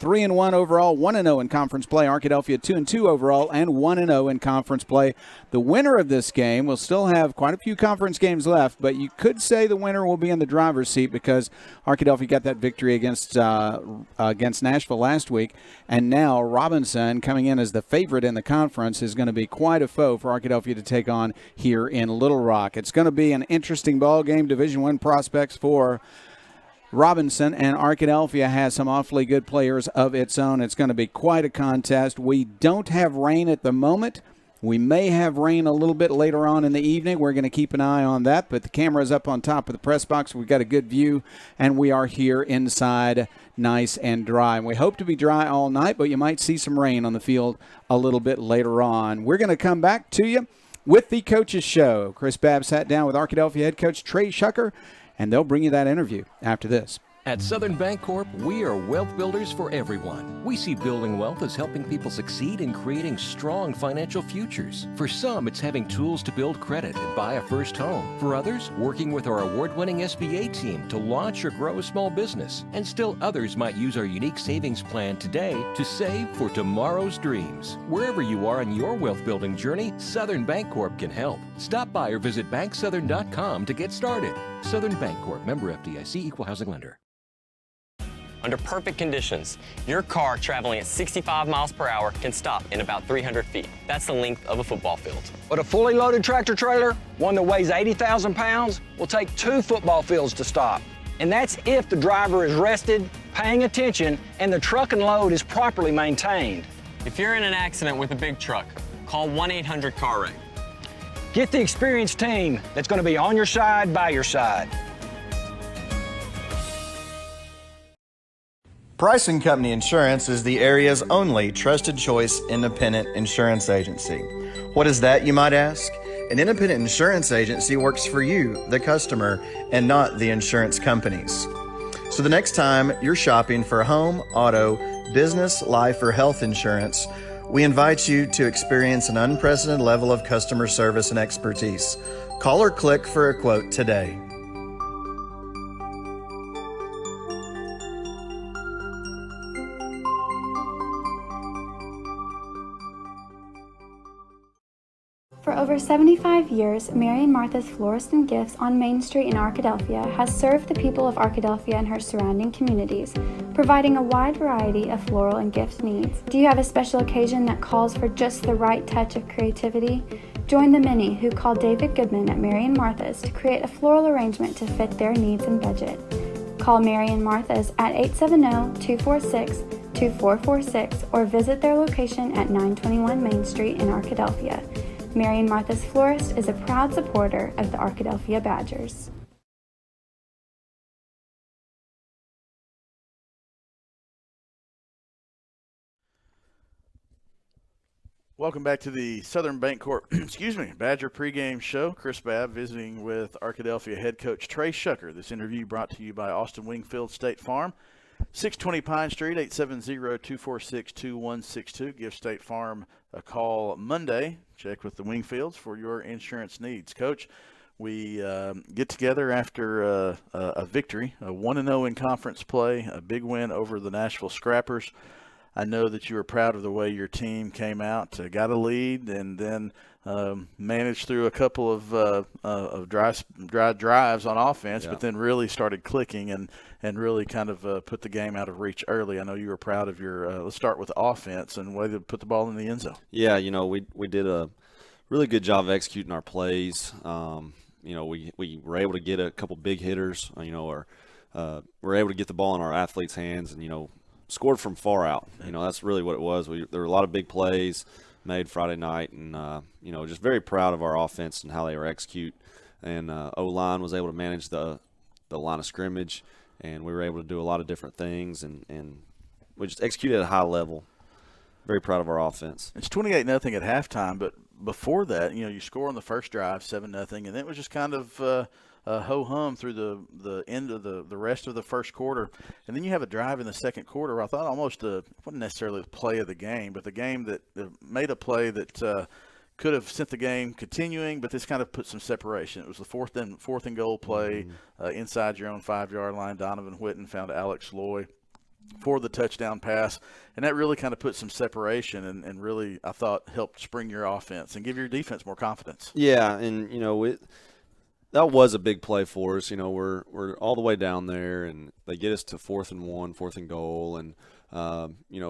Wingfield 3-1 overall, 1-0 in conference play. Arkadelphia 2-2 overall, and 1-0 in conference play. The winner of this game will still have quite a few conference games left, but you could say the winner will be in the driver's seat because Arkadelphia got that victory against Nashville last week, and now Robinson, coming in as the favorite in the conference, is going to be quite a foe for Arkadelphia to take on here in Little Rock. It's going to be an interesting ball game. Division I prospects for Robinson, and Arkadelphia has some awfully good players of its own. It's going to be quite a contest. We don't have rain at the moment. We may have rain a little bit later on in the evening. We're going to keep an eye on that, but the camera is up on top of the press box. We've got a good view, and we are here inside nice and dry. And we hope to be dry all night, but you might see some rain on the field a little bit later on. We're going to come back to you with the Coaches Show. Chris Babb sat down with Arkadelphia head coach Trey Shucker, and they'll bring you that interview after this. At Southern Bancorp, we are wealth builders for everyone. We see building wealth as helping people succeed in creating strong financial futures. For some, it's having tools to build credit and buy a first home. For others, working with our award-winning SBA team to launch or grow a small business. And still others might use our unique savings plan today to save for tomorrow's dreams. Wherever you are in your wealth building journey, Southern Bancorp can help. Stop by or visit banksouthern.com to get started. Southern Bancorp, member FDIC, equal housing lender. Under perfect conditions, your car traveling at 65 miles per hour can stop in about 300 feet. That's the length of a football field. But a fully loaded tractor trailer, one that weighs 80,000 pounds, will take 2 football fields to stop. And that's if the driver is rested, paying attention, and the truck and load is properly maintained. If you're in an accident with a big truck, call 1-800-CAR-WRECK. Get the experienced team that's going to be on your side, by your side. Price & Company Insurance is the area's only trusted choice independent insurance agency. What is that, you might ask? An independent insurance agency works for you, the customer, and not the insurance companies. So the next time you're shopping for home, auto, business, life, or health insurance, we invite you to experience an unprecedented level of customer service and expertise. Call or click for a quote today. For over 75 years, Mary and Martha's Florist and Gifts on Main Street in Arkadelphia has served the people of Arkadelphia and her surrounding communities, providing a wide variety of floral and gift needs. Do you have a special occasion that calls for just the right touch of creativity? Join the many who call David Goodman at Mary and Martha's to create a floral arrangement to fit their needs and budget. Call Mary and Martha's at 870-246-2446 or visit their location at 921 Main Street in Arkadelphia. Mary and Martha's Florist is a proud supporter of the Arkadelphia Badgers. Welcome back to the Southern Bancorp, Badger pregame show. Chris Babb visiting with Arkadelphia head coach Trey Shucker. This interview brought to you by Austin Wingfield State Farm. 620 Pine Street, 870-246-2162. Give State Farm a call Monday. Check with the Wingfields for your insurance needs. Coach, we get together after a victory, a 1-0 in conference play, a big win over the Nashville Scrappers. I know that you were proud of the way your team came out, got a lead, and then managed through a couple of dry drives on offense, but then really started clicking and really kind of put the game out of reach early. I know you were proud of your let's start with the offense and way to put the ball in the end zone. Yeah, we did a really good job of executing our plays. We were able to get a couple big hitters, or we're able to get the ball in our athletes' hands and, scored from far out. That's really what it was. There were a lot of big plays made Friday night, and just very proud of our offense and how they were execute. And O-line was able to manage the line of scrimmage, and we were able to do a lot of different things, and we just executed at a high level. Very proud of our offense. It's 28-0 at halftime, but before that, you score on the first drive, 7-0, and then it was just kind of ho-hum through the end of the rest of the first quarter. And then you have a drive in the second quarter where I thought almost it wasn't necessarily the play of the game, but the game that made a play that could have sent the game continuing, but this kind of put some separation. It was the fourth and goal play inside your own 5-yard line. Donovan Whitten found Alex Loy for the touchdown pass, and that really kind of put some separation and really, I thought, helped spring your offense and give your defense more confidence. Yeah, and, that was a big play for us. We're all the way down there, and they get us to 4th and 1, 4th and goal, and,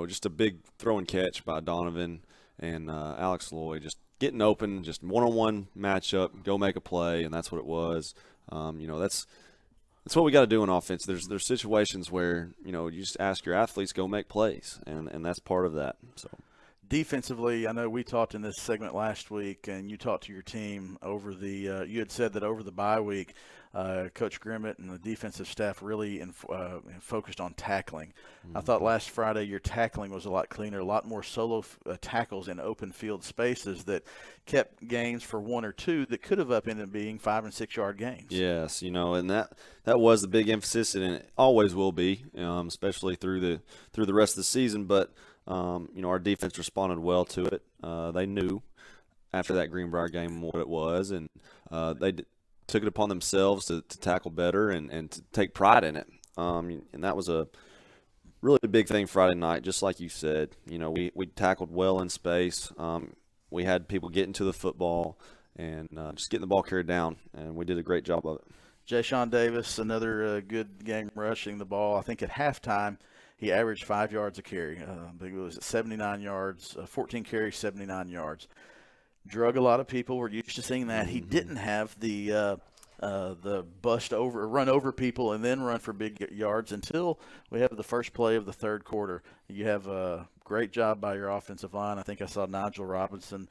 just a big throw and catch by Donovan and Alex Lloyd, just getting open, just one-on-one matchup, go make a play, and that's what it was. That's what we got to do in offense. There's situations where, you just ask your athletes, go make plays, and that's part of that. So defensively, I know we talked in this segment last week, and you talked to your team over the you had said that over the bye week, Coach Grimmett and the defensive staff really focused on tackling. Mm-hmm. I thought last Friday your tackling was a lot cleaner, a lot more solo tackles in open field spaces that kept gains for 1 or 2 that could have ended up being 5 and 6 yard gains. Yes, and that was the big emphasis, and it always will be, especially through the rest of the season. But our defense responded well to it. They knew after that Greenbrier game what it was, and they took it upon themselves to tackle better and to take pride in it. And that was a really big thing Friday night, just like you said. We tackled well in space. We had people getting to the football and just getting the ball carried down, and we did a great job of it. Ja'Shawn Davis, another good game rushing the ball. I think at halftime he averaged 5 yards a carry. I think it was at 79 yards, 14 carries, 79 yards. Drug a lot of people. We're used to seeing that. Mm-hmm. He didn't have the run over people and then run for big yards until we have the first play of the third quarter. You have a great job by your offensive line. I think I saw Nigel Robinson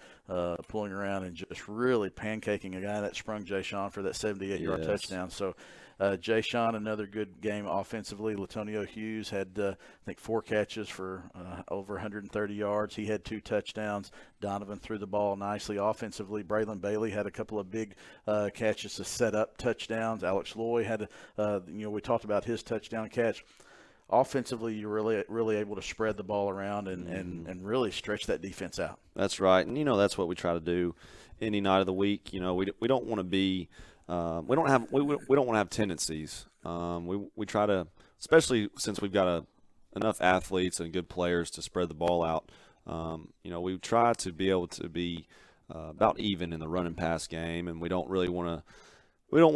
pulling around and just really pancaking a guy that sprung Ja'Shawn for that 78-yard touchdown. So Ja'Shawn, another good game offensively. Latonio Hughes had, I think, 4 catches for over 130 yards. He had 2 touchdowns. Donovan threw the ball nicely offensively. Braylon Bailey had a couple of big catches to set up touchdowns. Alex Lloyd had, we talked about his touchdown catch. Offensively, you're really able to spread the ball around and really stretch that defense out. That's right, and that's what we try to do any night of the week. We don't want to be we don't want to have tendencies. We try to, especially since we've got enough athletes and good players to spread the ball out. We try to be able to be about even in the run and pass game, and we don't want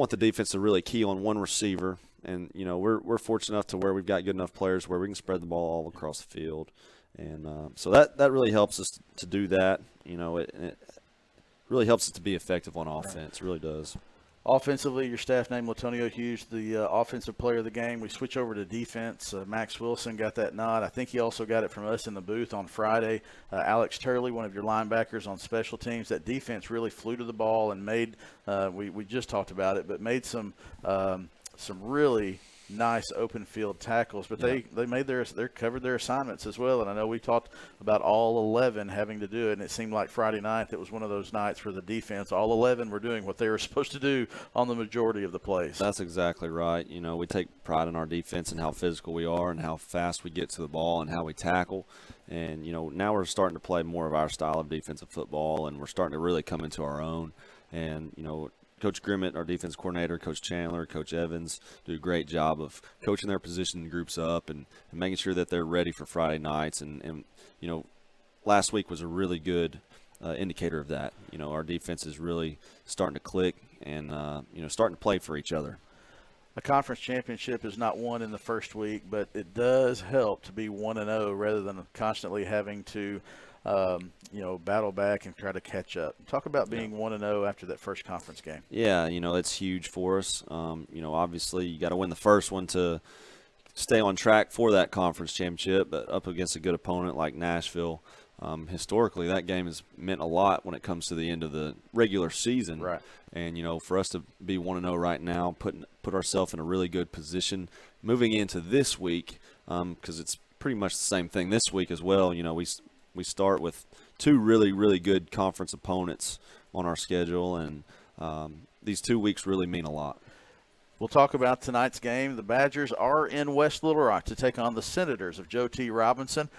the defense to really key on one receiver. And we're fortunate enough to where we've got good enough players where we can spread the ball all across the field, and so that really helps us to do that. It really helps us to be effective on offense. It really does. Offensively, your staff named Latonio Hughes the offensive player of the game. We switch over to defense. Max Wilson got that nod. I think he also got it from us in the booth on Friday. Alex Turley, one of your linebackers on special teams. That defense really flew to the ball and made we just talked about it, but made some really nice open field tackles, but they made they covered their assignments as well. And I know we talked about all 11 having to do it, and it seemed like Friday night it was one of those nights for the defense. All 11 were doing what they were supposed to do on the majority of the plays. That's exactly right. We take pride in our defense and how physical we are and how fast we get to the ball and how we tackle. And now we're starting to play more of our style of defensive football, and we're starting to really come into our own. And Coach Grimmett, our defense coordinator, Coach Chandler, Coach Evans do a great job of coaching their position groups up and making sure that they're ready for Friday nights. And last week was a really good indicator of that. Our defense is really starting to click and, starting to play for each other. A conference championship is not won in the first week, but it does help to be 1-0 rather than constantly having to battle back and try to catch up. Talk about being 1-0 after that first conference game. Yeah, it's huge for us. Obviously you got to win the first one to stay on track for that conference championship, but up against a good opponent like Nashville, historically that game has meant a lot when it comes to the end of the regular season. Right. And, for us to be 1-0 right now, put ourselves in a really good position moving into this week, because it's pretty much the same thing this week as well. We start with 2 really, really good conference opponents on our schedule, and these 2 weeks really mean a lot. We'll talk about tonight's game. The Badgers are in West Little Rock to take on the Senators of Joe T. Robinson.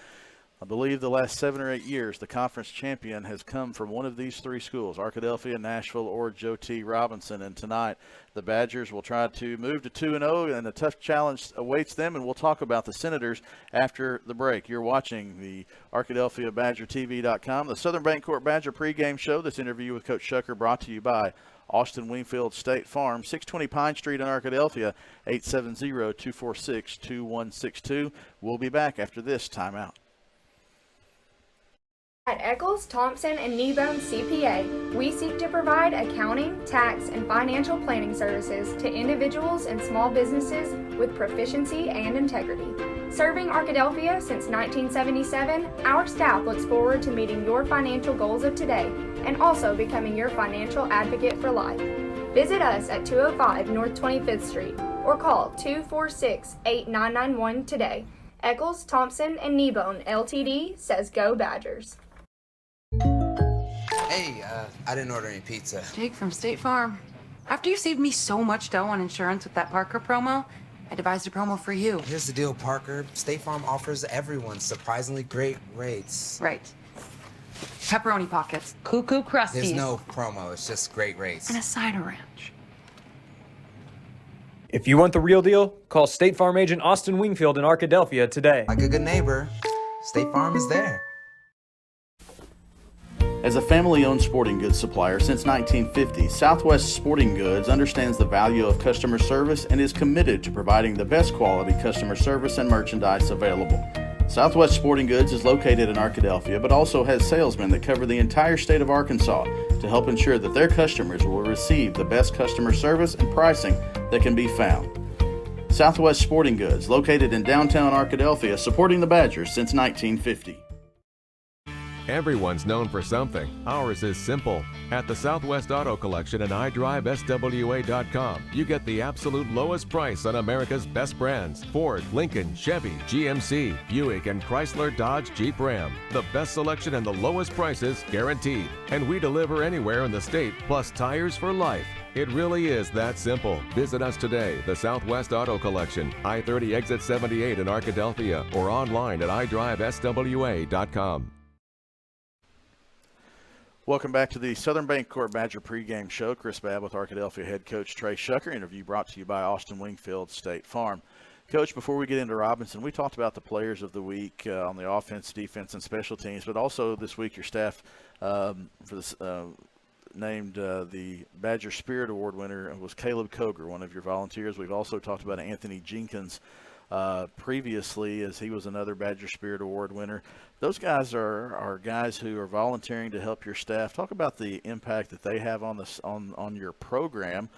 I believe the last 7 or 8 years, the conference champion has come from one of these 3 schools, Arkadelphia, Nashville, or Joe T. Robinson. And tonight, the Badgers will try to move to 2-0, and a tough challenge awaits them. And we'll talk about the Senators after the break. You're watching the Arkadelphia BadgerTV.com, the Southern Bancorp Badger pregame show. This interview with Coach Shucker brought to you by Austin Wingfield State Farm, 620 Pine Street in Arkadelphia, 870-246-2162. We'll be back after this timeout. At Eccles, Thompson, and Kneebone CPA, we seek to provide accounting, tax, and financial planning services to individuals and small businesses with proficiency and integrity. Serving Arkadelphia since 1977, our staff looks forward to meeting your financial goals of today and also becoming your financial advocate for life. Visit us at 205 North 25th Street or call 246-8991 today. Eccles, Thompson, and Kneebone Ltd. says go Badgers. Hey, I didn't order any pizza. Jake from State Farm. After you saved me so much dough on insurance with that Parker promo, I devised a promo for you. Here's the deal, Parker. State Farm offers everyone surprisingly great rates. Right. Pepperoni pockets, cuckoo crusties. There's no promo, it's just great rates. And a cider ranch. If you want the real deal, call State Farm agent Austin Wingfield in Arkadelphia today. Like a good neighbor, State Farm is there. As a family-owned sporting goods supplier since 1950, Southwest Sporting Goods understands the value of customer service and is committed to providing the best quality customer service and merchandise available. Southwest Sporting Goods is located in Arkadelphia, but also has salesmen that cover the entire state of Arkansas to help ensure that their customers will receive the best customer service and pricing that can be found. Southwest Sporting Goods, located in downtown Arkadelphia, supporting the Badgers since 1950. Everyone's known for something. Ours is simple. At the Southwest Auto Collection and iDriveSWA.com, you get the absolute lowest price on America's best brands: Ford, Lincoln, Chevy, GMC, Buick, and Chrysler, Dodge, Jeep, Ram. The best selection and the lowest prices guaranteed. And we deliver anywhere in the state, plus tires for life. It really is that simple. Visit us today, the Southwest Auto Collection, I-30 exit 78 in Arkadelphia, or online at iDriveSWA.com. Welcome back to the Southern Bancorp Badger pregame show. Chris Babb with Arkadelphia head coach Trey Shucker. Interview brought to you by Austin Wingfield State Farm. Coach, before we get into Robinson, we talked about the players of the week on the offense, defense, and special teams, but also this week your staff named the Badger Spirit Award winner was Caleb Koger, one of your volunteers. We've also talked about Anthony Jenkins previously, as he was another Badger Spirit Award winner. Those guys are guys who are volunteering to help your staff. Talk about the impact that they have on this on your program.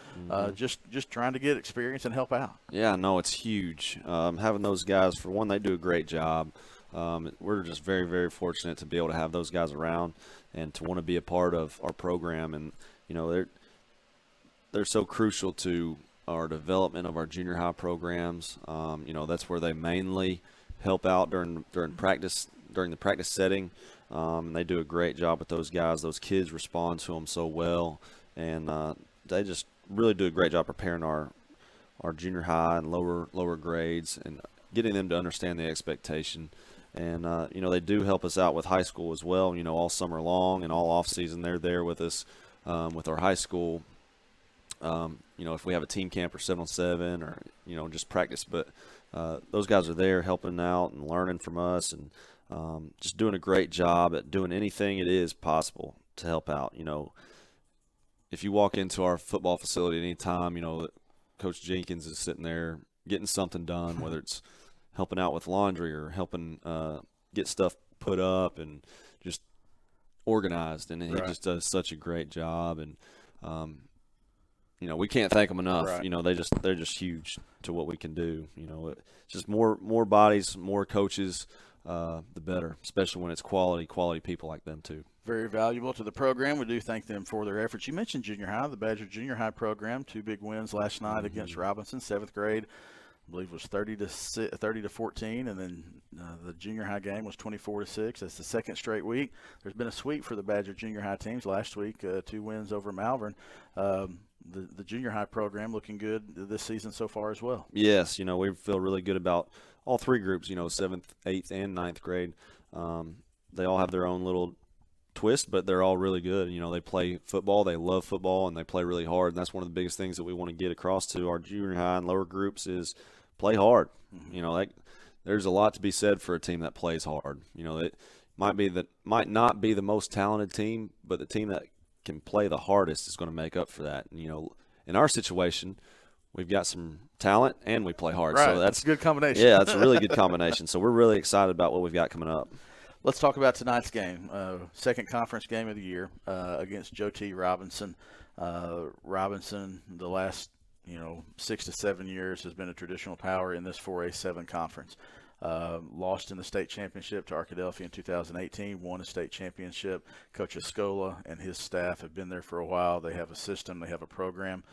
Just trying to get experience and help out. Yeah, no, it's huge. Having those guys, for one, they do a great job. We're just very, very fortunate to be able to have those guys around and to want to be a part of our program. And you know, they're so crucial to our development of our junior high programs. You know, that's where they mainly help out during practice, during the practice setting. And they do a great job with those guys. Those kids respond to them so well, and they just really do a great job preparing our junior high and lower grades and getting them to understand the expectation. And you know, they do help us out with high school as well. You know, all summer long and all off season, they're there with us with our high school. You know, if we have a team camp or 7-on-7 or, you know, just practice. But those guys are there helping out and learning from us and just doing a great job at doing anything it is possible to help out. You know, if you walk into our football facility at any time, you know, Coach Jenkins is sitting there getting something done, whether it's helping out with laundry or helping get stuff put up and just organized. And he just does such a great job. And, you know, we can't thank them enough. Right. You know, they're just huge to what we can do. You know, it's just more bodies, more coaches, the better, especially when it's quality people like them too. Very valuable to the program. We do thank them for their efforts. You mentioned junior high, the Badger junior high program, 2 big wins last night against Robinson, 7th grade. I believe it was 30-14, and then the junior high game was 24-6. That's the second straight week. There's been a sweep for the Badger junior high teams last week, 2 wins over Malvern. The junior high program looking good this season so far as well. Yes, you know, we feel really good about all three groups, 7th, 8th, and 9th grade. They all have their own little twist, but they're all really good. They play football, they love football, and they play really hard. And that's one of the biggest things that we want to get across to our junior high and lower groups is play hard. There's a lot to be said for a team that plays hard. It might not be the most talented team, but the team that can play the hardest is going to make up for that. And, in our situation, we've got some talent and we play hard. Right. So that's a good combination. Yeah, that's a really good combination. So we're really excited about what we've got coming up. Let's talk about tonight's game, second conference game of the year against Joe T. Robinson. Robinson, the last 6 to 7 years, has been a traditional power in this 4A7 conference. Lost in the state championship to Arkadelphia in 2018, won a state championship. Coach Escola and his staff have been there for a while. They have a system. They have a program.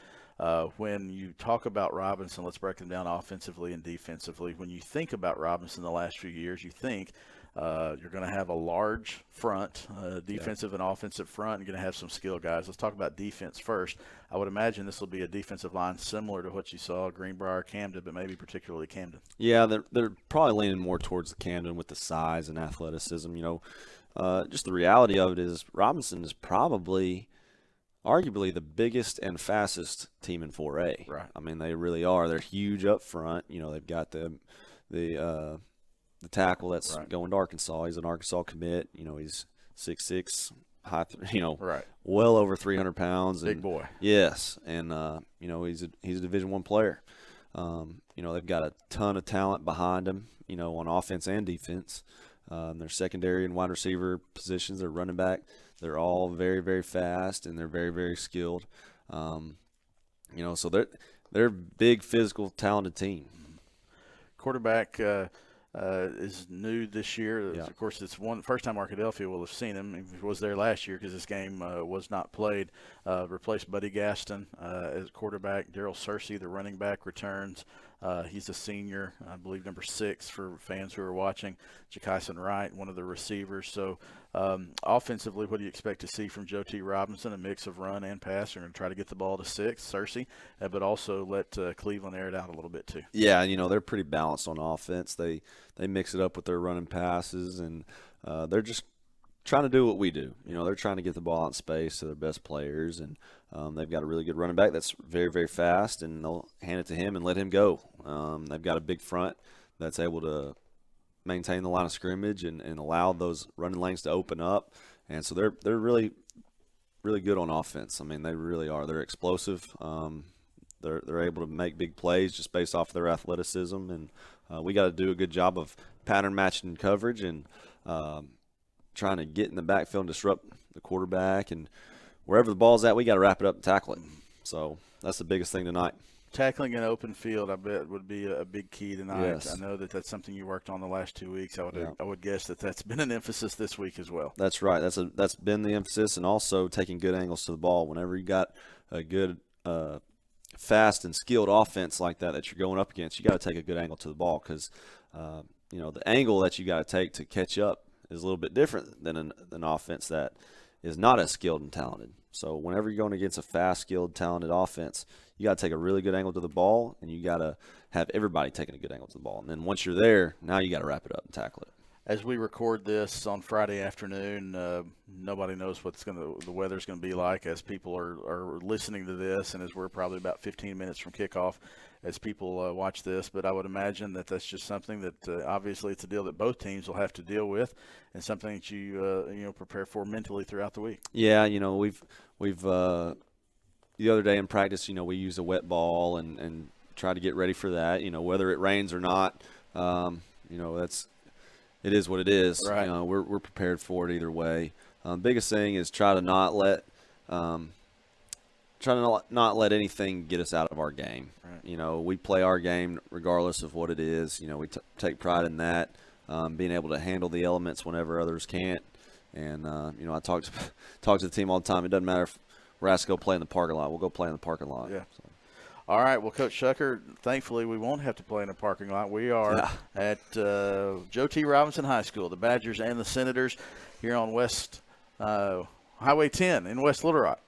When you talk about Robinson, let's break them down offensively and defensively. When you think about Robinson the last few years, you think you're going to have a large front, defensive and offensive front, and you're going to have some skill guys. Let's talk about defense first. I would imagine this will be a defensive line similar to what you saw at Greenbrier, Camden, but maybe particularly Camden. Yeah, they're probably leaning more towards the Camden with the size and athleticism. Just the reality of it is Robinson is probably arguably the biggest and fastest team in 4A. Right. I mean, they really are. They're huge up front. They've got the tackle that's going to Arkansas. He's an Arkansas commit. He's 6'6", high, right. well over 300 pounds. Big boy. Yes, and he's a Division I player. They've got a ton of talent behind him. On offense and defense. Their secondary and wide receiver positions, their running back, they're all very, very fast and they're very, very skilled. So they're a big, physical, talented team. Quarterback is new this year. Yeah. Of course, it's first time Arkadelphia will have seen him. He was there last year because this game was not played. Replaced Buddy Gaston as quarterback. Daryl Searcy, the running back, returns. He's a senior, I believe number 6 for fans who are watching. Jakaison Wright, one of the receivers. So offensively, what do you expect to see from Joe T. Robinson? A mix of run and pass. They're going to try to get the ball to Searcy, but also let Cleveland air it out a little bit too. Yeah, they're pretty balanced on offense. They mix it up with their running passes, and they're just trying to do what we do. They're trying to get the ball out in space to their best players, and they've got a really good running back that's very, very fast, and they'll hand it to him and let him go. They've got a big front that's able to maintain the line of scrimmage and allow those running lanes to open up, and so they're really, really good on offense. I mean, they really are. They're explosive. They're able to make big plays just based off of their athleticism, and we got to do a good job of pattern matching coverage and trying to get in the backfield and disrupt the quarterback, and wherever the ball's at, we got to wrap it up and tackle it. So that's the biggest thing tonight. Tackling an open field, I bet, would be a big key tonight. Yes. I know that's something you worked on the last 2 weeks. I would guess that's been an emphasis this week as well. That's right. That's been the emphasis, and also taking good angles to the ball. Whenever you got a good, fast and skilled offense like that you're going up against, you got to take a good angle to the ball because, the angle that you got to take to catch up is a little bit different than an offense that is not as skilled and talented. So whenever you're going against a fast, skilled, talented offense, you got to take a really good angle to the ball, and you got to have everybody taking a good angle to the ball. And then once you're there, now you got to wrap it up and tackle it. As we record this on Friday afternoon, nobody knows what the weather's going to be like as people are listening to this, and as we're probably about 15 minutes from kickoff as people watch this. But I would imagine that's just something that obviously it's a deal that both teams will have to deal with, and something that you prepare for mentally throughout the week. Yeah, we've the other day in practice, we use a wet ball and try to get ready for that. Whether it rains or not, it is what it is. Right. We're prepared for it either way. Biggest thing is try to not let anything get us out of our game. Right. We play our game regardless of what it is. We take pride in that, being able to handle the elements whenever others can't. And I talk to the team all the time. It doesn't matter if we're asked to go play in the parking lot. We'll go play in the parking lot. Yeah. So. All right, well, Coach Shucker, thankfully we won't have to play in a parking lot. We are at Joe T. Robinson High School, the Badgers and the Senators here on West Highway 10 in West Little Rock.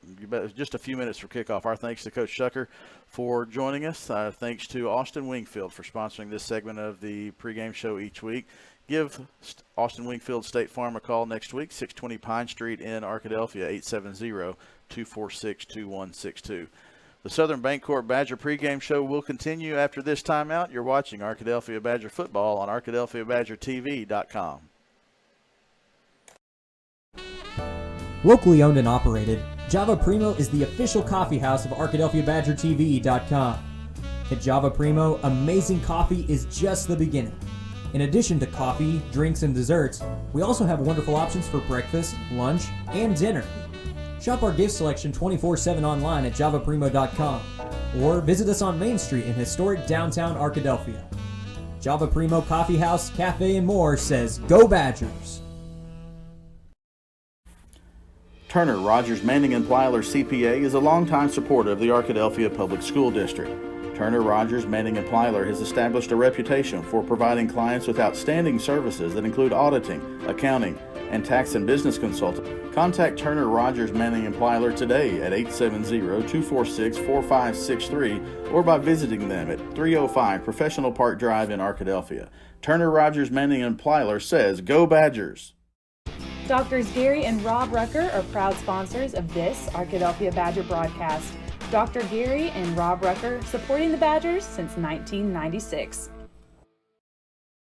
Just a few minutes for kickoff. Our thanks to Coach Shucker for joining us. Thanks to Austin Wingfield for sponsoring this segment of the pregame show each week. Give Austin Wingfield State Farm a call next week, 620 Pine Street in Arkadelphia, 870-246-2162. The Southern Bancorp Badger pregame show will continue after this timeout. You're watching Arkadelphia Badger football on ArkadelphiaBadgerTV.com. Locally owned and operated, Java Primo is the official coffee house of ArkadelphiaBadgerTV.com. At Java Primo, amazing coffee is just the beginning. In addition to coffee, drinks, and desserts, we also have wonderful options for breakfast, lunch, and dinner. Shop our gift selection 24/7 online at javaprimo.com or visit us on Main Street in historic downtown Arkadelphia. Java Primo Coffee House, Cafe, and more says, Go Badgers! Turner, Rogers, Manning & Plyler CPA is a longtime supporter of the Arkadelphia Public School District. Turner, Rogers, Manning & Plyler has established a reputation for providing clients with outstanding services that include auditing, accounting, and tax and business consulting. Contact Turner, Rogers, Manning & Plyler today at 870-246-4563 or by visiting them at 305 Professional Park Drive in Arkadelphia. Turner, Rogers, Manning & Plyler says, Go Badgers! Doctors Gary and Rob Rucker are proud sponsors of this Arkadelphia Badger broadcast. Dr. Gary and Rob Rucker supporting the Badgers since 1996.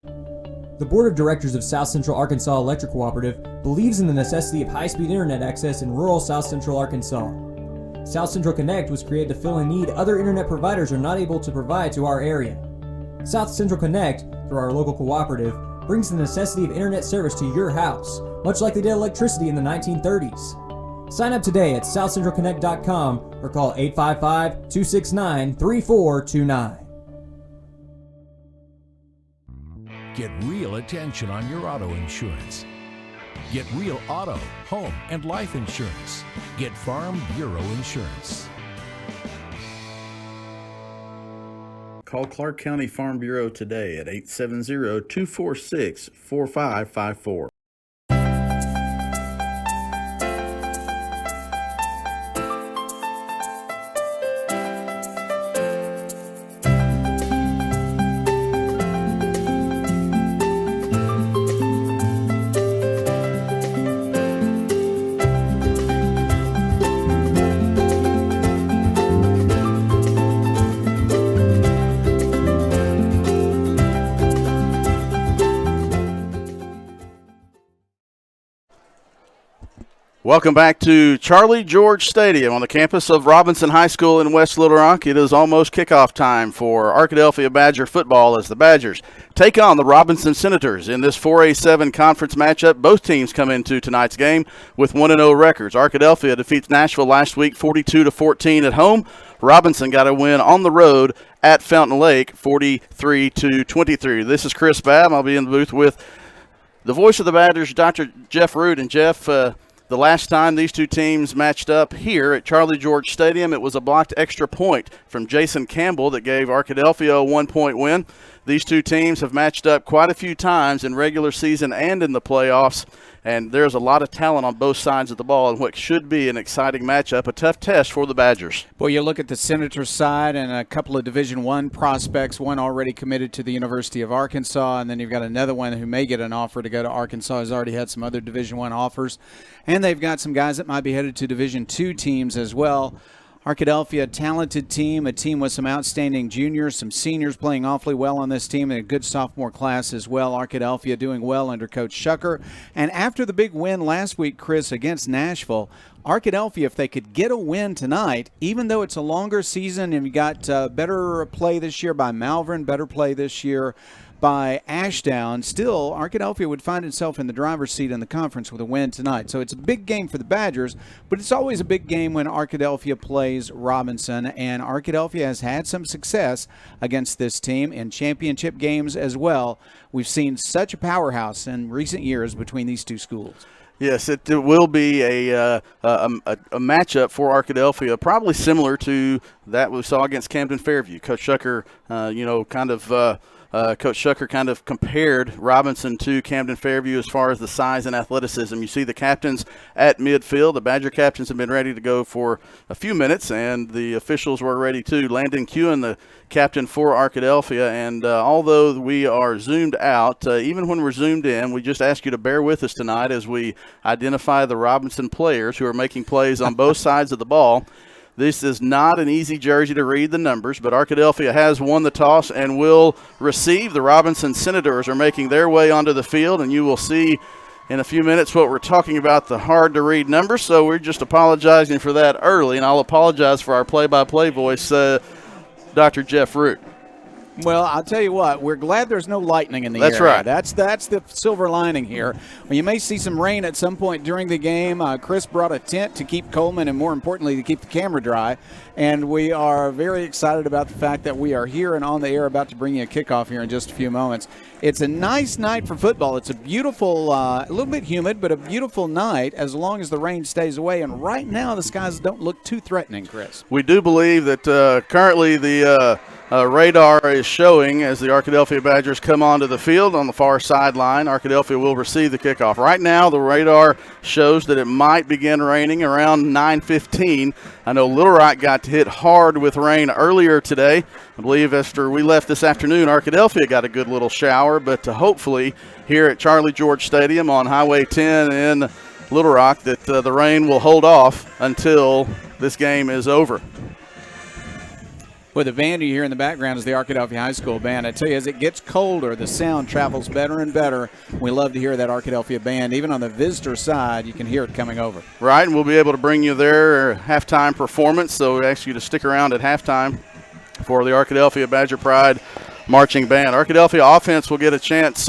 The Board of Directors of South Central Arkansas Electric Cooperative believes in the necessity of high-speed internet access in rural South Central Arkansas. South Central Connect was created to fill a need other internet providers are not able to provide to our area. South Central Connect, through our local cooperative, brings the necessity of internet service to your house, much like they did electricity in the 1930s. Sign up today at southcentralconnect.com or call 855-269-3429. Get real attention on your auto insurance. Get real auto, home, and life insurance. Get Farm Bureau Insurance. Call Clark County Farm Bureau today at 870-246-4554. Welcome back to Charlie George Stadium on the campus of Robinson High School in West Little Rock. It is almost kickoff time for Arkadelphia Badger football as the Badgers take on the Robinson Senators in this 4A7 conference matchup. Both teams come into tonight's game with 1-0 records. Arkadelphia defeats Nashville last week 42-14 at home. Robinson got a win on the road at Fountain Lake 43-23. This is Chris Babb. I'll be in the booth with the voice of the Badgers, Dr. Jeff Root. And Jeff, the last time these two teams matched up here at Charlie George Stadium, it was a blocked extra point from Jason Campbell that gave Arkadelphia a 1-point win. These two teams have matched up quite a few times in regular season and in the playoffs, and there's a lot of talent on both sides of the ball in what should be an exciting matchup, a tough test for the Badgers. Well, you look at the Senators side and a couple of Division I prospects, one already committed to the University of Arkansas, and then you've got another one who may get an offer to go to Arkansas, has already had some other Division I offers, and they've got some guys that might be headed to Division II teams as well. Arkadelphia, a talented team, a team with some outstanding juniors, some seniors playing awfully well on this team, and a good sophomore class as well. Arkadelphia doing well under Coach Shucker. And after the big win last week, Chris, against Nashville, Arkadelphia, if they could get a win tonight, even though it's a longer season and you got better play this year by Malvern, better play this year by Ashdown, still Arkadelphia would find itself in the driver's seat in the conference with a win tonight. So it's a big game for the Badgers, but it's always a big game when Arkadelphia plays Robinson, and Arkadelphia has had some success against this team in championship games as well. We've seen such a powerhouse in recent years between these two schools. Yes, it will be a matchup for Arkadelphia, probably similar to that we saw against Camden Fairview. Coach Shucker, kind of Coach Shucker kind of compared Robinson to Camden Fairview as far as the size and athleticism. You see the captains at midfield. The Badger captains have been ready to go for a few minutes, and the officials were ready too. Landon Kewen, the captain for Arkadelphia, and although we are zoomed out, even when we're zoomed in, we just ask you to bear with us tonight as we identify the Robinson players who are making plays on both sides of the ball. This is not an easy jersey to read the numbers, but Arkadelphia has won the toss and will receive. The Robinson Senators are making their way onto the field, and you will see in a few minutes what we're talking about, the hard-to-read numbers. So we're just apologizing for that early, and I'll apologize for our play-by-play voice, Dr. Jeff Root. Well, I'll tell you what, we're glad there's no lightning in the That's area. right. That's the silver lining here. Well, you may see some rain at some point during the game. Chris brought a tent to keep Coleman and, more importantly, to keep the camera dry. And we are very excited about the fact that we are here and on the air, about to bring you a kickoff here in just a few moments. It's a nice night for football. It's a beautiful, a little bit humid, but a beautiful night as long as the rain stays away. And right now the skies don't look too threatening, Chris. We do believe that currently the radar is showing as the Arkadelphia Badgers come onto the field on the far sideline. Arkadelphia will receive the kickoff. Right now, the radar shows that it might begin raining around 9:15. I know Little Rock got hit hard with rain earlier today. I believe after we left this afternoon, Arkadelphia got a good little shower, but hopefully here at Charlie George Stadium on Highway 10 in Little Rock that the rain will hold off until this game is over. Well, the band you hear in the background is the Arkadelphia High School band. I tell you, as it gets colder, the sound travels better and better. We love to hear that Arkadelphia band. Even on the visitor side, you can hear it coming over. Right, and we'll be able to bring you their halftime performance, so we ask you to stick around at halftime for the Arkadelphia Badger Pride marching band. Arkadelphia offense will get a chance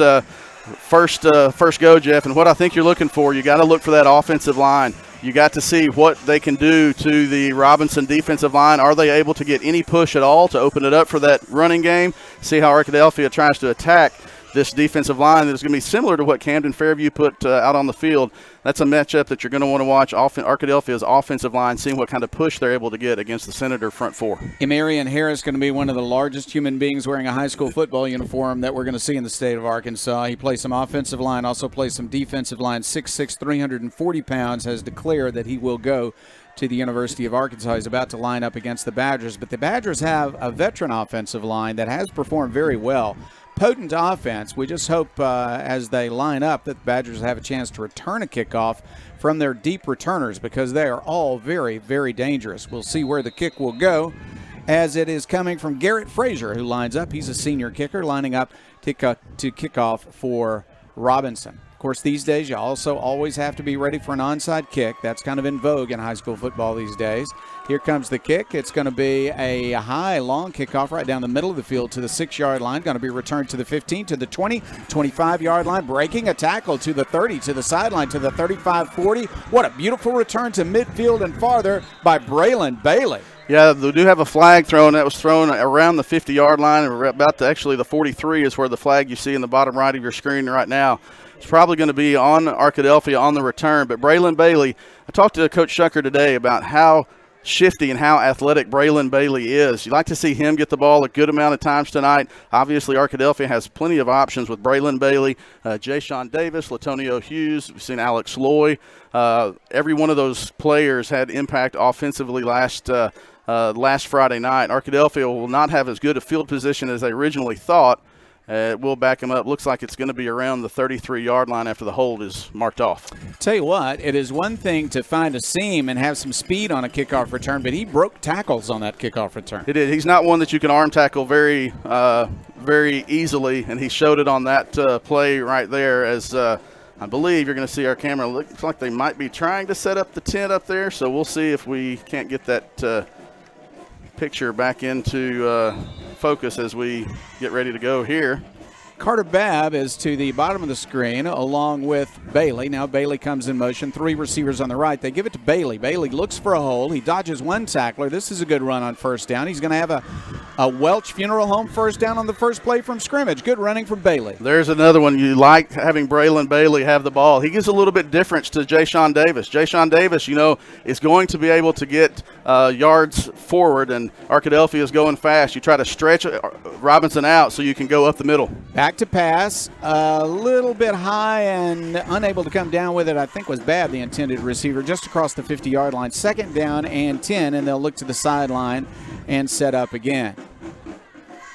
first go, Jeff, and what I think you're looking for, you got to look for that offensive line. You got to see what they can do to the Robinson defensive line. Are they able to get any push at all to open it up for that running game? See how Arkadelphia tries to attack this defensive line that is going to be similar to what Camden Fairview put out on the field. That's a matchup that you're going to want to watch. Arkadelphia's offensive line, seeing what kind of push they're able to get against the Senator front four. Marion Harris going to be one of the largest human beings wearing a high school football uniform that we're going to see in the state of Arkansas. He plays some offensive line, also plays some defensive line. 6'6", 340 pounds, has declared that he will go to the University of Arkansas. He's about to line up against the Badgers, but the Badgers have a veteran offensive line that has performed very well. Potent offense. We just hope as they line up that the Badgers have a chance to return a kickoff from their deep returners, because they are all very, very dangerous. We'll see where the kick will go, as it is coming from Garrett Frazier, who lines up. He's a senior kicker lining up to kick off for Robinson. Of course, these days you also always have to be ready for an onside kick. That's kind of in vogue in high school football these days. Here comes the kick. It's going to be a high, long kickoff right down the middle of the field to the 6-yard line. Going to be returned to the 15, to the 20, 25-yard line. Breaking a tackle to the 30, to the sideline, to the 35-40. What a beautiful return to midfield and farther by Braylon Bailey. Yeah, they do have a flag thrown. That was thrown around the 50-yard line. About the 43 is where the flag you see in the bottom right of your screen right now. It's probably going to be on Arkadelphia on the return. But Braylon Bailey, I talked to Coach Shucker today about how shifty and how athletic Braylon Bailey is. You'd like to see him get the ball a good amount of times tonight. Obviously, Arkadelphia has plenty of options with Braylon Bailey, Jayshon Davis, Latonio Hughes. We've seen Alex Loy. Every one of those players had impact offensively last Friday night. Arkadelphia will not have as good a field position as they originally thought. We'll back him up. Looks like it's going to be around the 33-yard line after the hold is marked off. Tell you what, it is one thing to find a seam and have some speed on a kickoff return, but he broke tackles on that kickoff return. He did. He's not one that you can arm tackle very easily, and he showed it on that play right there. As I believe you're going to see our camera. Looks like they might be trying to set up the tent up there, so we'll see if we can't get that picture back into focus as we get ready to go here. Carter Babb is to the bottom of the screen along with Bailey. Now Bailey comes in motion. 3 receivers on the right. They give it to Bailey. Bailey looks for a hole. He dodges 1 tackler. This is a good run on first down. He's going to have a Welch Funeral Home first down on the first play from scrimmage. Good running from Bailey. There's another one. You like having Braylon Bailey have the ball. He gives a little bit difference to Jayshawn Davis. Jayshawn Davis, is going to be able to get yards forward, and Arkadelphia is going fast. You try to stretch Robinson out so you can go up the middle. Back to pass, a little bit high and unable to come down with it, I think was Babb, the intended receiver, just across the 50-yard line. 2nd down and 10, and they'll look to the sideline and set up again.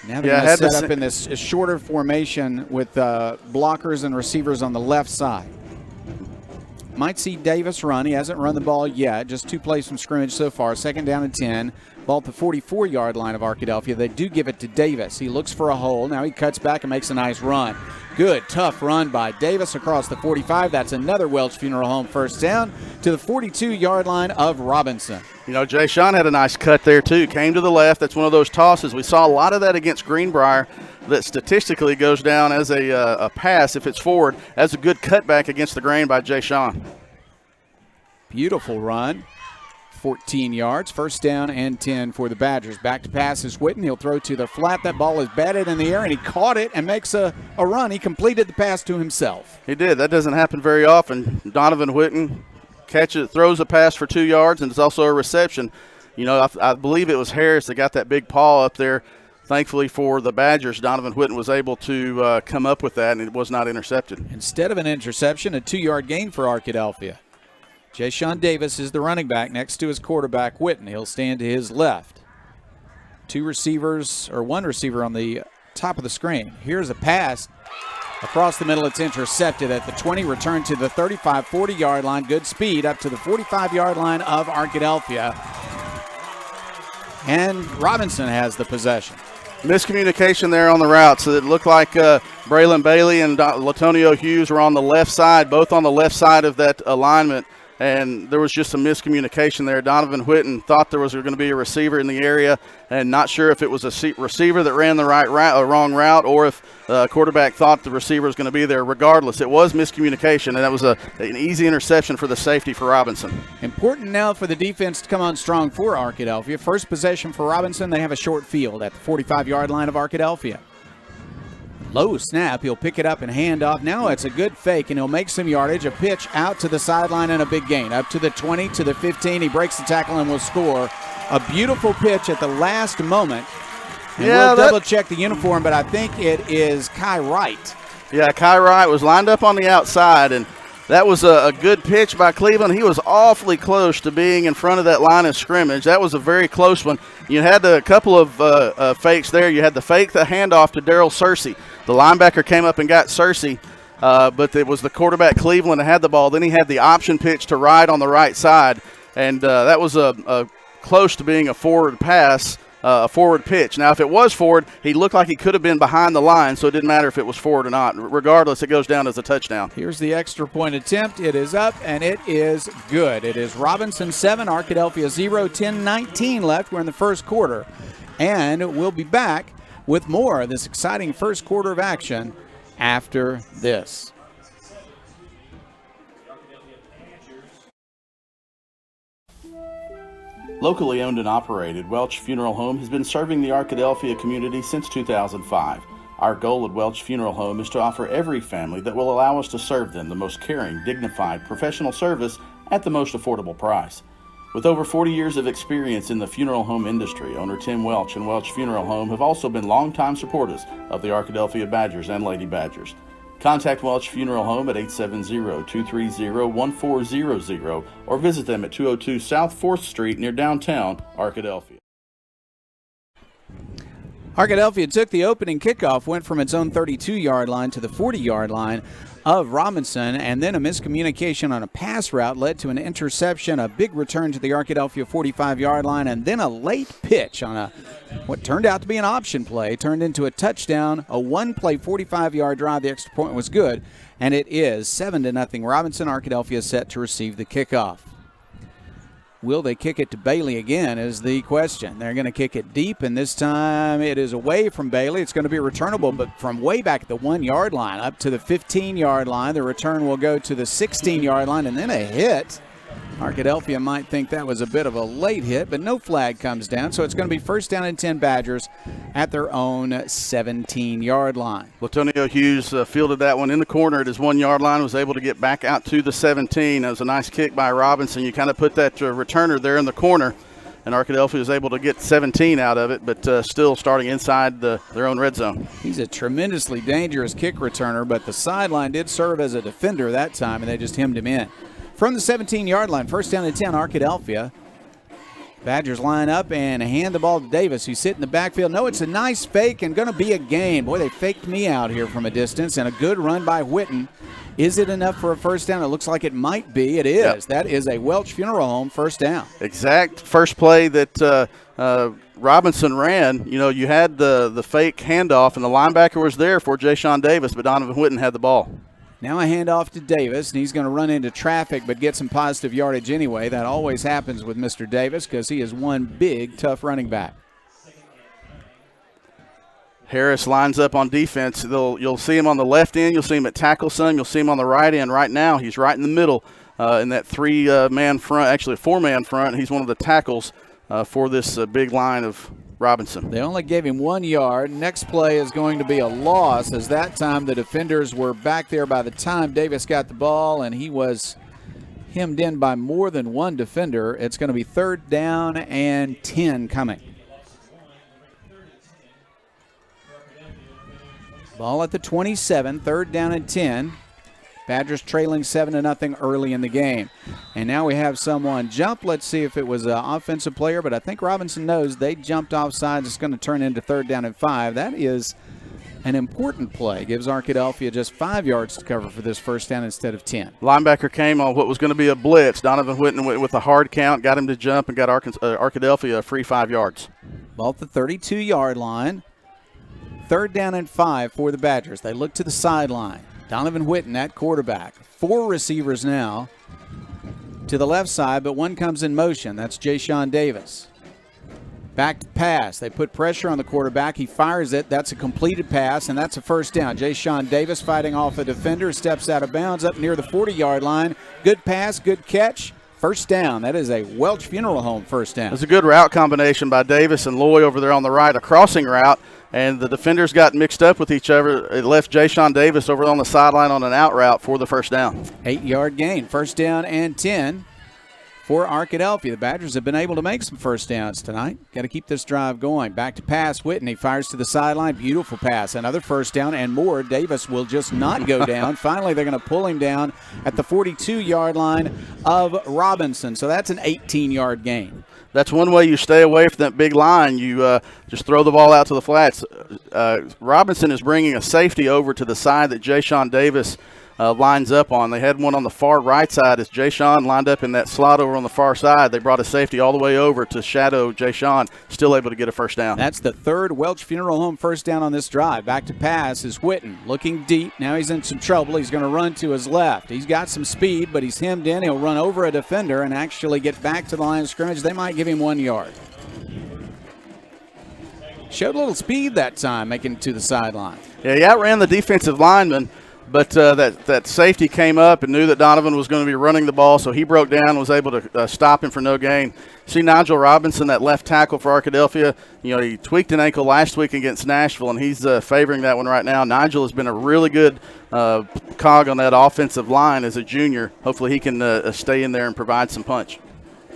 Now they're going to set up in this shorter formation with blockers and receivers on the left side. Might see Davis run. He hasn't run the ball yet. Just 2 plays from scrimmage so far. 2nd down and 10. Ball at the 44-yard line of Arkadelphia. They do give it to Davis. He looks for a hole. Now he cuts back and makes a nice run. Good, tough run by Davis across the 45. That's another Welch Funeral Home first down to the 42-yard line of Robinson. Jayshawn had a nice cut there, too. Came to the left. That's one of those tosses. We saw a lot of that against Greenbrier that statistically goes down as a pass if it's forward. That's a good cutback against the grain by Jayshawn. Beautiful run. 14 yards, 1st down and 10 for the Badgers. Back to pass is Whitten. He'll throw to the flat. That ball is batted in the air, and he caught it and makes a run. He completed the pass to himself. He did. That doesn't happen very often. Donovan Whitten catches, throws a pass for 2 yards, and it's also a reception. I believe it was Harris that got that big paw up there. Thankfully for the Badgers, Donovan Whitten was able to come up with that, and it was not intercepted. Instead of an interception, a 2-yard gain for Arkadelphia. Jayshawn Davis is the running back next to his quarterback, Whitten. He'll stand to his left. 1 receiver on the top of the screen. Here's a pass across the middle. It's intercepted at the 20, returned to the 35, 40-yard line. Good speed up to the 45-yard line of Arkadelphia. And Robinson has the possession. Miscommunication there on the route. So it looked like Braylon Bailey and Latonio Hughes were on the left side, both on the left side of that alignment. And there was just some miscommunication there. Donovan Whitten thought there was going to be a receiver in the area and not sure if it was a receiver that ran the wrong route or if the quarterback thought the receiver was going to be there. Regardless, it was miscommunication, and that was an easy interception for the safety for Robinson. Important now for the defense to come on strong for Arkadelphia. First possession for Robinson. They have a short field at the 45-yard line of Arkadelphia. Low snap. He'll pick it up and hand off. Now it's a good fake, and he'll make some yardage. A pitch out to the sideline and a big gain. Up to the 20, to the 15. He breaks the tackle and will score. A beautiful pitch at the last moment. And we'll double-check the uniform, but I think it is Kai Wright. Yeah, Kai Wright was lined up on the outside, and that was a good pitch by Cleveland. He was awfully close to being in front of that line of scrimmage. That was a very close one. You had a couple of fakes there. You had the fake, the handoff to Darryl Searcy. The linebacker came up and got Searcy, but it was the quarterback Cleveland that had the ball. Then he had the option pitch to Wright on the right side, and that was a close to being a forward pass. A forward pitch. Now, if it was forward, he looked like he could have been behind the line, so it didn't matter if it was forward or not. Regardless, it goes down as a touchdown. Here's the extra point attempt. It is up, and it is good. It is Robinson 7, Arkadelphia 0, 10-19 left. We're in the first quarter, and we'll be back with more of this exciting first quarter of action after this. Locally owned and operated, Welch Funeral Home has been serving the Arkadelphia community since 2005. Our goal at Welch Funeral Home is to offer every family that will allow us to serve them the most caring, dignified, professional service at the most affordable price. With over 40 years of experience in the funeral home industry, owner Tim Welch and Welch Funeral Home have also been longtime supporters of the Arkadelphia Badgers and Lady Badgers. Contact Welch Funeral Home at 870-230-1400 or visit them at 202 South 4th Street near downtown Arkadelphia. Arkadelphia took the opening kickoff, went from its own 32-yard line to the 40-yard line of Robinson, and then a miscommunication on a pass route led to an interception, a big return to the Arkadelphia 45-yard line, and then a late pitch on what turned out to be an option play, turned into a touchdown, a one-play 45-yard drive. The extra point was good, and it is 7-0 Robinson. Arkadelphia set to receive the kickoff. Will they kick it to Bailey again is the question. They're going to kick it deep, and this time it is away from Bailey. It's going to be returnable, but from way back at the 1-yard line up to the 15-yard line. The return will go to the 16-yard line, and then a hit. Arkadelphia might think that was a bit of a late hit, but no flag comes down, so it's going to be first down and 10 Badgers at their own 17-yard line. Latonio Hughes fielded that one in the corner at his 1-yard line, was able to get back out to the 17. That was a nice kick by Robinson. You kind of put that returner there in the corner, and Arkadelphia was able to get 17 out of it, but still starting inside their own red zone. He's a tremendously dangerous kick returner, but the sideline did serve as a defender that time, and they just hemmed him in. From the 17-yard line, first down and 10, Arkadelphia. Badgers line up and hand the ball to Davis, who's sitting in the backfield. No, it's a nice fake and going to be a gain. Boy, they faked me out here from a distance, and a good run by Whitten. Is it enough for a first down? It looks like it might be. It is. Yep. That is a Welch Funeral Home first down. Exact first play that Robinson ran. You know, you had the fake handoff, and the linebacker was there for Jayshon Davis, but Donovan Whitten had the ball. Now a handoff to Davis, and he's going to run into traffic but get some positive yardage anyway. That always happens with Mr. Davis because he is one big, tough running back. Harris lines up on defense. You'll see him on the left end. You'll see him at tackle some. You'll see him on the right end. Right now, he's right in the middle in that three-man front, actually a four-man front. He's one of the tackles for this big line of Robinson. They only gave him 1 yard. Next play is going to be a loss, as that time the defenders were back there by the time Davis got the ball, and he was hemmed in by more than one defender. It's going to be third down and 10 coming. Ball at the 27, third down and 10. Badgers trailing 7-0 early in the game. And now we have someone jump. Let's see if it was an offensive player, but I think Robinson knows they jumped offside. It's going to turn into third down and 5. That is an important play. Gives Arkadelphia just 5 yards to cover for this first down instead of 10. Linebacker came on what was going to be a blitz. Donovan Whitten went with a hard count, got him to jump, and got Arkadelphia a free 5 yards. Ball at the 32-yard line. Third down and 5 for the Badgers. They look to the sideline. Donovan Whitten at quarterback. 4 receivers now to the left side, but one comes in motion. That's Jayshon Davis. Back to pass. They put pressure on the quarterback. He fires it. That's a completed pass, and that's a first down. Jayshon Davis fighting off a defender, steps out of bounds up near the 40-yard line. Good pass, good catch. First down. That is a Welch Funeral Home first down. It's a good route combination by Davis and Loy over there on the right, a crossing route. And the defenders got mixed up with each other. It left Jayshon Davis over on the sideline on an out route for the first down. 8-yard gain. First down and 10 for Arkadelphia. The Badgers have been able to make some first downs tonight. Got to keep this drive going. Back to pass. Whitten, he fires to the sideline. Beautiful pass. Another first down and more. Davis will just not go down. Finally, they're going to pull him down at the 42-yard line of Robinson. So that's an 18-yard gain. That's one way you stay away from that big line. You just throw the ball out to the flats. Robinson is bringing a safety over to the side that Jayshon Davis lines up on. They had one on the far right side as Jayshon lined up in that slot over on the far side. They brought a safety all the way over to shadow Jayshon, still able to get a first down. That's the third Welch Funeral Home first down on this drive. Back to pass is Whitten, looking deep. Now he's in some trouble. He's going to run to his left. He's got some speed, but he's hemmed in. He'll run over a defender and actually get back to the line of scrimmage. They might give him 1 yard. Showed a little speed that time, making it to the sideline. Yeah, he outran the defensive lineman. But that safety came up and knew that Donovan was going to be running the ball, so he broke down and was able to stop him for no gain. See Nigel Robinson, that left tackle for Arkadelphia. You know, he tweaked an ankle last week against Nashville, and he's favoring that one right now. Nigel has been a really good cog on that offensive line as a junior. Hopefully he can stay in there and provide some punch.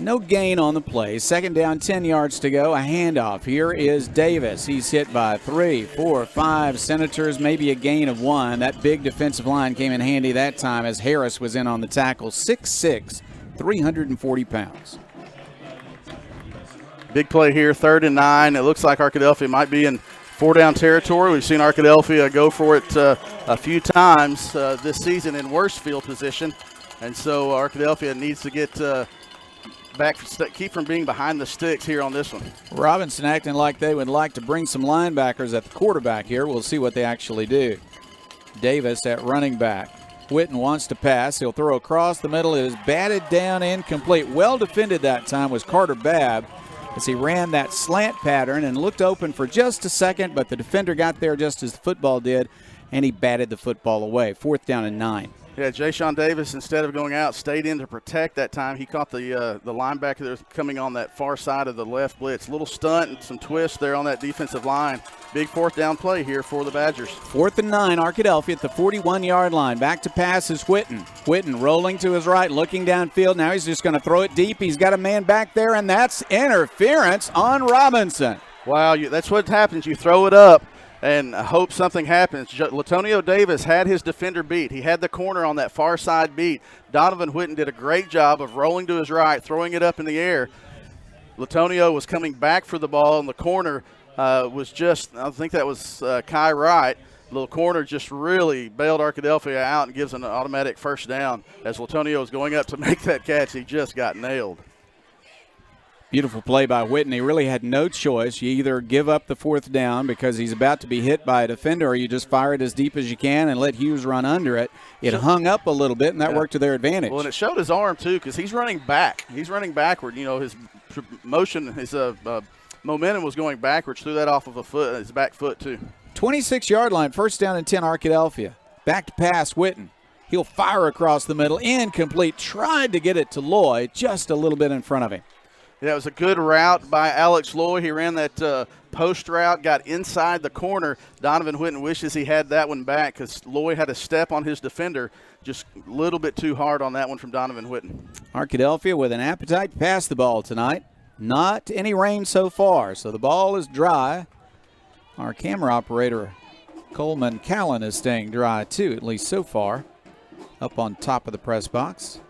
No gain on the play. Second down, 10 yards to go. A handoff. Here is Davis. He's hit by 3, 4, 5 Senators, maybe a gain of 1. That big defensive line came in handy that time as Harris was in on the tackle. 6'6", 340 pounds. Big play here, 3rd and 9. It looks like Arkadelphia might be in 4-down territory. We've seen Arkadelphia go for it a few times this season in worse field position. And so Arkadelphia needs to get back, keep from being behind the sticks here on this one. Robinson acting like they would like to bring some linebackers at the quarterback here. We'll see what they actually do. Davis at running back. Whitten wants to pass. He'll throw across the middle. It is batted down, incomplete. Well defended that time was Carter Babb as he ran that slant pattern and looked open for just a second, but the defender got there just as the football did, and he batted the football away. 4th down and 9. Yeah, Ja'Shawn Davis, instead of going out, stayed in to protect that time. He caught the linebacker that was coming on that far side of the left blitz. Little stunt and some twist there on that defensive line. Big 4th down play here for the Badgers. 4th and 9, Arkadelphia at the 41-yard line. Back to pass is Whitten. Whitten rolling to his right, looking downfield. Now he's just going to throw it deep. He's got a man back there, and that's interference on Robinson. Wow, that's what happens. You throw it up and hope something happens. Latonio Davis had his defender beat. He had the corner on that far side beat. Donovan Whitten did a great job of rolling to his right, throwing it up in the air. Latonio was coming back for the ball, and the corner was just, I think that was Kai Wright. Little corner just really bailed Arkadelphia out and gives an automatic first down. As Latonio was going up to make that catch, he just got nailed. Beautiful play by Whitten. He really had no choice. You either give up the 4th down because he's about to be hit by a defender, or you just fire it as deep as you can and let Hughes run under it. It hung up a little bit, and that worked to their advantage. Well, and it showed his arm, too, because he's running back. He's running backward. You know, his motion, his momentum was going backwards. Threw that off of his back foot, too. 26-yard line, 1st down and 10, Arkadelphia. Back to pass, Whitten. He'll fire across the middle. Incomplete. Tried to get it to Lloyd, just a little bit in front of him. Yeah, it was a good route by Alex Lloyd. He ran that post route, got inside the corner. Donovan Whitten wishes he had that one back because Lloyd had a step on his defender. Just a little bit too hard on that one from Donovan Whitten. Arkadelphia with an appetite to pass the ball tonight. Not any rain so far, so the ball is dry. Our camera operator, Coleman Callan, is staying dry too, at least so far, up on top of the press box.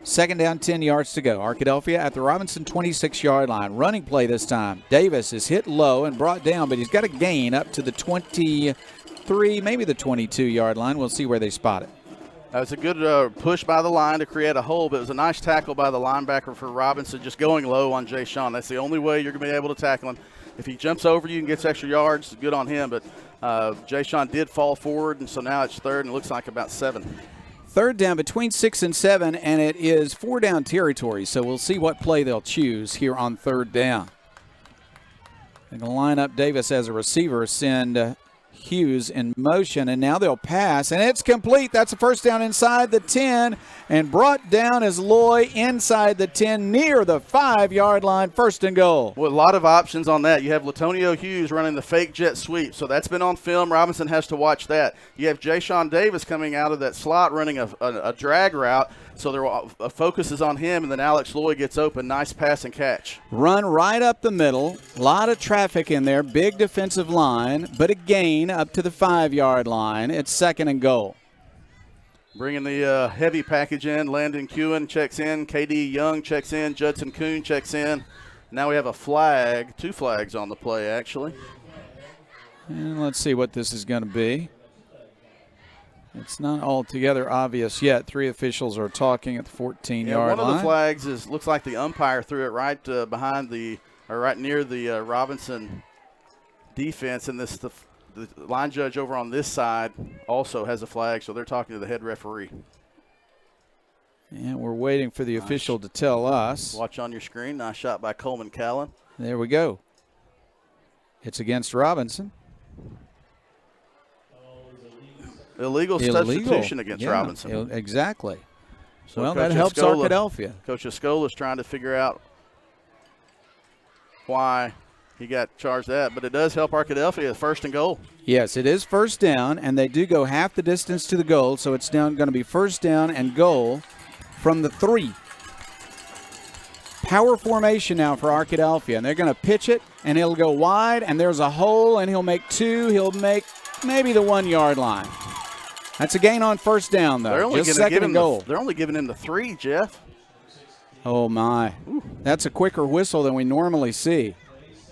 2nd down, 10 yards to go. Arkadelphia at the Robinson 26-yard line. Running play this time. Davis is hit low and brought down, but he's got a gain up to the 23, maybe the 22-yard line. We'll see where they spot it. That was a good push by the line to create a hole, but it was a nice tackle by the linebacker for Robinson, just going low on Ja'Shawn. That's the only way you're going to be able to tackle him. If he jumps over you and gets extra yards, good on him, but Ja'Shawn did fall forward, and so now it's 3rd, and it looks like about 7. 3rd down between 6 and 7, and it is 4-down territory, so we'll see what play they'll choose here on 3rd down. They're going to line up Davis as a receiver, send Hughes in motion, and now they'll pass, and it's complete. That's a 1st down inside the 10, and brought down is Loy inside the 10 near the 5-yard line, 1st and goal. Well, a lot of options on that. You have Latonio Hughes running the fake jet sweep, so that's been on film. Robinson has to watch that. You have Ja'Shawn Davis coming out of that slot running a drag route, so their focus is on him, and then Alex Lloyd gets open. Nice pass and catch. Run right up the middle. A lot of traffic in there. Big defensive line, but a gain up to the 5-yard line. It's 2nd and goal. Bringing the heavy package in. Landon Kewen checks in. K.D. Young checks in. Judson Kuhn checks in. Now we have a flag. 2 flags on the play, actually. And let's see what this is going to be. It's not altogether obvious yet. 3 officials are talking at the 14-yard line. One of the flags looks like the umpire threw it right right near the Robinson defense, and the line judge over on this side also has a flag, so they're talking to the head referee. And we're waiting for the official to tell us. Watch on your screen. Nice shot by Coleman Callan. There we go. It's against Robinson. Illegal substitution against Robinson. Exactly. So well, Coach that helps Arkadelphia. Coach Escola is trying to figure out why he got charged that, but it does help Arkadelphia. 1st and goal. Yes, it is 1st down, and they do go half the distance to the goal, so it's going to be 1st down and goal from the 3. Power formation now for Arkadelphia, and they're going to pitch it, and it'll go wide, and there's a hole, and he'll make 2. He'll make maybe the 1-yard line. That's a gain on 1st down, though. Just 2nd and goal. They're only giving him the 3, Jeff. Oh, my. Ooh. That's a quicker whistle than we normally see.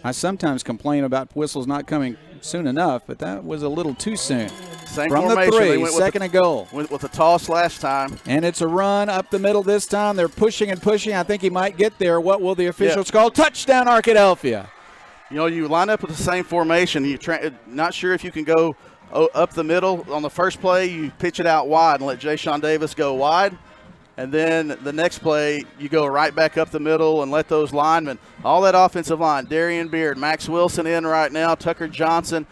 I sometimes complain about whistles not coming soon enough, but that was a little too soon. Same from formation. The 3, 2nd and goal. Went with a toss last time. And it's a run up the middle this time. They're pushing and pushing. I think he might get there. What will the officials call? Touchdown, Arkadelphia. You know, you line up with the same formation. You're not sure if you can go up the middle. On the first play, you pitch it out wide and let Ja'Shawn Davis go wide. And then the next play, you go right back up the middle and let those linemen, all that offensive line, Darian Beard, Max Wilson in right now, Tucker Johnson,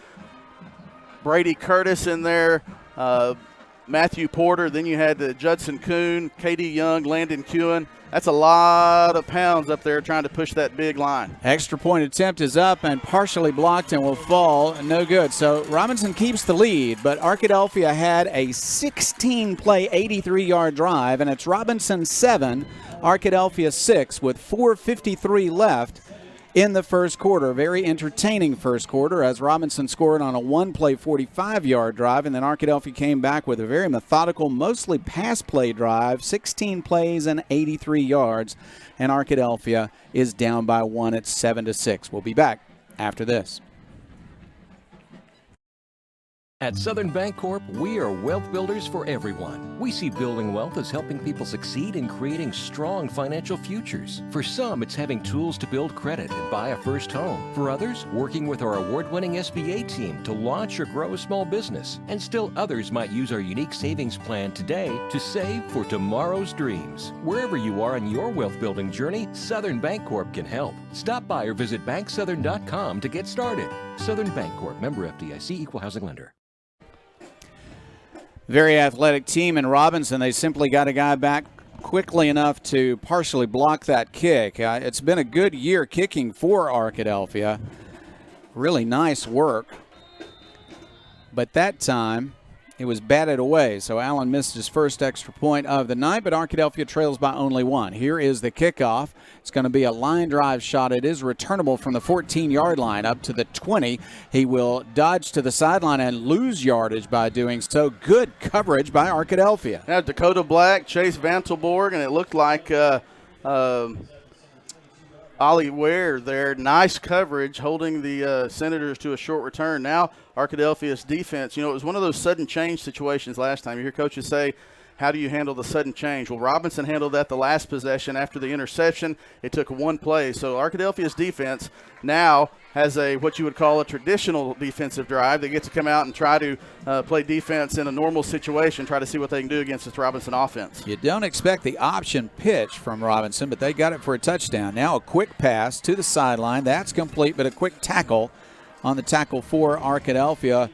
Brady Curtis in there, Matthew Porter. Then you had Judson Kuhn, K.D. Young, Landon Kewen. That's a lot of pounds up there trying to push that big line. Extra point attempt is up and partially blocked and will fall. No good. So Robinson keeps the lead, but Arkadelphia had a 16-play, 83-yard drive, and it's Robinson 7, Arkadelphia 6 with 4:53 left in the first quarter. Very entertaining first quarter as Robinson scored on a one-play 45-yard drive, and then Arkadelphia came back with a very methodical, mostly pass-play drive, 16 plays and 83 yards, and Arkadelphia is down by 1 at 7-6. We'll be back after this. At Southern Bancorp, we are wealth builders for everyone. We see building wealth as helping people succeed in creating strong financial futures. For some, it's having tools to build credit and buy a first home. For others, working with our award-winning SBA team to launch or grow a small business. And still others might use our unique savings plan today to save for tomorrow's dreams. Wherever you are on your wealth building journey, Southern Bancorp can help. Stop by or visit banksouthern.com to get started. Southern Bancorp, member FDIC, equal housing lender. Very athletic team in Robinson. They simply got a guy back quickly enough to partially block that kick. It's been a good year kicking for Arkadelphia. Really nice work. But that time, it was batted away. So Allen missed his first extra point of the night, but Arkadelphia trails by only 1. Here is the kickoff. It's going to be a line drive shot. It is returnable from the 14-yard line up to the 20. He will dodge to the sideline and lose yardage by doing so. Good coverage by Arkadelphia. Now Dakota Black, Chase Vantelborg, and it looked like Ollie Ware there. Nice coverage, holding the Senators to a short return. Now Arkadelphia's defense, it was one of those sudden change situations last time. You hear coaches say, how do you handle the sudden change? Well, Robinson handled that the last possession after the interception. It took one play. So Arkadelphia's defense now has what you would call a traditional defensive drive. They get to come out and try to play defense in a normal situation, try to see what they can do against this Robinson offense. You don't expect the option pitch from Robinson, but they got it for a touchdown. Now a quick pass to the sideline. That's complete, but a quick tackle on the tackle for Arkadelphia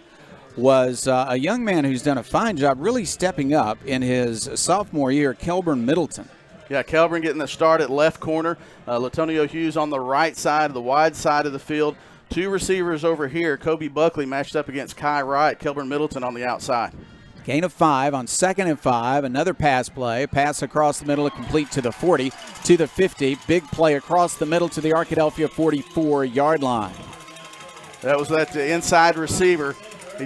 was a young man who's done a fine job really stepping up in his sophomore year, Kelburn Middleton. Yeah, Kelburn getting the start at left corner. Latonio Hughes on the right side, the wide side of the field. Two receivers over here. Kobe Buckley matched up against Kai Wright. Kelburn Middleton on the outside. Gain of 5 on 2nd and 5. Another pass play. Pass across the middle, complete to the 40, to the 50. Big play across the middle to the Arkadelphia 44-yard line. That was that inside receiver. He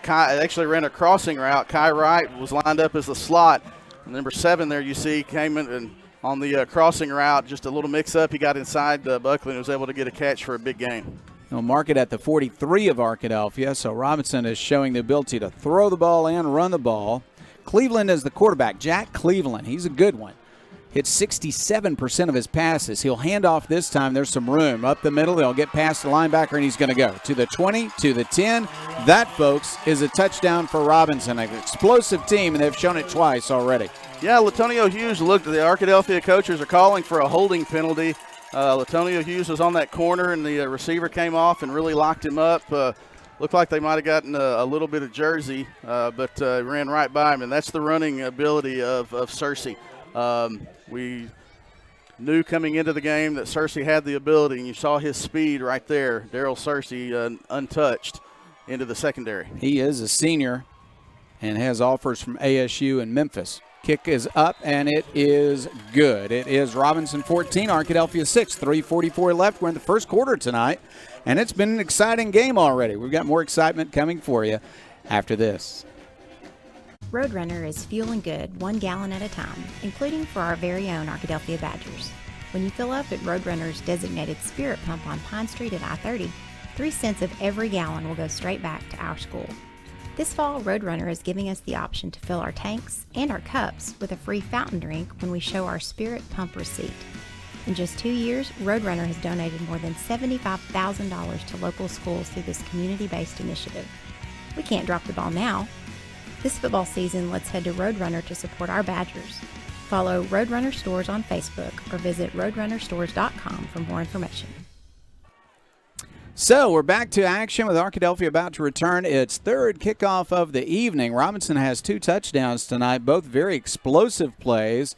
actually ran a crossing route. Kai Wright was lined up as the slot. And number 7 there you see came in and on the crossing route, just a little mix-up. He got inside Buckley and was able to get a catch for a big gain. They'll mark it at the 43 of Arkadelphia, so Robinson is showing the ability to throw the ball and run the ball. Cleveland is the quarterback, Jack Cleveland. He's a good one. Hits 67% of his passes. He'll hand off this time. There's some room. Up the middle, they'll get past the linebacker, and he's going to go to the 20, to the 10. That, folks, is a touchdown for Robinson. An explosive team, and they've shown it twice already. Yeah, Latonio Hughes looked. The Arkadelphia coaches are calling for a holding penalty. Latonio Hughes was on that corner, and the receiver came off and really locked him up. Looked like they might have gotten a little bit of jersey, but ran right by him, and that's the running ability of Searcy. We knew coming into the game that Searcy had the ability, and you saw his speed right there. Daryl Searcy untouched into the secondary. He is a senior and has offers from ASU and Memphis. Kick is up, and it is good. It is Robinson 14, Arkadelphia 6, 3:44 left. We're in the first quarter tonight, and it's been an exciting game already. We've got more excitement coming for you after this. Roadrunner is fueling good 1 gallon at a time, including for our very own Arkadelphia Badgers. When you fill up at Roadrunner's designated spirit pump on Pine Street at I-30, 3 cents of every gallon will go straight back to our school. This fall, Roadrunner is giving us the option to fill our tanks and our cups with a free fountain drink when we show our spirit pump receipt. In just 2 years, Roadrunner has donated more than $75,000 to local schools through this community-based initiative. We can't drop the ball now. This football season, let's head to Roadrunner to support our Badgers. Follow Roadrunner Stores on Facebook or visit roadrunnerstores.com for more information. So we're back to action with Arkadelphia about to return its third kickoff of the evening. Robinson has 2 touchdowns tonight, both very explosive plays.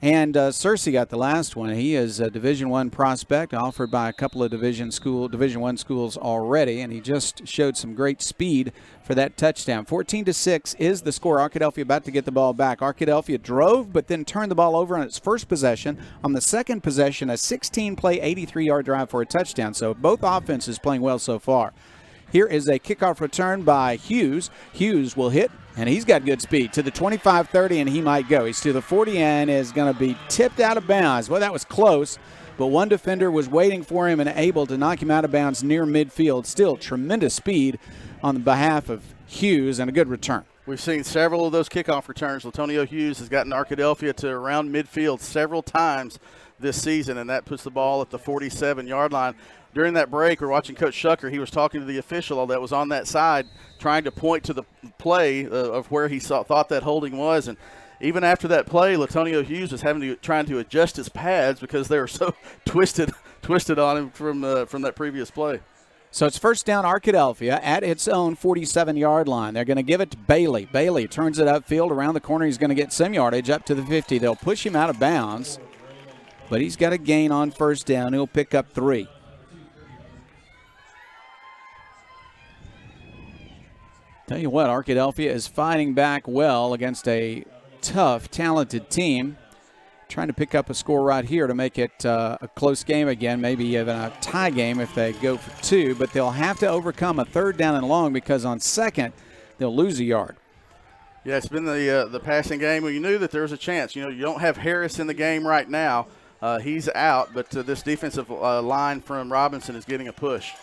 And Searcy got the last one. He is a Division I prospect offered by a couple of Division I schools already, and he just showed some great speed for that touchdown. 14-6 is the score. Arkadelphia about to get the ball back. Arkadelphia drove but then turned the ball over on its first possession. On the second possession, a 16-play, 83-yard drive for a touchdown. So both offenses playing well so far. Here is a kickoff return by Hughes. Hughes will hit, and he's got good speed to the 25-30, and he might go. He's to the 40 and is going to be tipped out of bounds. Well, that was close, but one defender was waiting for him and able to knock him out of bounds near midfield. Still tremendous speed on the behalf of Hughes and a good return. We've seen several of those kickoff returns. Latonio Hughes has gotten Arkadelphia to around midfield several times this season, and that puts the ball at the 47-yard line. During that break, we're watching Coach Shucker. He was talking to the official that was on that side, trying to point to the play of where he thought that holding was. And even after that play, Latonio Hughes was trying to adjust his pads because they were so twisted on him from that previous play. So it's first down Arkadelphia at its own 47-yard line. They're going to give it to Bailey. Bailey turns it upfield around the corner. He's going to get some yardage up to the 50. They'll push him out of bounds, but he's got a gain on first down. He'll pick up 3. Tell you what, Arkadelphia is fighting back well against a tough, talented team. Trying to pick up a score right here to make it a close game again, maybe even a tie game if they go for 2. But they'll have to overcome a third down and long because on second, they'll lose a yard. Yeah, it's been the passing game. Well, you knew that there was a chance. You know, you don't have Harris in the game right now. He's out, but this defensive line from Robinson is getting a push.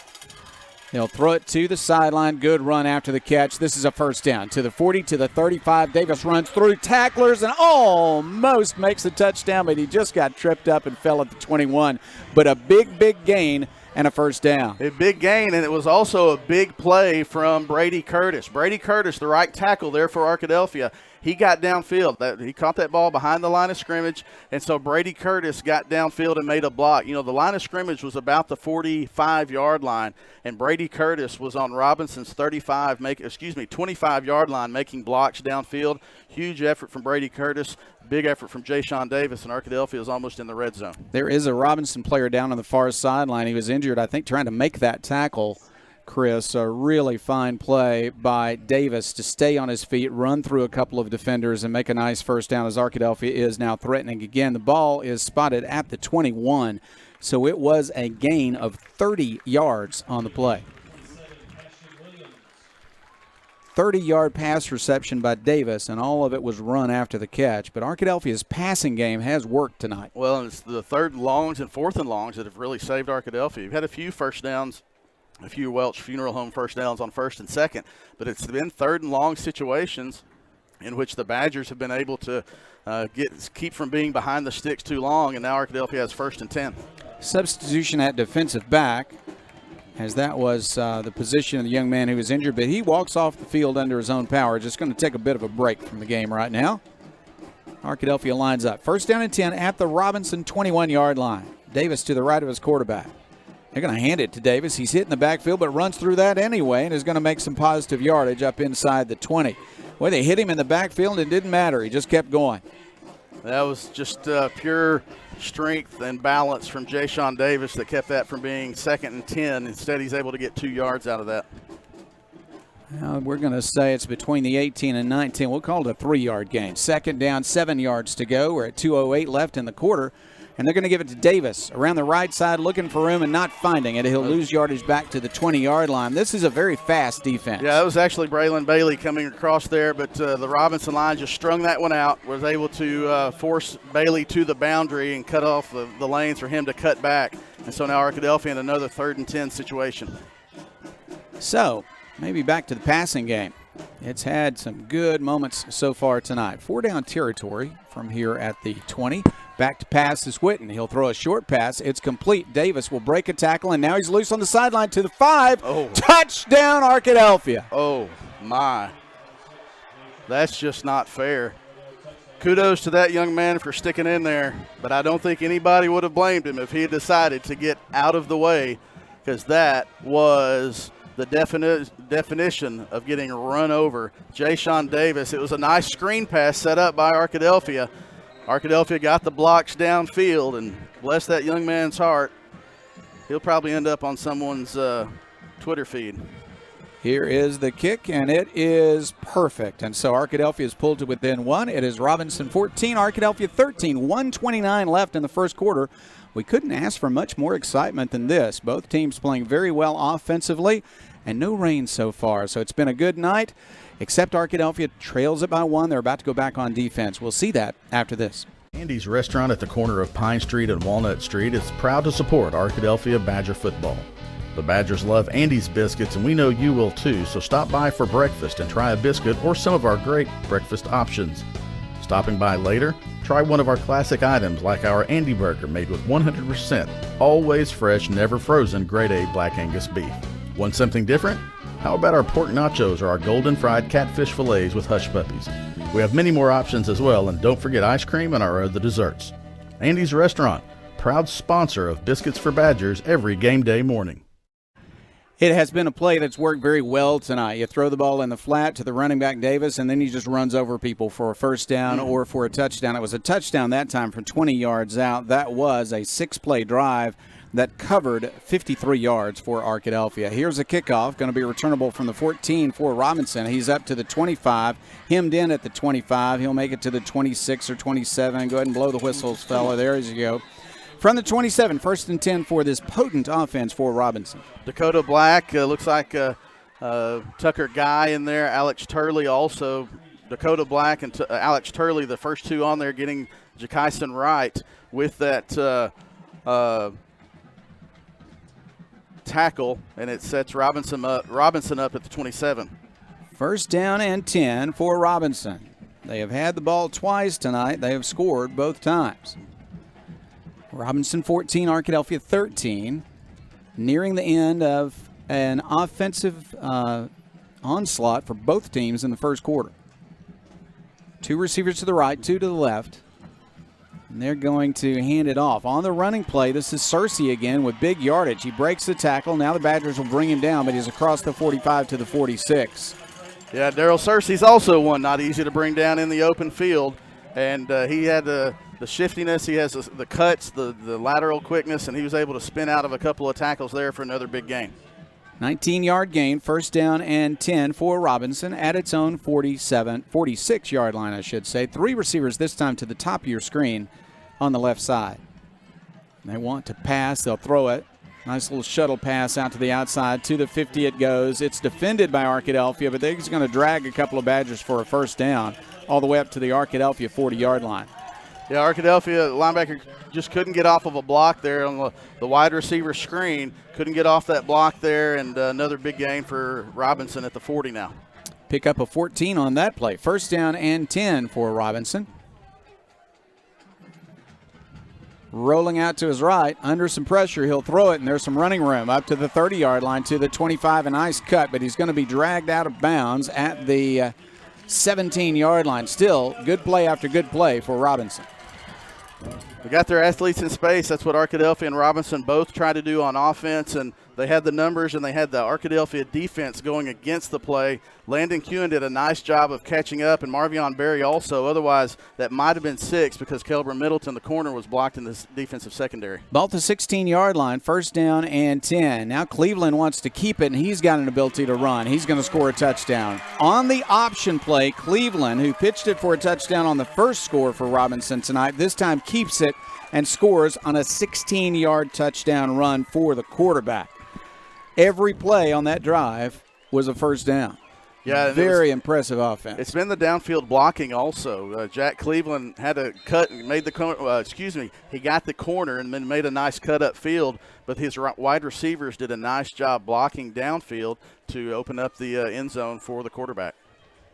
They'll throw it to the sideline. Good run after the catch. This is a first down. To the 40, to the 35. Davis runs through tacklers and almost makes the touchdown, but he just got tripped up and fell at the 21. But a big, big gain and a first down. A big gain, and it was also a big play from Brady Curtis. Brady Curtis, the right tackle there for Arkadelphia. He got downfield. He caught that ball behind the line of scrimmage, and so Brady Curtis got downfield and made a block. You know, the line of scrimmage was about the 45-yard line, and Brady Curtis was on Robinson's 25-yard line making blocks downfield. Huge effort from Brady Curtis, big effort from Ja'Shawn Davis, and Arkadelphia is almost in the red zone. There is a Robinson player down on the far sideline. He was injured, I think, trying to make that tackle. Chris, a really fine play by Davis to stay on his feet, run through a couple of defenders, and make a nice first down as Arkadelphia is now threatening again. The ball is spotted at the 21, so it was a gain of 30 yards on the play. 30-yard pass reception by Davis, and all of it was run after the catch. But Arkadelphia's passing game has worked tonight. Well, and it's the third and longs and fourth and longs that have really saved Arkadelphia. You've had a few first downs, a few Welch Funeral Home first downs on first and second, but it's been third and long situations in which the Badgers have been able to keep from being behind the sticks too long, and now Arkadelphia has first and 10. Substitution at defensive back, as that was the position of the young man who was injured, but he walks off the field under his own power. Just going to take a bit of a break from the game right now. Arkadelphia lines up. First down and 10 at the Robinson 21-yard line. Davis to the right of his quarterback. They're going to hand it to Davis. He's hitting the backfield, but runs through that anyway and is going to make some positive yardage up inside the 20. Well, they hit him in the backfield, and it didn't matter. He just kept going. That was just pure strength and balance from Ja'Shawn Davis that kept that from being second and 10. Instead, he's able to get 2 yards out of that. We're going to say it's between the 18 and 19. We'll call it a 3-yard gain. Second down, 7 yards to go. We're at 2:08 left in the quarter. And they're going to give it to Davis around the right side, looking for room and not finding it. He'll lose yardage back to the 20-yard line. This is a very fast defense. Yeah, that was actually Braylon Bailey coming across there, but the Robinson line just strung that one out, was able to force Bailey to the boundary and cut off the lanes for him to cut back. And so now Arkadelphia in another 3rd and 10 situation. So maybe back to the passing game. It's had some good moments so far tonight. 4-down territory from here at the 20. Back to pass is Whitten. He'll throw a short pass. It's complete. Davis will break a tackle, and now he's loose on the sideline to the 5. Oh. Touchdown, Arkadelphia. Oh, my. That's just not fair. Kudos to that young man for sticking in there, but I don't think anybody would have blamed him if he had decided to get out of the way, because that was the definition of getting run over. Jayshon Davis, it was a nice screen pass set up by Arkadelphia. Arkadelphia got the blocks downfield, and bless that young man's heart, he'll probably end up on someone's Twitter feed. Here is the kick, and it is perfect. And so Arkadelphia is pulled to within 1. It is Robinson 14, Arkadelphia 13. 1:29 left in the first quarter. We couldn't ask for much more excitement than this. Both teams playing very well offensively, and no rain so far. So it's been a good night, except Arkadelphia trails it by 1. They're about to go back on defense. We'll see that after this. Andy's Restaurant at the corner of Pine Street and Walnut Street is proud to support Arkadelphia Badger football. The Badgers love Andy's biscuits, and we know you will too, so stop by for breakfast and try a biscuit or some of our great breakfast options. Stopping by later, try one of our classic items like our Andy Burger made with 100% always fresh, never frozen grade A Black Angus beef. Want something different? How about our pork nachos or our golden fried catfish fillets with hush puppies? We have many more options as well, and don't forget ice cream and our other desserts. Andy's Restaurant, proud sponsor of Biscuits for Badgers every game day morning. It has been a play that's worked very well tonight. You throw the ball in the flat to the running back Davis, and then he just runs over people for a first down or for a touchdown. It was a touchdown that time from 20 yards out. That was a 6-play drive that covered 53 yards for Arkadelphia. Here's a kickoff, going to be returnable from the 14 for Robinson. He's up to the 25, hemmed in at the 25. He'll make it to the 26 or 27. Go ahead and blow the whistles, fella. There you go. From the 27, 1st and 10 for this potent offense for Robinson. Dakota Black, looks like Tucker Guy in there. Alex Turley also. Dakota Black and Alex Turley, the first two on there, getting Jakaisen Wright with that tackle, and it sets Robinson up at the 27. 1st down and 10 for Robinson. They have had the ball twice tonight. They have scored both times. Robinson 14, Arkadelphia 13. Nearing the end of an offensive onslaught for both teams in the first quarter. 2 receivers to the right, 2 to the left. And they're going to hand it off. On the running play, this is Searcy again with big yardage. He breaks the tackle. Now the Badgers will bring him down, but he's across the 45 to the 46. Yeah, Daryl Searcy's also one not easy to bring down in the open field. And he had the shiftiness, he has the cuts, the lateral quickness, and he was able to spin out of a couple of tackles there for another big gain. 19-yard gain, 1st down and 10 for Robinson at its own 46-yard line, I should say. 3 receivers this time to the top of your screen on the left side. They want to pass, they'll throw it. Nice little shuttle pass out to the outside. To the 50 it goes. It's defended by Arkadelphia, but they're going to drag a couple of Badgers for a 1st down all the way up to the Arkadelphia 40-yard line. Yeah, Arkadelphia linebacker just couldn't get off of a block there on the wide receiver screen. Couldn't get off that block there, and another big gain for Robinson at the 40 now. Pick up a 14 on that play. 1st down and 10 for Robinson. Rolling out to his right, under some pressure, he'll throw it, and there's some running room up to the 30-yard line to the 25, a nice cut, but he's going to be dragged out of bounds at the 17-yard line. Still, good play after good play for Robinson. They got their athletes in space. That's what Arkadelphia and Robinson both try to do on offense, and they had the numbers and they had the Arkadelphia defense going against the play. Landon Kuhn did a nice job of catching up, and Marvion Berry also. Otherwise, that might have been 6 because Kelber Middleton, the corner, was blocked in this defensive secondary. Ball at the 16-yard line, 1st down and 10. Now Cleveland wants to keep it, and he's got an ability to run. He's going to score a touchdown. On the option play, Cleveland, who pitched it for a touchdown on the first score for Robinson tonight, this time keeps it and scores on a 16-yard touchdown run for the quarterback. Every play on that drive was a 1st down. Yeah, very impressive offense. It's been the downfield blocking also. Jack Cleveland had a cut and made the he got the corner and then made a nice cut up field, but his wide receivers did a nice job blocking downfield to open up the end zone for the quarterback.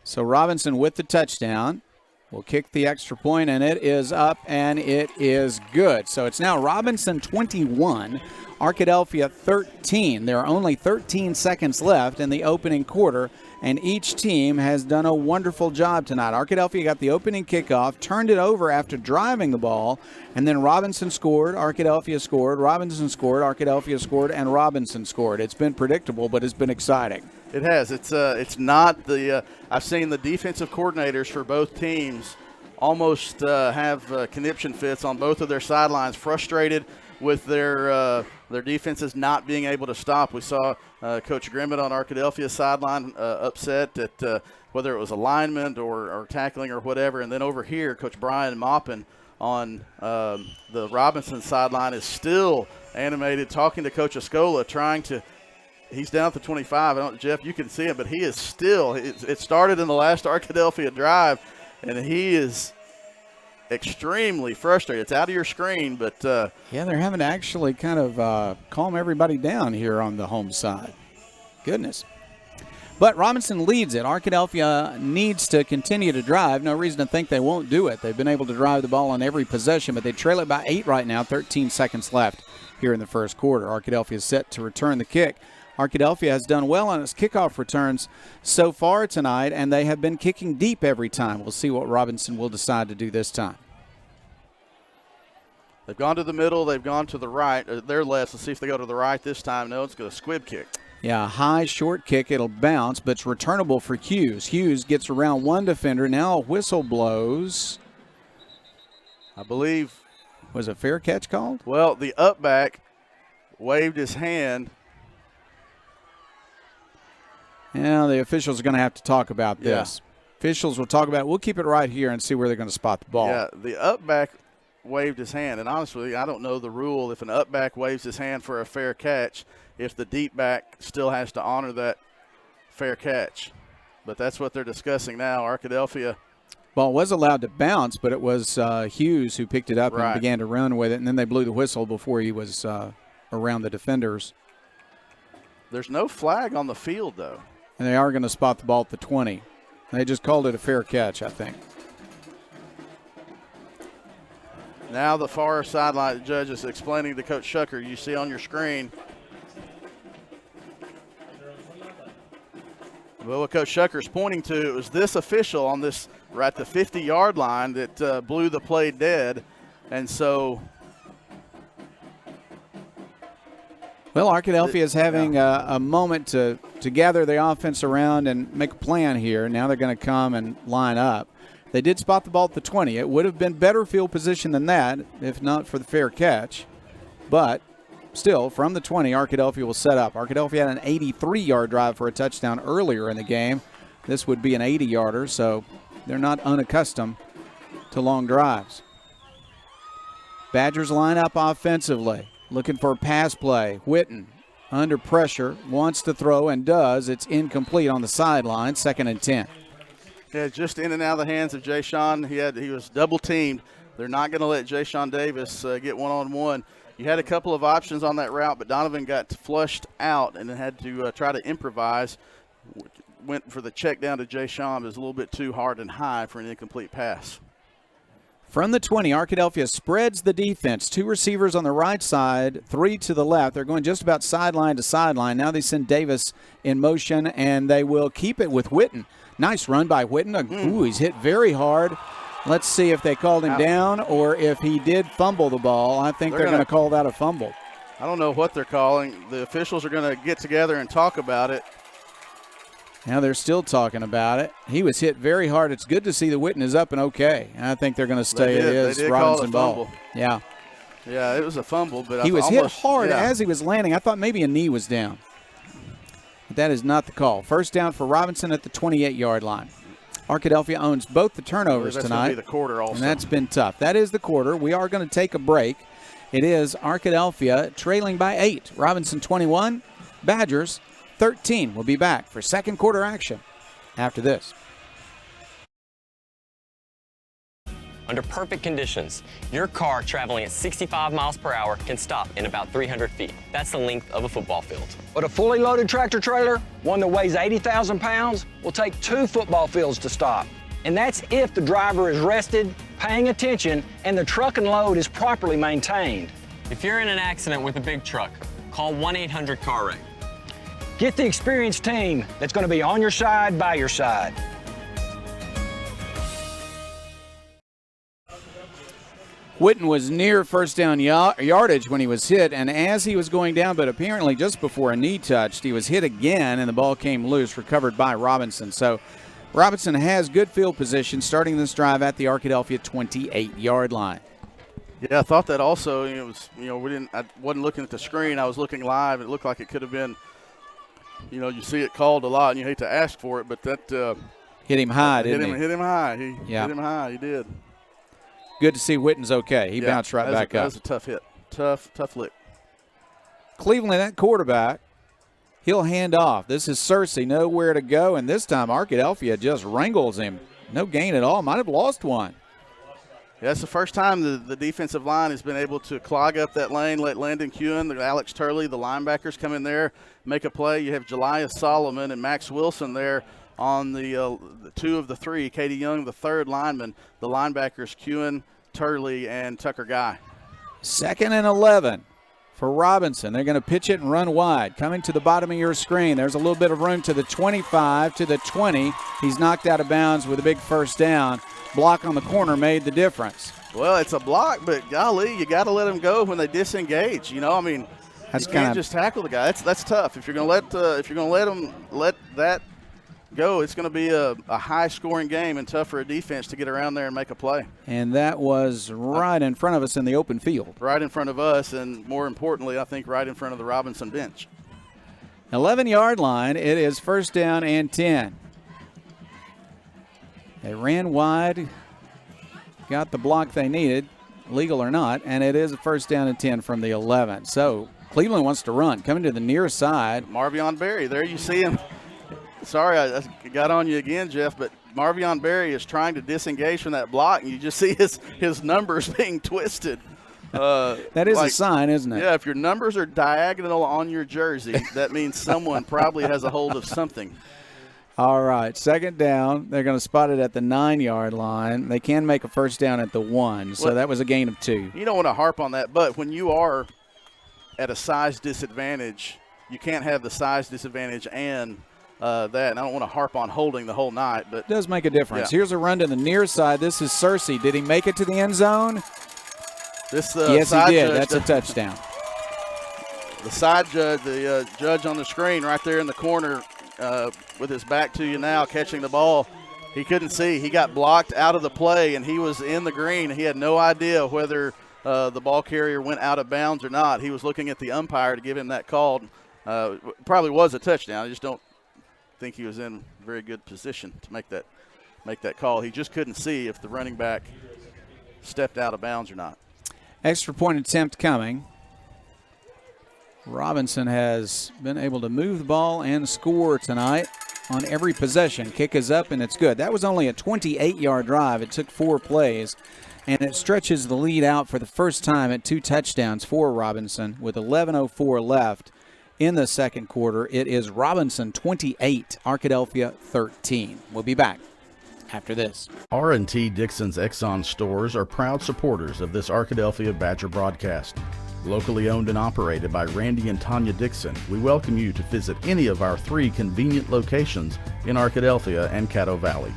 So Robinson with the touchdown will kick the extra point, and it is up, and it is good. So it's now Robinson 21, Arkadelphia 13. There are only 13 seconds left in the opening quarter, and each team has done a wonderful job tonight. Arkadelphia got the opening kickoff, turned it over after driving the ball, and then Robinson scored, Arkadelphia scored, Robinson scored, Arkadelphia scored, and Robinson scored. It's been predictable, but it's been exciting. It has. It's not the I've seen the defensive coordinators for both teams almost have conniption fits on both of their sidelines, frustrated with their defenses not being able to stop. We saw Coach Grimmett on Arkadelphia's sideline upset at whether it was alignment or tackling or whatever. And then over here, Coach Brian Maupin on the Robinson sideline is still animated, talking to Coach Escola, trying to – he's down at the 25. I don't, Jeff, you can see him, but he is still – it started in the last Arkadelphia drive, and he is – extremely frustrated. It's out of your screen, but yeah, they're having to actually kind of calm everybody down here on the home side. Goodness. But Robinson leads it. Arkadelphia needs to continue to drive. No reason to think they won't do it. They've been able to drive the ball on every possession, but they trail it by 8 right now, 13 seconds left here in the first quarter. Arkadelphia is set to return the kick. Arkadelphia has done well on its kickoff returns so far tonight, and they have been kicking deep every time. We'll see what Robinson will decide to do this time. They've gone to the middle. They've gone to the right. Their left. Let's see if they go to the right this time. No, it's going to squib kick. Yeah, high, short kick. It'll bounce, but it's returnable for Hughes. Hughes gets around one defender. Now a whistle blows. I believe. Was a fair catch called? Well, the up back waved his hand. Yeah, the officials are going to have to talk about this. Yeah. Officials will talk about it. We'll keep it right here and see where they're going to spot the ball. Yeah, the up back waved his hand. And honestly, I don't know the rule. If an up back waves his hand for a fair catch, if the deep back still has to honor that fair catch. But that's what they're discussing now. Arkadelphia. Ball was allowed to bounce, but it was Hughes who picked it up and began to run with it. And then they blew the whistle before he was around the defenders. There's no flag on the field, though. And they are going to spot the ball at the 20. They just called it a fair catch, I think. Now the far sideline judge is explaining to Coach Shucker. You see on your screen. Well, what Coach Shucker's pointing to, it was this official on this right at the 50-yard line that blew the play dead. And so – well, Arkadelphia is having a moment to gather the offense around and make a plan here. Now they're going to come and line up. They did spot the ball at the 20. It would have been better field position than that if not for the fair catch. But still, from the 20, Arkadelphia will set up. Arkadelphia had an 83-yard drive for a touchdown earlier in the game. This would be an 80-yarder, so they're not unaccustomed to long drives. Badgers line up offensively. Looking for a pass play. Whitten under pressure, wants to throw and does. It's incomplete on the sideline, 2nd and 10. Yeah, just in and out of the hands of Jay Sean. He was double teamed. They're not going to let Jay Sean Davis get one-on-one. You had a couple of options on that route, but Donovan got flushed out and had to try to improvise. Went for the check down to Jay Sean, but it was a little bit too hard and high for an incomplete pass. From the 20, Arkadelphia spreads the defense. 2 receivers on the right side, 3 to the left. They're going just about sideline to sideline. Now they send Davis in motion, and they will keep it with Whitten. Nice run by Whitten. Ooh, he's hit very hard. Let's see if they called him down or if he did fumble the ball. I think they're going to call that a fumble. I don't know what they're calling. The officials are going to get together and talk about it. Now they're still talking about it. He was hit very hard. It's good to see the Whitten is up and okay. And I think they're going to stay it is Robinson ball. Yeah. Yeah, it was a fumble, but he was hit hard as he was landing. I thought maybe a knee was down. But that is not the call. First down for Robinson at the 28-yard line. Arkadelphia owns both the turnovers tonight. That's going to be the quarter also. And that's been tough. That is the quarter. We are going to take a break. It is Arkadelphia trailing by 8. Robinson 21, Badgers 13. We'll be back for second quarter action after this. Under perfect conditions, your car traveling at 65 miles per hour can stop in about 300 feet. That's the length of a football field. But a fully loaded tractor trailer, one that weighs 80,000 pounds, will take 2 football fields to stop. And that's if the driver is rested, paying attention, and the truck and load is properly maintained. If you're in an accident with a big truck, call 1-800-CAR-WRECK. Get the experienced team that's going to be on your side, by your side. Witten was near first down yardage when he was hit, and as he was going down, but apparently just before a knee touched, he was hit again, and the ball came loose, recovered by Robinson. So Robinson has good field position starting this drive at the Arkadelphia 28-yard line. Yeah, I thought that also. It was, I wasn't looking at the screen. I was looking live. It looked like it could have been, you see it called a lot, and you hate to ask for it, but that hit him high, didn't he? Hit him high. Hit him high. He did. Good to see Witten's okay. He bounced right back up. That was a tough hit. Tough lick. Cleveland, that quarterback, he'll hand off. This is Searcy, nowhere to go, and this time Arkadelphia just wrangles him. No gain at all. Might have lost one. Yeah, it's the first time the defensive line has been able to clog up that lane, let Landon Kuhn, Alex Turley, the linebackers come in there, make a play. You have Jelias Solomon and Max Wilson there on the 2 of the 3. Katie Young, the 3rd lineman. The linebackers, Kuhn, Turley, and Tucker Guy. 2nd and 11 for Robinson. They're going to pitch it and run wide. Coming to the bottom of your screen, there's a little bit of room to the 25, to the 20. He's knocked out of bounds with a big first down. Block on the corner made the difference. Well, it's a block, but golly, you got to let them go when they disengage. You can't just tackle the guy. That's tough. If you're going to let that go, it's going to be a high-scoring game and tough for a defense to get around there and make a play. And that was right in front of us in the open field. Right in front of us, and more importantly, I think right in front of the Robinson bench. 11-yard line. It is first down and 10. They ran wide, got the block they needed, legal or not, and it is a first down and 10 from the 11. So Cleveland wants to run. Coming to the near side. Marvion Berry, there you see him. Sorry, I got on you again, Jeff, but Marvion Berry is trying to disengage from that block, and you just see his numbers being twisted. That is a sign, isn't it? Yeah, if your numbers are diagonal on your jersey, that means someone probably has a hold of something. All right, 2nd down. They're going to spot it at the 9-yard line. They can make a first down at the 1, so that was a gain of 2. You don't want to harp on that, but when you are at a size disadvantage, you can't have the size disadvantage and that. And I don't want to harp on holding the whole night, but it does make a difference. Yeah. Here's a run to the near side. This is Searcy. Did he make it to the end zone? Yes, he did. That's a touchdown. The side judge, the judge on the screen right there in the corner with his back to you now, catching the ball. He couldn't see. He got blocked out of the play, and he was in the green. He had no idea whether the ball carrier went out of bounds or not. He was looking at the umpire to give him that call. Probably was a touchdown. I just don't think he was in very good position to make that call. He just couldn't see if the running back stepped out of bounds or not. Extra point attempt coming. Robinson has been able to move the ball and score tonight on every possession. Kick is up, and it's good. That was only a 28-yard drive. It took 4 plays, and it stretches the lead out for the first time at 2 touchdowns for Robinson with 11:04 left in the second quarter. It is Robinson 28, Arkadelphia 13. We'll be back after this. R&T Dixon's Exxon stores are proud supporters of this Arkadelphia Badger broadcast. Locally owned and operated by Randy and Tanya Dixon, we welcome you to visit any of our 3 convenient locations in Arkadelphia and Caddo Valley.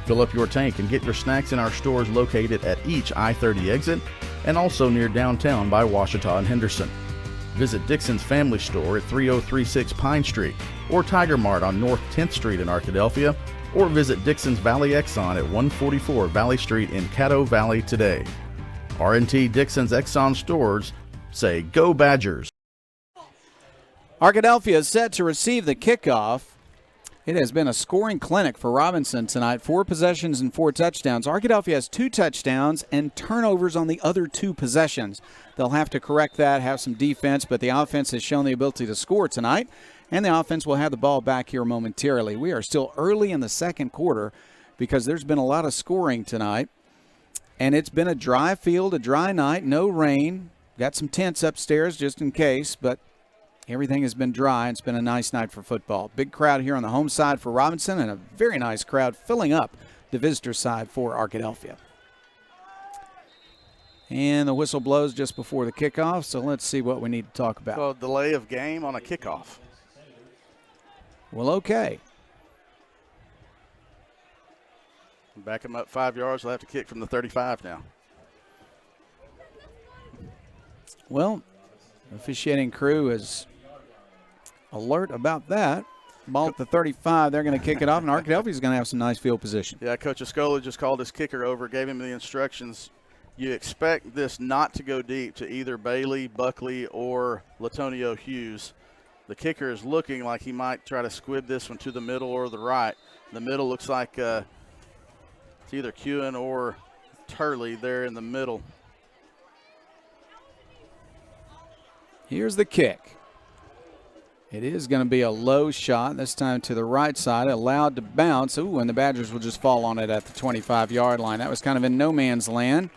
Fill up your tank and get your snacks in our stores located at each I-30 exit and also near downtown by Washita and Henderson. Visit Dixon's Family Store at 3036 Pine Street or Tiger Mart on North 10th Street in Arkadelphia, or visit Dixon's Valley Exxon at 144 Valley Street in Caddo Valley today. R&T Dixon's Exxon stores say go Badgers. Arkadelphia is set to receive the kickoff. It has been a scoring clinic for Robinson tonight. 4 possessions and 4 touchdowns. Arkadelphia has 2 touchdowns and turnovers on the other 2 possessions. They'll have to correct that, have some defense, but the offense has shown the ability to score tonight, and the offense will have the ball back here momentarily. We are still early in the second quarter because there's been a lot of scoring tonight. And it's been a dry field, a dry night, no rain. Got some tents upstairs just in case, but everything has been dry. It's been a nice night for football. Big crowd here on the home side for Robinson, and a very nice crowd filling up the visitor side for Arkadelphia. And the whistle blows just before the kickoff, so let's see what we need to talk about. Well, delay of game on a kickoff. Well, okay. Back him up 5 yards. They'll have to kick from the 35 now. Well, the officiating crew is alert about that. Ball at the 35. They're going to kick it off, and Arkadelphia is going to have some nice field position. Yeah, Coach Escola just called his kicker over, gave him the instructions. You expect this not to go deep to either Bailey, Buckley, or Latonio Hughes. The kicker is looking like he might try to squib this one to the middle or the right. The middle looks like it's either Kewen or Turley there in the middle. Here's the kick. It is going to be a low shot, this time to the right side, allowed to bounce. Ooh, and the Badgers will just fall on it at the 25-yard line. That was kind of in no man's land.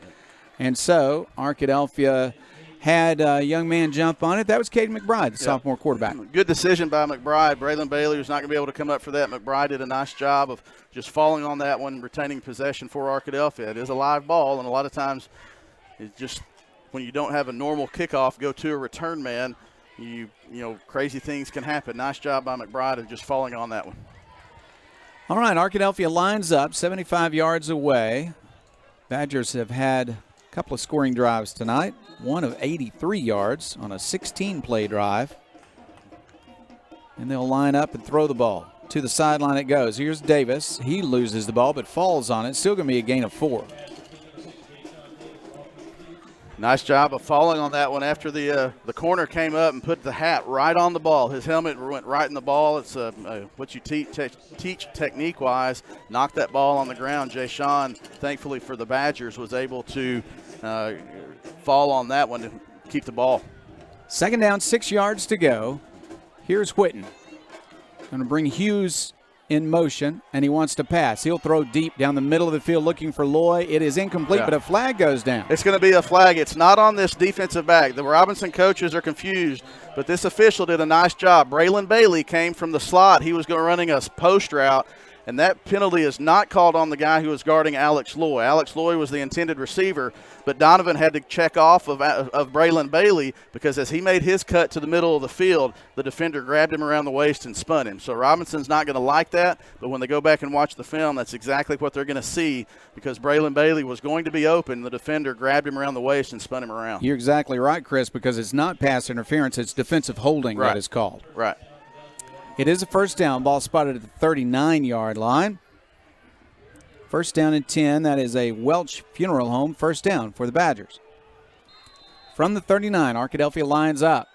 And so Arkadelphia had a young man jump on it. That was Caden McBride, the sophomore quarterback. Good decision by McBride. Braylon Bailey was not going to be able to come up for that. McBride did a nice job of just falling on that one, retaining possession for Arkadelphia. It is a live ball, and a lot of times it's just when you don't have a normal kickoff go to a return man, you know, crazy things can happen. Nice job by McBride of just falling on that one. All right, Arkadelphia lines up 75 yards away. Badgers have had a couple of scoring drives tonight, one of 83 yards on a 16-play drive. And they'll line up and throw the ball. To the sideline it goes. Here's Davis. He loses the ball but falls on it. Still going to be a gain of 4. Nice job of falling on that one after the corner came up and put the hat right on the ball. His helmet went right in the ball. It's what you teach technique-wise. Knocked that ball on the ground. Jay Sean, thankfully for the Badgers, was able to fall on that one to keep the ball. Second down, 6 yards to go. Here's Whitten. Going to bring Hughes in motion, and he wants to pass. He'll throw deep down the middle of the field looking for Loy. It is incomplete, but a flag goes down. It's going to be a flag. It's not on this defensive back. The Robinson coaches are confused, but this official did a nice job. Braylon Bailey came from the slot. He was running a post route, and that penalty is not called on the guy who was guarding Alex Loy. Alex Loy was the intended receiver, but Donovan had to check off of Braylon Bailey because as he made his cut to the middle of the field, the defender grabbed him around the waist and spun him. So Robinson's not going to like that, but when they go back and watch the film, that's exactly what they're going to see because Braylon Bailey was going to be open. The defender grabbed him around the waist and spun him around. You're exactly right, Chris, because it's not pass interference. It's defensive holding that is called. Right. It is a first down. Ball spotted at the 39-yard line. First down and 10. That is a Welch Funeral Home first down for the Badgers. From the 39, Arkadelphia lines up.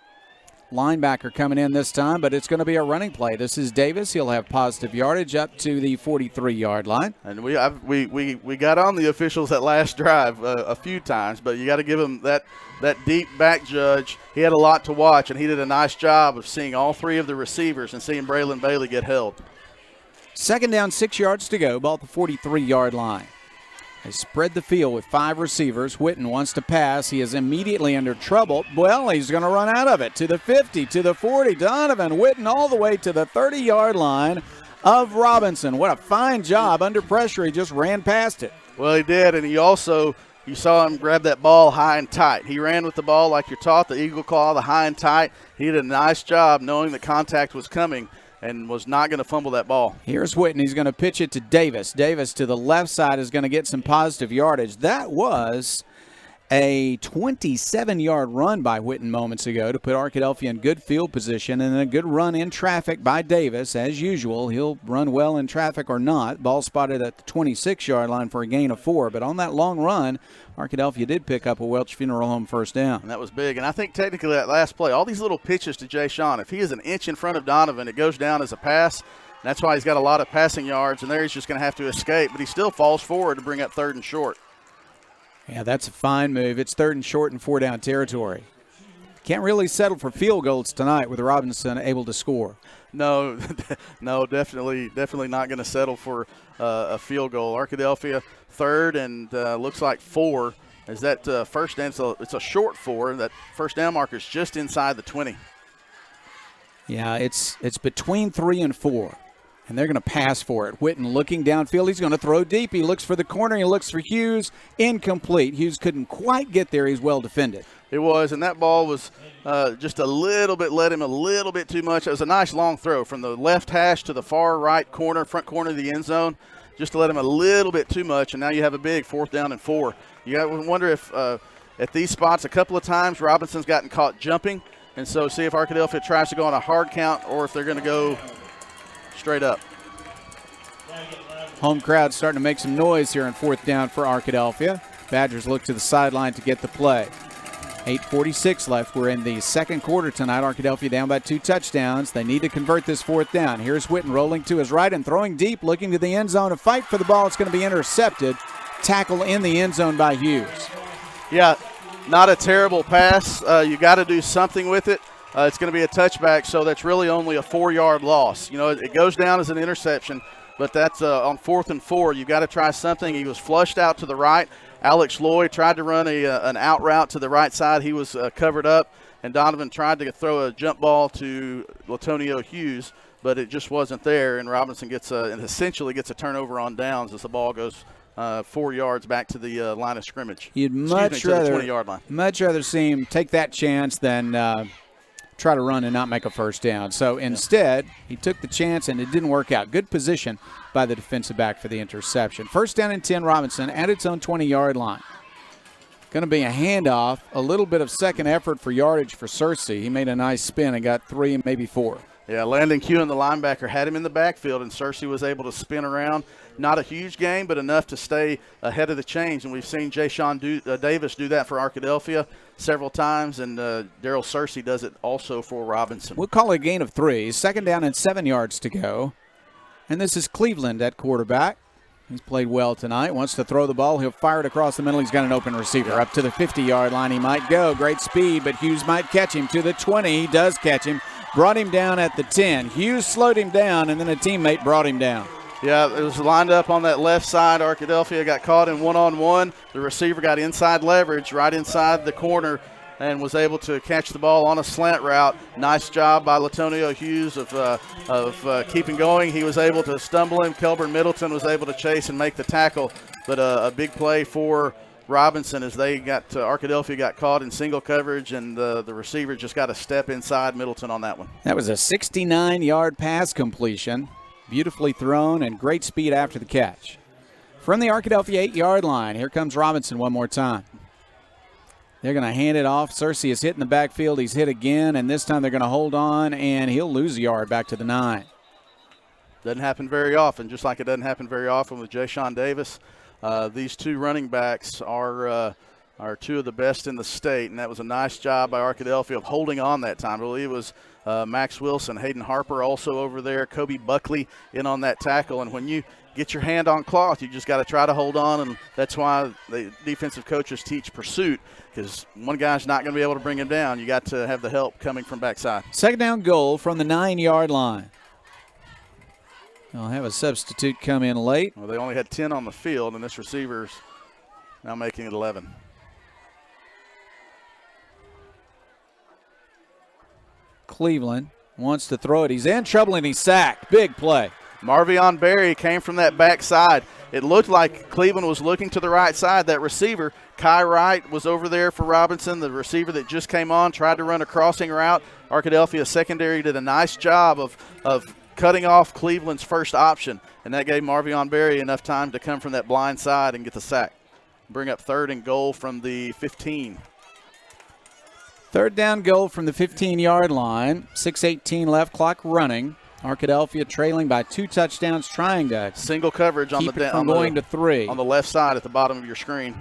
Linebacker coming in this time, but it's going to be a running play. This is Davis. He'll have positive yardage up to the 43-yard line. And we got on the officials that last drive a few times, but you got to give him that deep back judge. He had a lot to watch, and he did a nice job of seeing all three of the receivers and seeing Braylon Bailey get held. Second down, 6 yards to go. Ball at the 43-yard line. They spread the field with 5 receivers. Whitten wants to pass. He is immediately under trouble. Well, he's going to run out of it to the 50, to the 40. Donovan Whitten all the way to the 30-yard line of Robinson. What a fine job. Under pressure, he just ran past it. Well, he did, and you saw him grab that ball high and tight. He ran with the ball like you're taught, the eagle claw, the high and tight. He did a nice job knowing that contact was coming and was not going to fumble that ball. Here's Whitten. He's going to pitch it to Davis. Davis to the left side is going to get some positive yardage. That was a 27-yard run by Whitten moments ago to put Arkadelphia in good field position, and a good run in traffic by Davis. As usual, he'll run well in traffic or not. Ball spotted at the 26-yard line for a gain of 4. But on that long run, Arkadelphia did pick up a Welch Funeral Home first down. And that was big. And I think technically that last play, all these little pitches to Jay Sean, if he is an inch in front of Donovan, it goes down as a pass. And that's why he's got a lot of passing yards, and there he's just going to have to escape. But he still falls forward to bring up 3rd and short. Yeah, that's a fine move. It's 3rd and short and 4 down territory. Can't really settle for field goals tonight with Robinson able to score. No, no, definitely not going to settle for a field goal. Arkadelphia third and looks like 4. Is that first down? So it's a short 4. That first down marker is just inside the 20. Yeah, it's between 3 and 4, and they're going to pass for it. Witten looking downfield. He's going to throw deep. He looks for the corner. He looks for Hughes. Incomplete. Hughes couldn't quite get there. He's well defended. It was, and that ball was just a little bit, led him a little bit too much. It was a nice long throw from the left hash to the far right corner, front corner of the end zone, just to let him a little bit too much, and now you have a big 4th down and 4. You got to wonder if at these spots a couple of times Robinson's gotten caught jumping, and so see if Arkadelphia tries to go on a hard count or if they're going to go straight up. Home crowd starting to make some noise here on 4th down for Arkadelphia. Badgers look to the sideline to get the play. 8:46 left. We're in the second quarter tonight. Arkadelphia down by 2 touchdowns. They need to convert this 4th down. Here's Witten rolling to his right and throwing deep, looking to the end zone. A fight for the ball. It's going to be intercepted. Tackle in the end zone by Hughes. Yeah, not a terrible pass. You got to do something with it. It's going to be a touchback, so that's really only a 4-yard loss. You know, it goes down as an interception, but that's on 4th and 4. You've got to try something. He was flushed out to the right. Alex Lloyd tried to run an out route to the right side. He was covered up, and Donovan tried to throw a jump ball to Latonio Hughes, but it just wasn't there, and Robinson essentially gets a turnover on downs as the ball goes 4 yards back to the line of scrimmage. You'd much rather, the 20-yard line. Much rather see him take that chance than try to run and not make a first down. So instead, he took the chance, and it didn't work out. Good position by the defensive back for the interception. First down and 10, Robinson at its own 20-yard line. Going to be a handoff, a little bit of second effort for yardage for Searcy. He made a nice spin and got 3, maybe 4. Yeah, Landon Kuhn, the linebacker, had him in the backfield, and Searcy was able to spin around. Not a huge gain, but enough to stay ahead of the chains. And we've seen Jayshawn Davis do that for Arkadelphia several times, and Daryl Searcy does it also for Robinson. We'll call it a gain of 3. Second down and 7 yards to go. And this is Cleveland at quarterback. He's played well tonight. Wants to throw the ball. He'll fire it across the middle. He's got an open receiver. Up to the 50-yard line he might go. Great speed, but Hughes might catch him to the 20. He does catch him. Brought him down at the 10. Hughes slowed him down, and then a teammate brought him down. Yeah, it was lined up on that left side. Arkadelphia got caught in one-on-one. The receiver got inside leverage right inside the corner and was able to catch the ball on a slant route. Nice job by Latonio Hughes of keeping going. He was able to stumble him. Kelburn Middleton was able to chase and make the tackle, but a big play for Robinson as Arkadelphia got caught in single coverage, and the receiver just got a step inside Middleton on that one. That was a 69-yard pass completion. Beautifully thrown and great speed after the catch. From the Arkadelphia 8-yard line, here comes Robinson one more time. They're going to hand it off. Searcy is hit in the backfield. He's hit again, and this time they're going to hold on, and he'll lose a yard back to the 9. Doesn't happen very often, just like it doesn't happen very often with Jayshawn Davis. These 2 running backs are 2 of the best in the state, and that was a nice job by Arkadelphia of holding on that time. I believe it was Max Wilson, Hayden Harper also over there, Kobe Buckley in on that tackle. And when you get your hand on cloth, you just got to try to hold on, and that's why the defensive coaches teach pursuit, because one guy's not going to be able to bring him down. You got to have the help coming from backside. Second down goal from the 9-yard line. They'll have a substitute come in late. Well, they only had 10 on the field, and this receiver's now making it 11. Cleveland wants to throw it. He's in trouble, and he's sacked. Big play. Marvion Berry came from that backside. It looked like Cleveland was looking to the right side. That receiver, Kai Wright, was over there for Robinson. The receiver that just came on tried to run a crossing route. Arkadelphia secondary did a nice job of cutting off Cleveland's first option, and that gave Marvion Berry enough time to come from that blind side and get the sack. Bring up 3rd and goal from the 15. Third down goal from the 15-yard line. 6:18 left, clock running. Arkadelphia trailing by 2 touchdowns, trying to single coverage on keep the it from going to 3 on the left side at the bottom of your screen.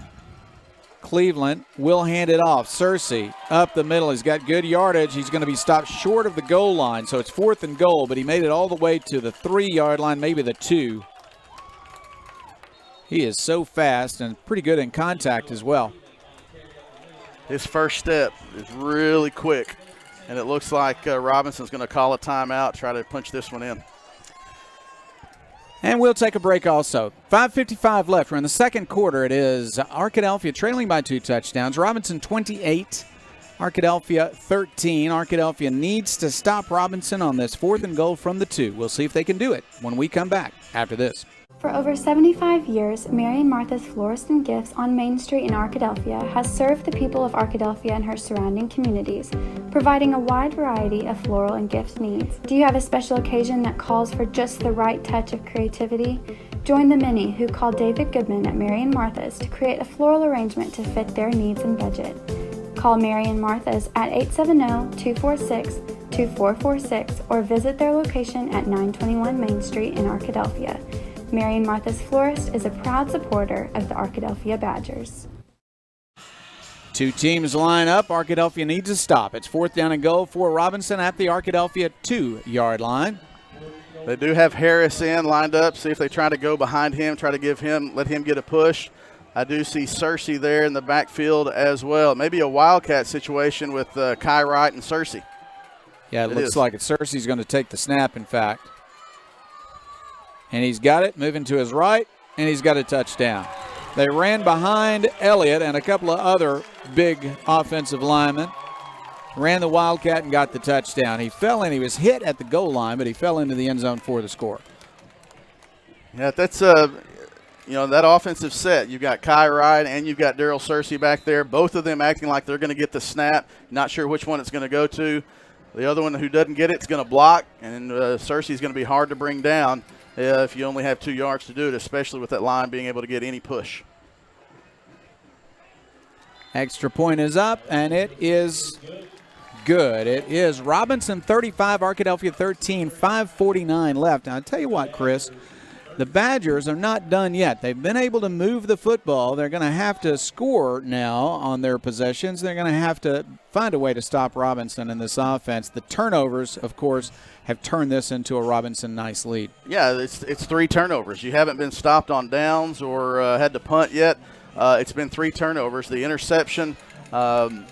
Cleveland will hand it off. Searcy up the middle. He's got good yardage. He's going to be stopped short of the goal line, so it's 4th and goal, but he made it all the way to the 3-yard line, maybe the 2. He is so fast and pretty good in contact as well. His first step is really quick, and it looks like Robinson's going to call a timeout, try to punch this one in. And we'll take a break also. 5:55 left. We're in the second quarter. It is Arkadelphia trailing by 2 touchdowns. Robinson 28, Arkadelphia 13. Arkadelphia needs to stop Robinson on this 4th and goal from the 2. We'll see if they can do it when we come back after this. For over 75 years, Mary and Martha's Florist and Gifts on Main Street in Arkadelphia has served the people of Arkadelphia and her surrounding communities, providing a wide variety of floral and gift needs. Do you have a special occasion that calls for just the right touch of creativity? Join the many who call David Goodman at Mary and Martha's to create a floral arrangement to fit their needs and budget. Call Mary and Martha's at 870-246-2446 or visit their location at 921 Main Street in Arkadelphia. Mary and Martha's Florist is a proud supporter of the Arkadelphia Badgers. 2 teams line up. Arkadelphia needs a stop. It's 4th down and goal for Robinson at the Arkadelphia 2-yard line. They do have Harris in lined up. See if they try to go behind him, try to let him get a push. I do see Cersei there in the backfield as well. Maybe a Wildcat situation with Kai Wright and Cersei. Yeah, it looks like it. Cersei's going to take the snap, in fact. And he's got it, moving to his right, and he's got a touchdown. They ran behind Elliott and a couple of other big offensive linemen. Ran the Wildcat and got the touchdown. He fell in. He was hit at the goal line, but he fell into the end zone for the score. Yeah, that's that offensive set. You've got Kai Wright and you've got Daryl Cersei back there. Both of them acting like they're going to get the snap. Not sure which one it's going to go to. The other one who doesn't get it is going to block, and Cersei's going to be hard to bring down if you only have 2 yards to do it, especially with that line being able to get any push. Extra point is up, and it is good. It is Robinson 35, Arkadelphia 13, 5:49 left. Now, I'll tell you what, Chris, the Badgers are not done yet. They've been able to move the football. They're going to have to score now on their possessions. They're going to have to find a way to stop Robinson in this offense. The turnovers, of course, have turned this into a Robinson nice lead. Yeah, it's 3 turnovers. You haven't been stopped on downs or had to punt yet. It's been 3 turnovers. The interception on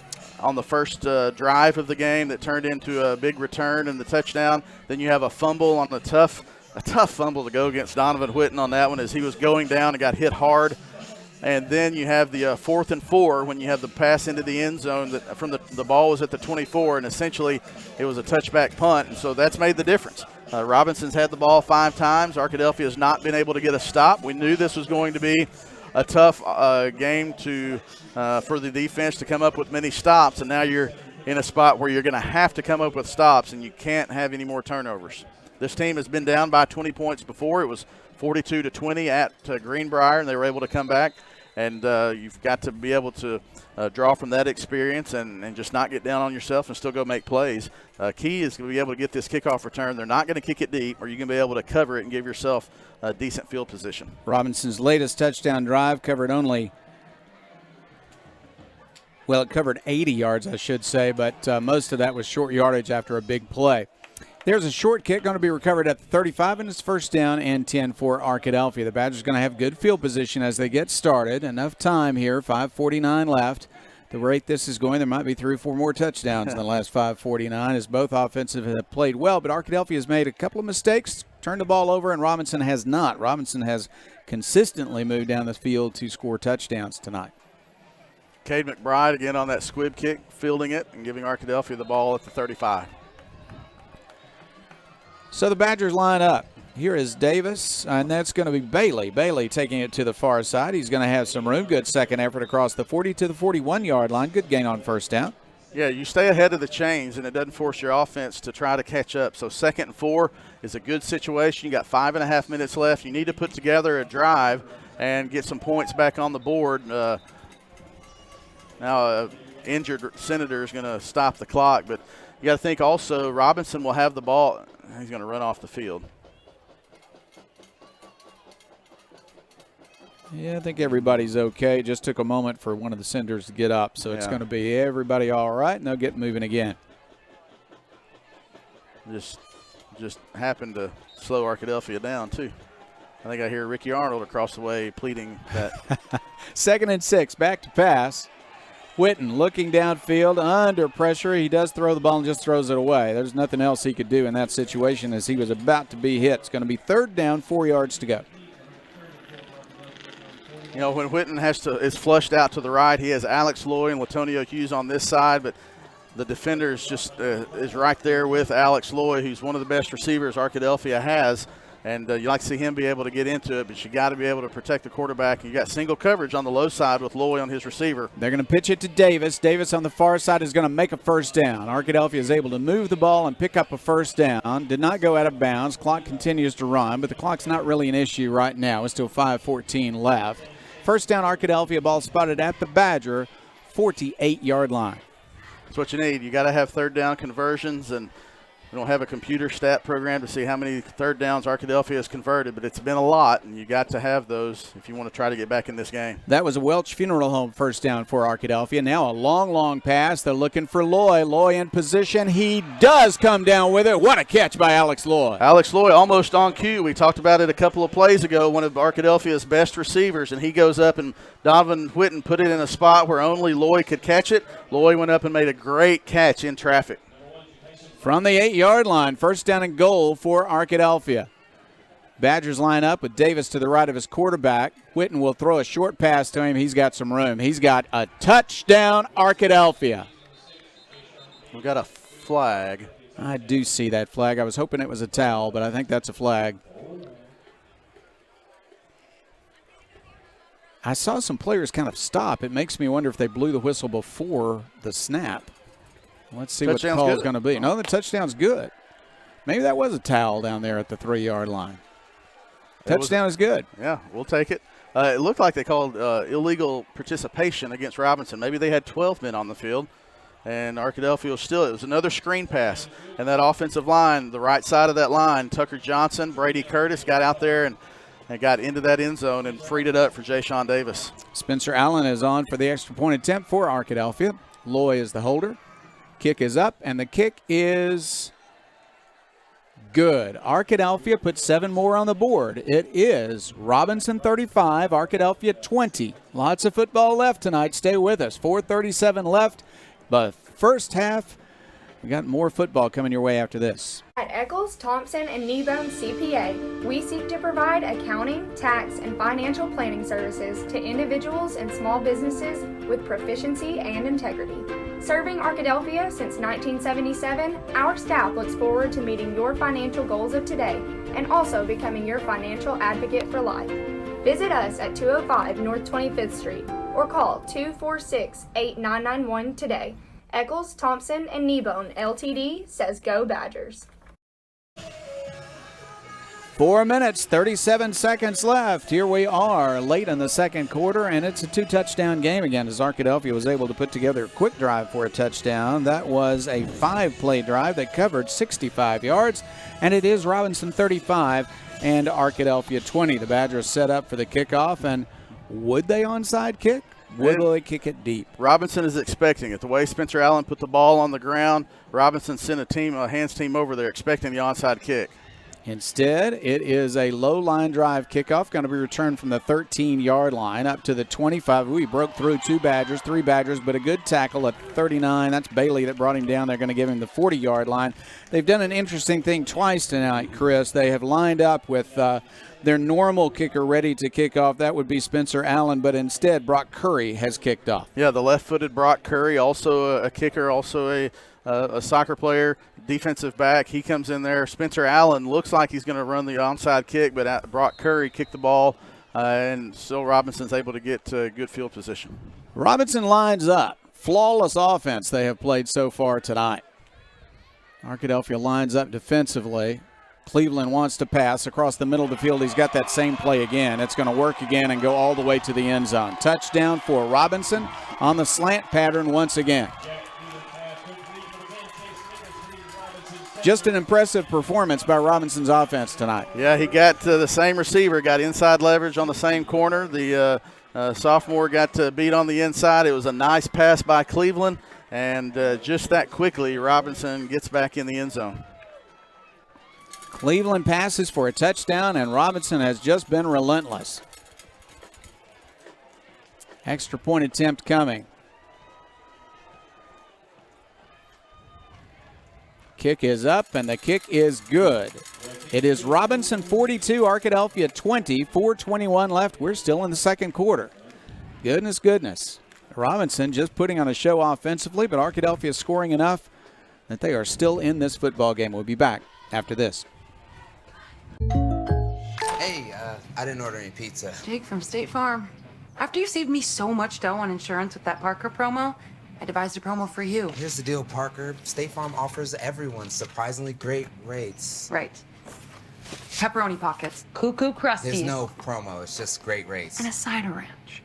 the first drive of the game that turned into a big return and the touchdown. Then you have a fumble on a tough fumble to go against Donovan Whitten on that one as he was going down and got hit hard. And then you have the 4th and 4 when you have the pass into the end zone that from the ball was at the 24, and essentially it was a touchback punt, and so that's made the difference. Robinson's had the ball 5 times. Arkadelphia has not been able to get a stop. We knew this was going to be a tough game for the defense to come up with many stops, and now you're in a spot where you're going to have to come up with stops, and you can't have any more turnovers. This team has been down by 20 points before. It was 42-20 at Greenbrier, and they were able to come back. And you've got to be able to draw from that experience and just not get down on yourself and still go make plays. Key is going to be able to get this kickoff return. They're not going to kick it deep, or you're going to be able to cover it and give yourself a decent field position. Robinson's latest touchdown drive covered it covered 80 yards, I should say, but most of that was short yardage after a big play. There's a short kick going to be recovered at the 35, and it's 1st down and 10 for Arkadelphia. The Badgers are going to have good field position as they get started. Enough time here, 5:49 left. The rate this is going, there might be 3 or 4 more touchdowns in the last 5:49 as both offensive have played well, but Arkadelphia has made a couple of mistakes, turned the ball over, and Robinson has not. Robinson has consistently moved down the field to score touchdowns tonight. Cade McBride again on that squib kick, fielding it and giving Arkadelphia the ball at the 35. So the Badgers line up. Here is Davis, and that's going to be Bailey. Bailey taking it to the far side. He's going to have some room. Good second effort across the 40 to the 41-yard line. Good gain on 1st down. Yeah, you stay ahead of the chains, and it doesn't force your offense to try to catch up. So 2nd and 4 is a good situation. You got 5.5 minutes left. You need to put together a drive and get some points back on the board. Now, injured Senator is going to stop the clock, but you got to think also Robinson will have the ball. He's going to run off the field. Yeah, I think everybody's okay. Just took a moment for one of the Senators to get up, so it's going to be everybody all right, and they'll get moving again. Just happened to slow Arkadelphia down, too. I think I hear Ricky Arnold across the way pleading that. 2nd and 6, back to pass. Whitten looking downfield under pressure. He does throw the ball and just throws it away. There's nothing else he could do in that situation as he was about to be hit. It's going to be 3rd down, 4 yards to go. You know, when Whitten is flushed out to the right, he has Alex Loy and Latonio Hughes on this side, but the defender is right there with Alex Loy, who's one of the best receivers Arkadelphia has. And you like to see him be able to get into it, but you got to be able to protect the quarterback. You got single coverage on the low side with Loy on his receiver. They're going to pitch it to Davis. Davis on the far side is going to make a 1st down. Arkadelphia is able to move the ball and pick up a 1st down. Did not go out of bounds. Clock continues to run, but the clock's not really an issue right now. It's still 5:14 left. 1st down, Arkadelphia, ball spotted at the Badger 48-yard line. That's what you need. You got to have 3rd down conversions, and we don't have a computer stat program to see how many 3rd downs Arkadelphia has converted, but it's been a lot, and you got to have those if you want to try to get back in this game. That was a Welch Funeral Home 1st down for Arkadelphia. Now a long pass. They're looking for Loy. Loy in position. He does come down with it. What a catch by Alex Loy. Alex Loy almost on cue. We talked about it a couple of plays ago, one of Arkadelphia's best receivers, and he goes up and Donovan Whitten put it in a spot where only Loy could catch it. Loy went up and made a great catch in traffic. From the 8-yard line, 1st down and goal for Arkadelphia. Badgers line up with Davis to the right of his quarterback. Whitten will throw a short pass to him. He's got some room. He's got a touchdown, Arkadelphia. We've got a flag. I do see that flag. I was hoping it was a towel, but I think that's a flag. I saw some players kind of stop. It makes me wonder if they blew the whistle before the snap. Let's see what the call is going to be. No, the touchdown's good. Maybe that was a towel down there at the 3-yard line. Touchdown is good. Yeah, we'll take it. It looked like they called illegal participation against Robinson. Maybe they had 12 men on the field, and Arkadelphia was still. It was another screen pass. And that offensive line, the right side of that line, Tucker Johnson, Brady Curtis got out there and got into that end zone and freed it up for Ja'Shawn Davis. Spencer Allen is on for the extra point attempt for Arkadelphia. Loy is the holder. Kick is up, and the kick is good. Arkadelphia put 7 more on the board. It is Robinson 35, Arkadelphia 20. Lots of football left tonight. Stay with us. 4:37 left. The first half. We got more football coming your way after this. At Eccles, Thompson, and Kneebone CPA, we seek to provide accounting, tax, and financial planning services to individuals and small businesses with proficiency and integrity. Serving Arkadelphia since 1977, our staff looks forward to meeting your financial goals of today and also becoming your financial advocate for life. Visit us at 205 North 25th Street or call 246-8991 today. Eccles, Thompson, and Kneebone LTD says go Badgers. 4 minutes, 37 seconds left. Here we are late in the second quarter, and it's a 2-touchdown game again as Arkadelphia was able to put together a quick drive for a touchdown. That was a 5-play drive that covered 65 yards, and it is Robinson 35 and Arkadelphia 20. The Badgers set up for the kickoff, and would they onside kick? Will they kick it deep? Robinson is expecting it. The way Spencer Allen put the ball on the ground, Robinson sent a hands team over there expecting the onside kick. Instead, it is a low line drive kickoff, going to be returned from the 13-yard line up to the 25. We broke through 3 Badgers, but a good tackle at 39. That's Bailey that brought him down. They're going to give him the 40-yard line. They've done an interesting thing twice tonight, Chris. They have lined up with their normal kicker ready to kick off. That would be Spencer Allen, but instead Brock Curry has kicked off. Yeah, the left-footed Brock Curry, also a kicker, also a soccer player, defensive back. He comes in there. Spencer Allen looks like he's going to run the onside kick, but Brock Curry kicked the ball, and still Robinson's able to get good field position. Robinson lines up. Flawless offense they have played so far tonight. Arkadelphia lines up defensively. Cleveland wants to pass across the middle of the field. He's got that same play again. It's going to work again and go all the way to the end zone. Touchdown for Robinson on the slant pattern once again. Just an impressive performance by Robinson's offense tonight. Yeah, he got the same receiver, got inside leverage on the same corner. The sophomore got beat on the inside. It was a nice pass by Cleveland, and just that quickly, Robinson gets back in the end zone. Cleveland passes for a touchdown, and Robinson has just been relentless. Extra point attempt coming. kick is up, and the kick is good. It is Robinson 42, Arkadelphia 20, 4:21 left. We're still in the second quarter. Goodness. Robinson just putting on a show offensively, but Arkadelphia is scoring enough that they are still in this football game. We'll be back after this. Hey, I didn't order any pizza. Jake from State Farm. After you saved me so much dough on insurance with that Parker promo, I devised a promo for you. Here's the deal, Parker. State Farm offers everyone surprisingly great rates. Right. Pepperoni pockets. Cuckoo Crusties. There's no promo. It's just great rates. And a side of ranch.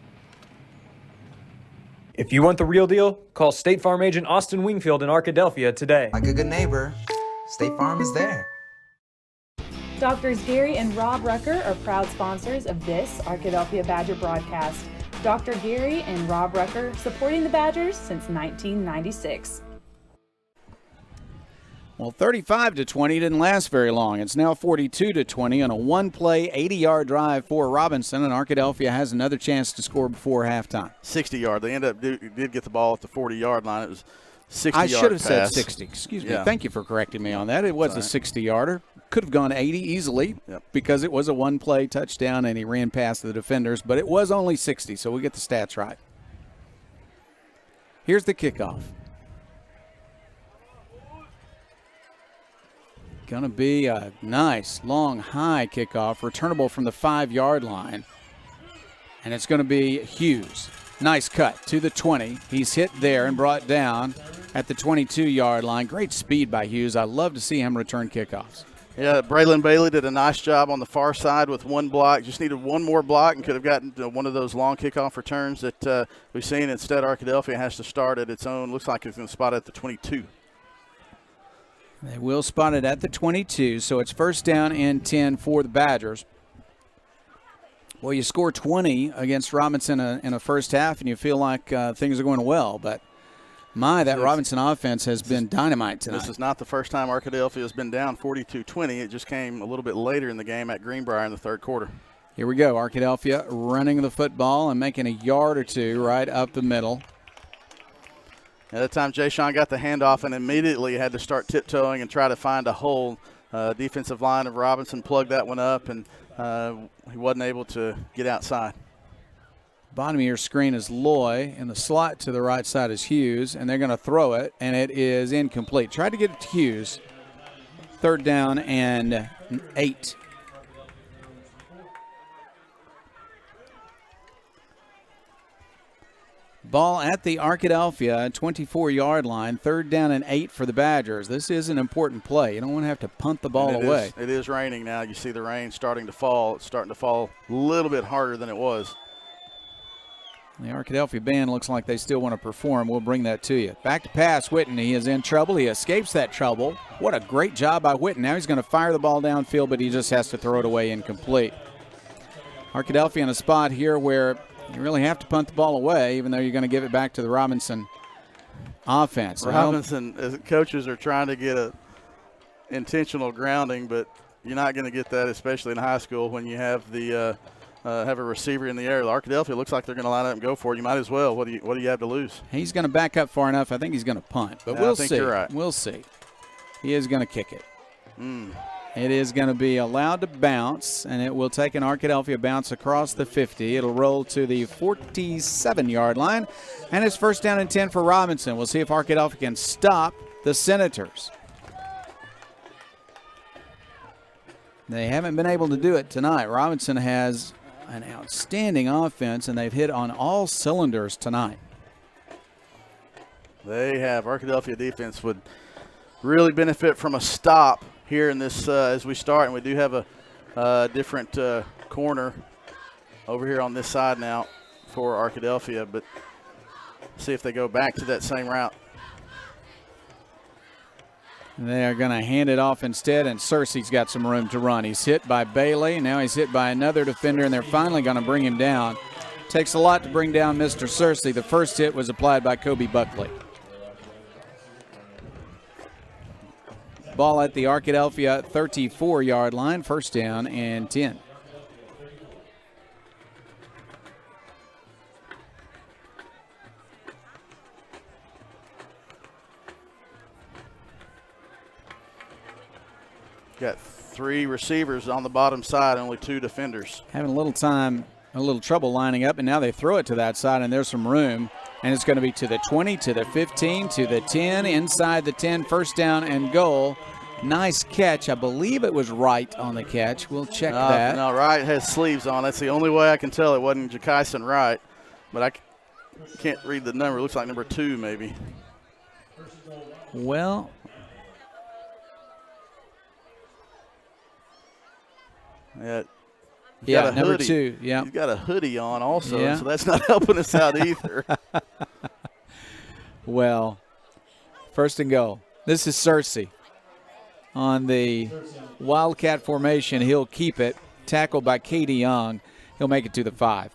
If you want the real deal, call State Farm agent Austin Wingfield in Arkadelphia today. Like a good neighbor, State Farm is there. Doctors Gary and Rob Rucker are proud sponsors of this Arkadelphia Badger broadcast. Dr. Gary and Rob Rucker supporting the Badgers since 1996. Well, 35-20 didn't last very long. It's now 42-20 on a one-play, 80-yard drive for Robinson, and Arkadelphia has another chance to score before halftime. 60-yard. They did get the ball at the 40-yard line. It was 60-yard I should have said pass. 60. Excuse me. Yeah. Thank you for correcting me on that. It was a 60-yarder. Could have gone 80 easily because it was a one-play touchdown, and he ran past the defenders, but it was only 60, so we get the stats right. Here's the kickoff. Going to be a nice, long, high kickoff, returnable from the 5-yard line. And it's going to be Hughes. Nice cut to the 20. He's hit there and brought down at the 22-yard line. Great speed by Hughes. I love to see him return kickoffs. Yeah, Braylon Bailey did a nice job on the far side with one block. Just needed one more block and could have gotten one of those long kickoff returns that we've seen. Instead, Arkadelphia has to start at its own. Looks like it's going to spot at the 22. They will spot it at the 22, so it's first down and 10 for the Badgers. Well, you score 20 against Robinson in a first half, and you feel like things are going well. But, that Robinson offense has been dynamite tonight. This is not the first time Arkadelphia has been down 42-20. It just came a little bit later in the game at Greenbrier in the third quarter. Here we go. Arkadelphia running the football and making a yard or two right up the middle. At that time, Jay Sean got the handoff and immediately had to start tiptoeing and try to find a hole. Defensive line of Robinson plugged that one up, and he wasn't able to get outside. Bottom of your screen is Loy, and the slot to the right side is Hughes, and they're going to throw it, and it is incomplete. Tried to get it to Hughes. Third down and 8. Ball at the Arkadelphia 24-yard line. Third down and 8 for the Badgers. This is an important play. You don't want to have to punt the ball away. It is raining now. You see the rain starting to fall. It's starting to fall a little bit harder than it was. The Arkadelphia band looks like they still want to perform. We'll bring that to you. Back to pass. Whitten. He is in trouble. He escapes that trouble. What a great job by Whitten. Now he's going to fire the ball downfield, but he just has to throw it away incomplete. Arkadelphia in a spot here where you really have to punt the ball away, even though you're going to give it back to the Robinson offense. Robinson, coaches are trying to get a intentional grounding, but you're not going to get that, especially in high school, when you have have a receiver in the air. Arkadelphia looks like they're going to line up and go for it. You might as well. What do you have to lose? He's going to back up far enough. I think he's going to punt, but we'll see. I think you're right. We'll see. He is going to kick it. It is going to be allowed to bounce, and it will take an Arkadelphia bounce across the 50. It'll roll to the 47-yard line, and it's first down and 10 for Robinson. We'll see if Arkadelphia can stop the Senators. They haven't been able to do it tonight. Robinson has an outstanding offense, and they've hit on all cylinders tonight. They have. Arkadelphia defense would really benefit from a stop here in this as we start, and we do have a different corner over here on this side now for Arkadelphia, but see if they go back to that same route. They are going to hand it off instead, and Searcy's got some room to run. He's hit by Bailey. Now he's hit by another defender, and they're finally going to bring him down. Takes a lot to bring down Mr. Searcy. The first hit was applied by Kobe Buckley. Ball at the Arkadelphia 34-yard line, first down and 10. Got 3 receivers on the bottom side, only 2 defenders. Having a little trouble lining up, and now they throw it to that side, and there's some room. And it's going to be to the 20, to the 15, to the 10, inside the 10, first down and goal. Nice catch. I believe it was Wright on the catch. We'll check that. No, Wright has sleeves on. That's the only way I can tell it wasn't Jakaison Wright. But I can't read the number. It looks like number 2 maybe. Well, yeah, number hoodie. 2. Yeah, He's got a hoodie on also, Yeah. so that's not helping us out either. Well, first and goal. This is Searcy on the Wildcat formation. He'll keep it. Tackled by Katie Young. He'll make it to the 5.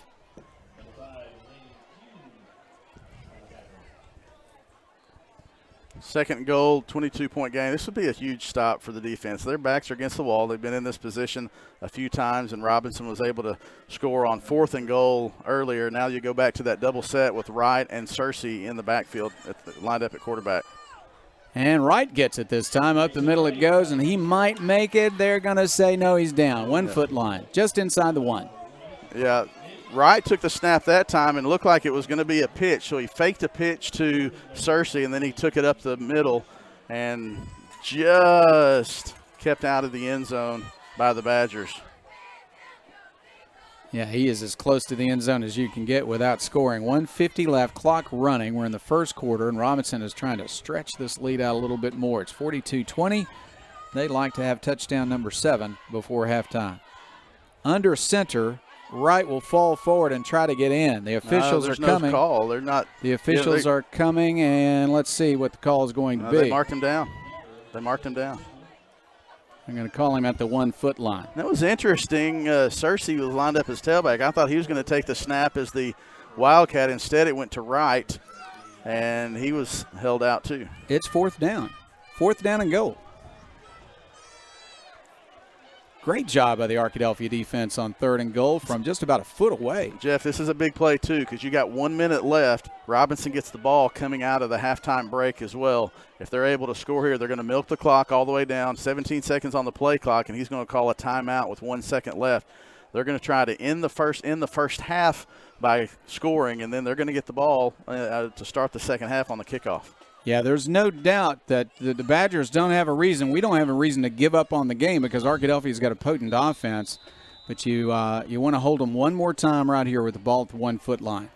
Second goal, 22-point game. This would be a huge stop for the defense. Their backs are against the wall. They've been in this position a few times, and Robinson was able to score on 4th and goal earlier. Now you go back to that double set with Wright and Searcy in the backfield, lined up at quarterback. And Wright gets it this time. Up the middle it goes, and he might make it. They're going to say no, he's down. 1 foot line, just inside the 1. Yeah, Wright took the snap that time and looked like it was going to be a pitch, so he faked a pitch to Searcy, and then he took it up the middle and just kept out of the end zone by the Badgers. Yeah, he is as close to the end zone as you can get without scoring. 1:50 left, clock running. We're in the first quarter, and Robinson is trying to stretch this lead out a little bit more. It's 42-20. They'd like to have touchdown number 7 before halftime. Under center, Wright will fall forward and try to get in. The officials are coming. No call. They're not. The officials are coming, and let's see what the call is going to be. They marked him down. I'm going to call him at the 1 foot line. That was interesting. Searcy was lined up as tailback. I thought he was going to take the snap as the Wildcat. Instead, it went to Wright, and he was held out too. It's 4th down. 4th down and goal. Great job by the Arkadelphia defense on 3rd and goal from just about a foot away. Jeff, this is a big play too because you got 1 minute left. Robinson gets the ball coming out of the halftime break as well. If they're able to score here, they're going to milk the clock all the way down. 17 seconds on the play clock, and he's going to call a timeout with 1 second left. They're going to try to end the first half by scoring, and then they're going to get the ball to start the second half on the kickoff. Yeah, there's no doubt that the Badgers don't have a reason. We don't have a reason to give up on the game because Arkadelphia's got a potent offense. But you want to hold them one more time right here with the ball at the 1 foot line.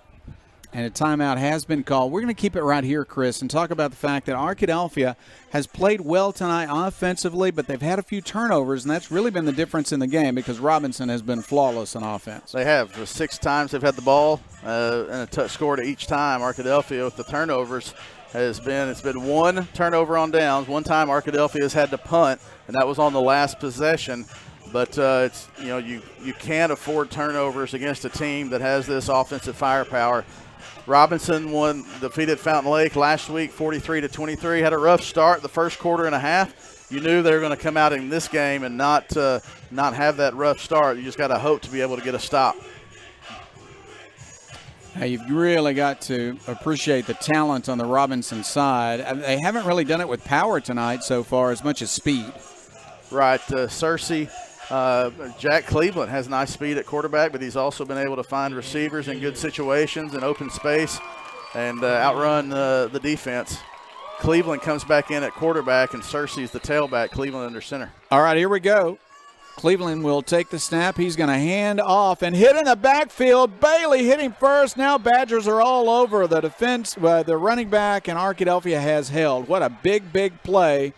And a timeout has been called. We're going to keep it right here, Chris, and talk about the fact that Arkadelphia has played well tonight offensively, but they've had a few turnovers, and that's really been the difference in the game because Robinson has been flawless on offense. They have. 6 times they've had the ball and a touch score to each time. Arkadelphia with the turnovers it's been 1 turnover on downs. 1 time Arkadelphia has had to punt, and that was on the last possession. But you can't afford turnovers against a team that has this offensive firepower. Robinson defeated Fountain Lake last week 43-23. Had a rough start the first quarter and a half. You knew they were going to come out in this game and not have that rough start. You just got to hope to be able to get a stop. You've really got to appreciate the talent on the Robinson side. They haven't really done it with power tonight so far as much as speed. Right. Searcy, Jack Cleveland has nice speed at quarterback, but he's also been able to find receivers in good situations and open space and outrun the defense. Cleveland comes back in at quarterback, and Searcy's the tailback, Cleveland under center. All right, here we go. Cleveland will take the snap. He's going to hand off and hit in the backfield. Bailey hit him first. Now Badgers are all over the defense. The running back, and Arkadelphia has held. What a big, big play.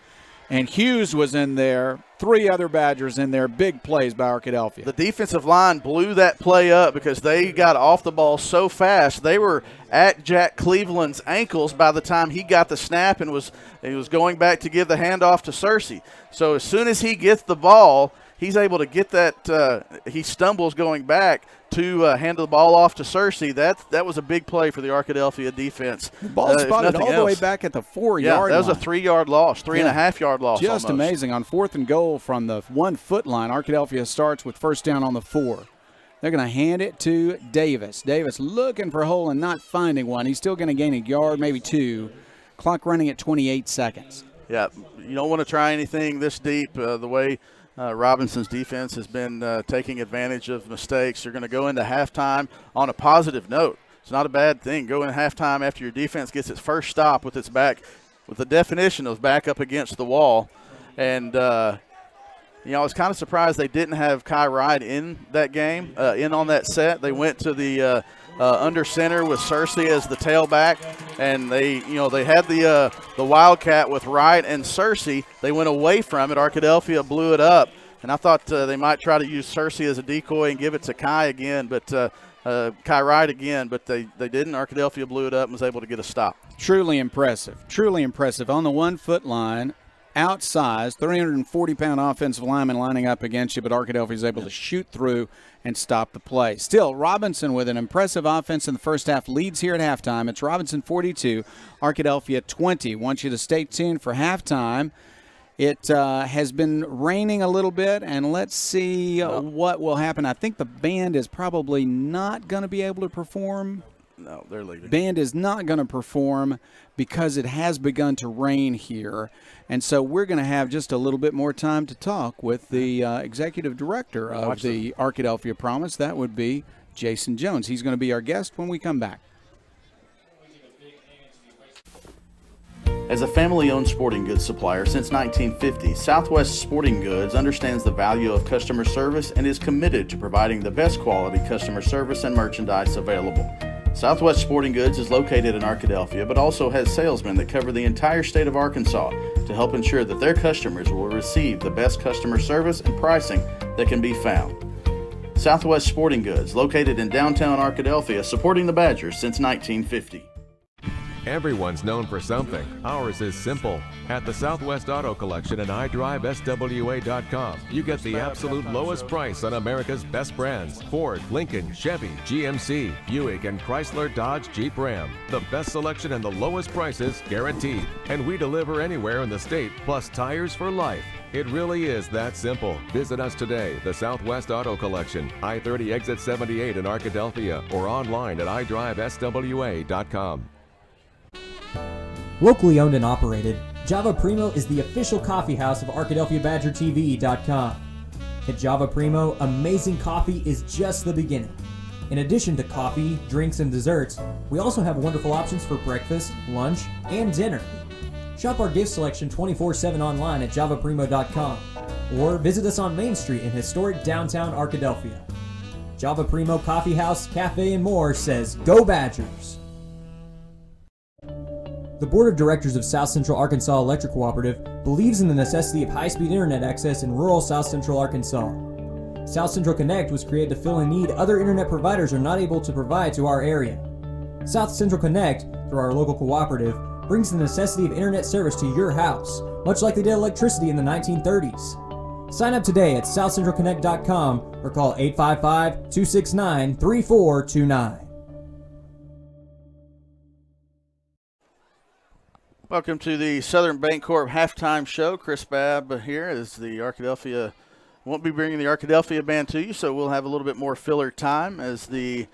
And Hughes was in there. 3 other Badgers in there. Big plays by Arkadelphia. The defensive line blew that play up because they got off the ball so fast. They were at Jack Cleveland's ankles by the time he got the snap and he was going back to give the handoff to Searcy. So as soon as he gets the ball, he's able to get that. He stumbles going back to hand the ball off to Searcy. That was a big play for the Arkadelphia defense. The ball spotted all the way back at the 4-yard line. That was a 3-yard loss, 3.5-yard loss. Just almost amazing. On 4th and goal from the 1 foot line, Arkadelphia starts with first down on the 4. They're going to hand it to Davis. Davis looking for a hole and not finding one. He's still going to gain a yard, maybe 2. Clock running at 28 seconds. Yeah, you don't want to try anything this deep. The way Robinson's defense has been taking advantage of mistakes, you're going to go into halftime on a positive note. It's not a bad thing. Go in halftime after your defense gets its first stop with its back, with the definition of back up against the wall. And, I was kind of surprised they didn't have Kai Wright in that game, in on that set. They went to the under center with Cersei as the tailback, and they had the Wildcat with Wright and Cersei. They went away from it. Arkadelphia blew it up, and I thought they might try to use Cersei as a decoy and give it to Kai again, but Kai Wright again, but they didn't. Arkadelphia blew it up and was able to get a stop. Truly impressive. Truly impressive. On the 1 foot line, outsized, 340-pound offensive lineman lining up against you, but Arkadelphia is able to shoot through and stop the play. Still, Robinson with an impressive offense in the first half leads here at halftime. It's Robinson 42, Arkadelphia 20. Want you to stay tuned for halftime. It has been raining a little bit, and let's see what will happen. I think the band is probably not going to be able to perform. No, they're leaving. Band is not going to perform because it has begun to rain here. And so we're going to have just a little bit more time to talk with the executive director of the Arkadelphia Promise. That would be Jason Jones. He's going to be our guest when we come back. As a family-owned sporting goods supplier since 1950, Southwest Sporting Goods understands the value of customer service and is committed to providing the best quality customer service and merchandise available. Southwest Sporting Goods is located in Arkadelphia, but also has salesmen that cover the entire state of Arkansas to help ensure that their customers will receive the best customer service and pricing that can be found. Southwest Sporting Goods, located in downtown Arkadelphia, supporting the Badgers since 1950. Everyone's known for something. Ours is simple. At the Southwest Auto Collection and iDriveSWA.com, you get the absolute lowest price on America's best brands. Ford, Lincoln, Chevy, GMC, Buick, and Chrysler, Dodge, Jeep, Ram. The best selection and the lowest prices guaranteed. And we deliver anywhere in the state, plus tires for life. It really is that simple. Visit us today, the Southwest Auto Collection, I-30 exit 78 in Arkadelphia, or online at iDriveSWA.com. Locally owned and operated, Java Primo is the official coffee house of ArkadelphiaBadgerTV.com. At Java Primo, amazing coffee is just the beginning. In addition to coffee, drinks, and desserts, we also have wonderful options for breakfast, lunch, and dinner. Shop our gift selection 24/7 online at javaprimo.com or visit us on Main Street in historic downtown Arkadelphia. Java Primo Coffee House, Cafe, and more says, Go Badgers! The Board of Directors of South Central Arkansas Electric Cooperative believes in the necessity of high-speed internet access in rural South Central Arkansas. South Central Connect was created to fill a need other internet providers are not able to provide to our area. South Central Connect, through our local cooperative, brings the necessity of internet service to your house, much like they did electricity in the 1930s. Sign up today at southcentralconnect.com or call 855-269-3429. Welcome to the Southern Bancorp halftime show. Chris Babb here is the Arkadelphia. Won't be bringing the Arkadelphia band to you, so we'll have a little bit more filler time as you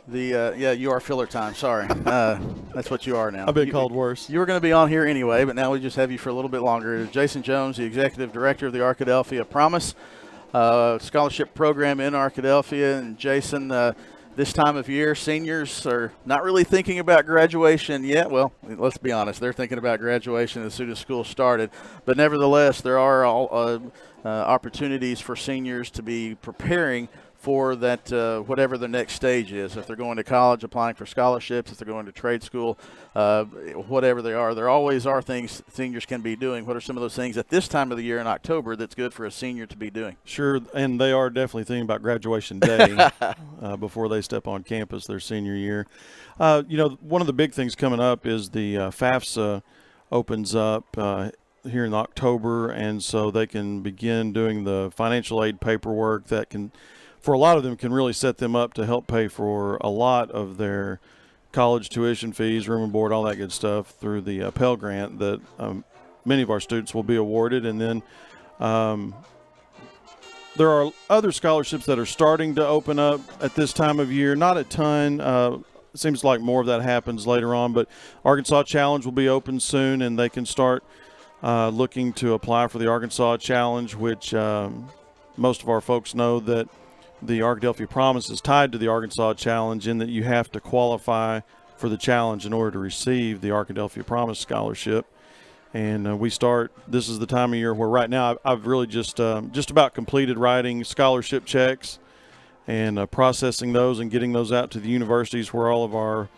are filler time. Sorry, that's what you are now. I've been called worse. You were going to be on here anyway, but now we just have you for a little bit longer. Jason Jones, the executive director of the Arkadelphia Promise scholarship program in Arkadelphia, and Jason. This time of year, seniors are not really thinking about graduation yet. Well, let's be honest, they're thinking about graduation as soon as school started. But nevertheless, there are opportunities for seniors to be preparing for that, whatever the next stage is. If they're going to college, applying for scholarships, if they're going to trade school, whatever they are, there always are things seniors can be doing. What are some of those things at this time of the year in October that's good for a senior to be doing? Sure, and they are definitely thinking about graduation day before they step on campus their senior year. One of the big things coming up is the FAFSA opens up here in October, and so they can begin doing the financial aid paperwork that can, for a lot of them, can really set them up to help pay for a lot of their college tuition fees, room and board, all that good stuff through the Pell Grant that many of our students will be awarded. And then there are other scholarships that are starting to open up at this time of year. Not a ton. It seems like more of that happens later on, but Arkansas Challenge will be open soon, and they can start looking to apply for the Arkansas Challenge, which most of our folks know that the Arkadelphia Promise is tied to the Arkansas Challenge in that you have to qualify for the challenge in order to receive the Arkadelphia Promise Scholarship. And this is the time of year where right now I've really just about completed writing scholarship checks and processing those and getting those out to the universities where all of our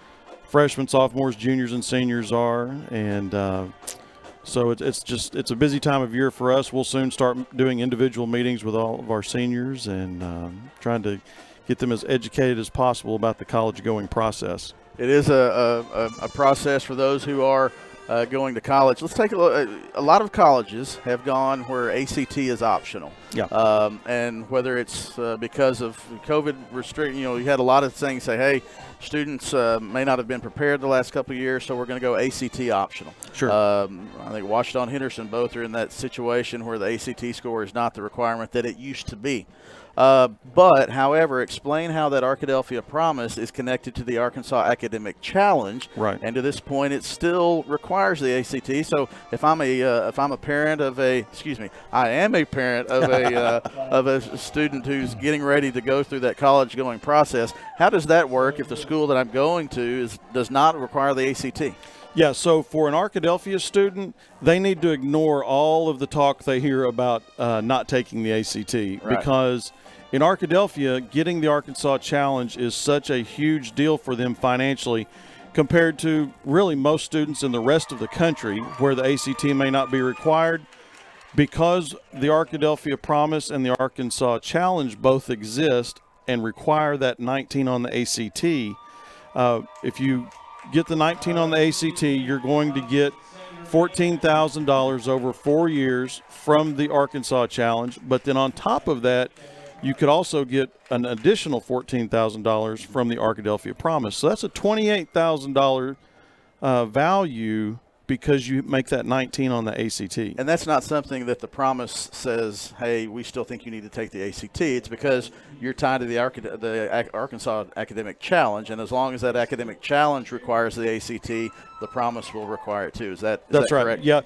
freshmen, sophomores, juniors, and seniors are. And so it's a busy time of year for us. We'll soon start doing individual meetings with all of our seniors and trying to get them as educated as possible about the college-going process. It is a process for those who are going to college. Let's take a look. A lot of colleges have gone where ACT is optional. Yeah. And whether it's because of COVID restriction, you had a lot of things say, hey, students may not have been prepared the last couple of years, so we're going to go ACT optional. Sure. I think Washita and Henderson both are in that situation where the ACT score is not the requirement that it used to be. But, however, explain how that Arkadelphia Promise is connected to the Arkansas Academic Challenge. Right. And to this point, it still requires the ACT. So, if I'm a parent of I am a parent of of a student who's getting ready to go through that college-going process. How does that work if the school that I'm going to does not require the ACT? Yeah, so for an Arkadelphia student, they need to ignore all of the talk they hear about not taking the ACT because in Arkadelphia, getting the Arkansas Challenge is such a huge deal for them financially compared to really most students in the rest of the country where the ACT may not be required. Because the Arkadelphia Promise and the Arkansas Challenge both exist and require that 19 on the ACT, if you get the 19 on the ACT, you're going to get $14,000 over 4 years from the Arkansas Challenge. But then on top of that, you could also get an additional $14,000 from the Arkadelphia Promise. So that's a $28,000 value because you make that 19 on the ACT. And that's not something that the Promise says, hey, we still think you need to take the ACT. It's because you're tied to the Arkansas Academic Challenge, and as long as that Academic Challenge requires the ACT, the Promise will require it too. Is that That's right. correct? Yeah.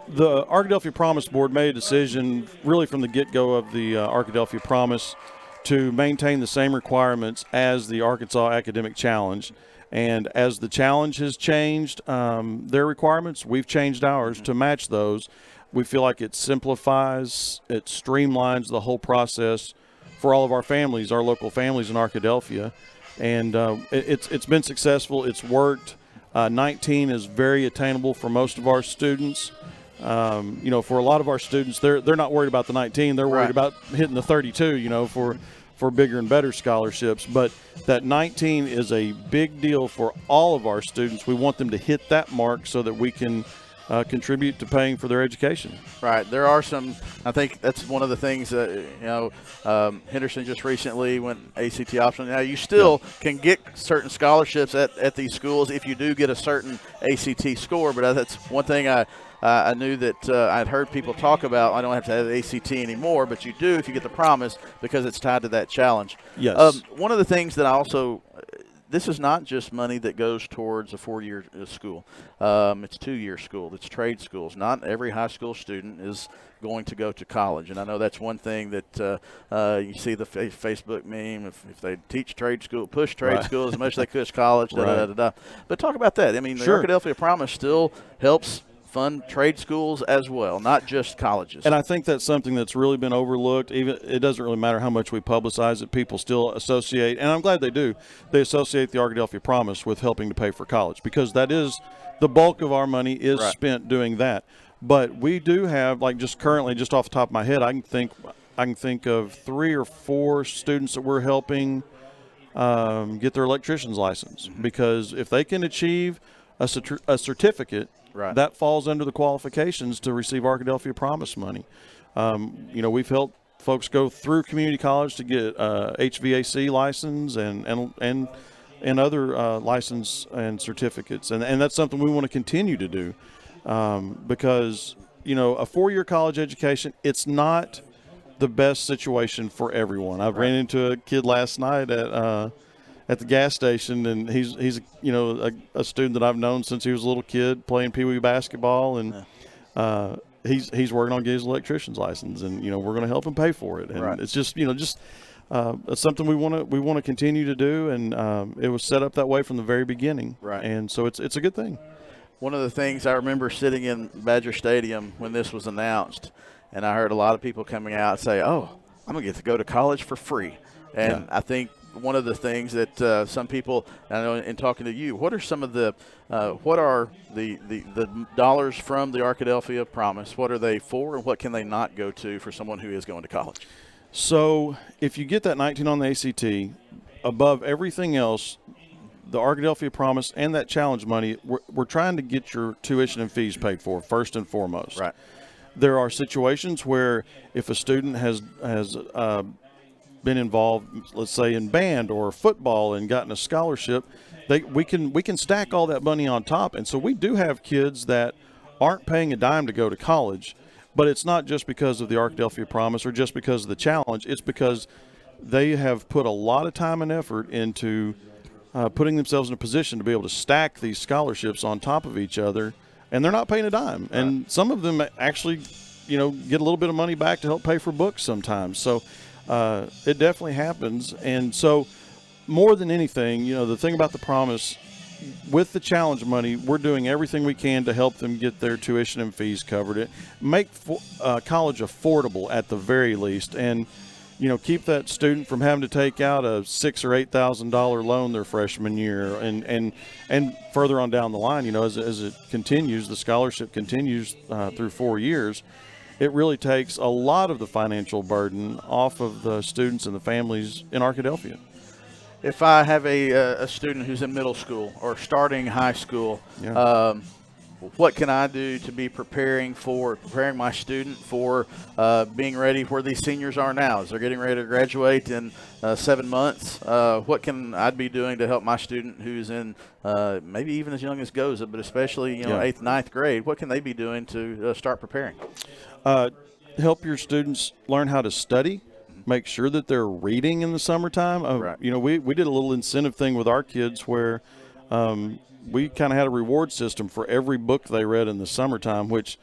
The Arkadelphia Promise Board made a decision really from the get-go of the Arkadelphia Promise to maintain the same requirements as the Arkansas Academic Challenge. And as the challenge has changed their requirements, we've changed ours to match those. We feel like it simplifies, it streamlines the whole process for all of our families, our local families in Arkadelphia. And it's been successful. It's worked. 19 is very attainable for most of our students. For a lot of our students, they're not worried about the 19. They're worried about hitting the 32, for bigger and better scholarships. But that 19 is a big deal for all of our students. We want them to hit that mark so that we can contribute to paying for their education. Right. There are some, I think that's one of the things that, Henderson just recently went ACT optional. Now, you still can get certain scholarships at these schools if you do get a certain ACT score, but that's one thing I knew that I'd heard people talk about. I don't have to have the ACT anymore, but you do if you get the Promise because it's tied to that challenge. Yes. One of the things that I also this is not just money that goes towards a 4-year school. It's 2-year school. It's trade schools. Not every high school student is going to go to college. And I know that's one thing that you see the Facebook meme, if they teach trade school, push trade school as much as they push college, But talk about that. I mean, the Arkadelphia Promise still helps fund trade schools as well, not just colleges. And I think that's something that's really been overlooked. Even it doesn't really matter how much we publicize it, people still associate, and I'm glad they do, they associate the Arkadelphia Promise with helping to pay for college, because that is the bulk of our money is spent doing that. But we do have, like, just currently, just off the top of my head, I can think of 3 or 4 students that we're helping get their electrician's license, because if they can achieve a certificate, that falls under the qualifications to receive Arkadelphia Promise money. We've helped folks go through community college to get HVAC license and other license and certificates, and that's something we want to continue to do, because a 4-year college education, it's not the best situation for everyone. I ran into a kid last night at the gas station, and he's a student that I've known since he was a little kid, playing Pee Wee basketball, and he's working on getting his electrician's license, and we're going to help him pay for it. And it's just it's something we want to continue to do, and it was set up that way from the very beginning. Right. And so it's a good thing. One of the things I remember sitting in Badger Stadium when this was announced, and I heard a lot of people coming out say, "Oh, I'm going to get to go to college for free." And I think one of the things that some people, I know in talking to you, what are some of the dollars from the Arkadelphia Promise? What are they for, and what can they not go to for someone who is going to college? So if you get that 19 on the ACT, above everything else, the Arkadelphia Promise and that challenge money, we're trying to get your tuition and fees paid for first and foremost. Right. There are situations where if a student has been involved, let's say in band or football, and gotten a scholarship, we can stack all that money on top. And so we do have kids that aren't paying a dime to go to college, but it's not just because of the Arkadelphia Promise or just because of the challenge. It's because they have put a lot of time and effort into putting themselves in a position to be able to stack these scholarships on top of each other, and they're not paying a dime. Right. And some of them actually, get a little bit of money back to help pay for books sometimes. So it definitely happens. And so more than anything, the thing about the Promise, with the challenge money, we're doing everything we can to help them get their tuition and fees covered. It make college affordable at the very least, and keep that student from having to take out a $6,000 or $8,000 loan their freshman year, and further on down the line, as it continues, the scholarship continues through 4 years. It really takes a lot of the financial burden off of the students and the families in Arkadelphia. If I have a student who's in middle school or starting high school, what can I do to be preparing my student for being ready where these seniors are now? As they're getting ready to graduate in 7 months, what can I be doing to help my student who's in maybe even as young as Goza, but especially 8th, 9th grade? What can they be doing to start preparing? Help your students learn how to study. Make sure that they're reading in the summertime. Right. We did a little incentive thing with our kids where we kind of had a reward system for every book they read in the summertime, which,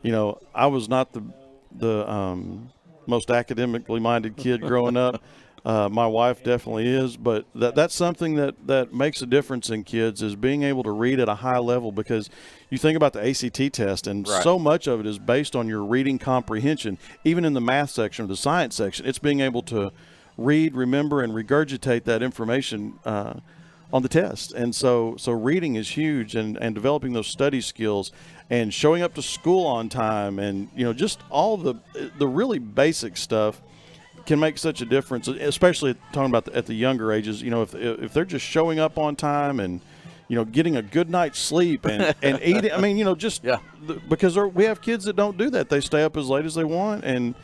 I was not the most academically minded kid growing up. My wife definitely is, but that's something that makes a difference in kids, is being able to read at a high level, because you think about the ACT test, and so much of it is based on your reading comprehension. Even in the math section or the science section, it's being able to read, remember, and regurgitate that information on the test. And so reading is huge, and developing those study skills and showing up to school on time, and just all the really basic stuff can make such a difference, especially talking about at the younger ages. If they're just showing up on time and getting a good night's sleep and eating, because we have kids that don't do that. They stay up as late as they want, and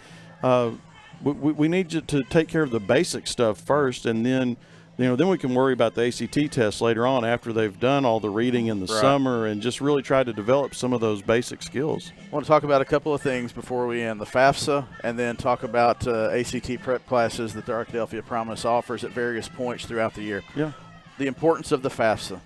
we need you to take care of the basic stuff first, and then then we can worry about the ACT test later on after they've done all the reading in the summer, and just really try to develop some of those basic skills. I want to talk about a couple of things before we end. The FAFSA, and then talk about ACT prep classes that the Arkadelphia Promise offers at various points throughout the year. Yeah. The importance of the FAFSA,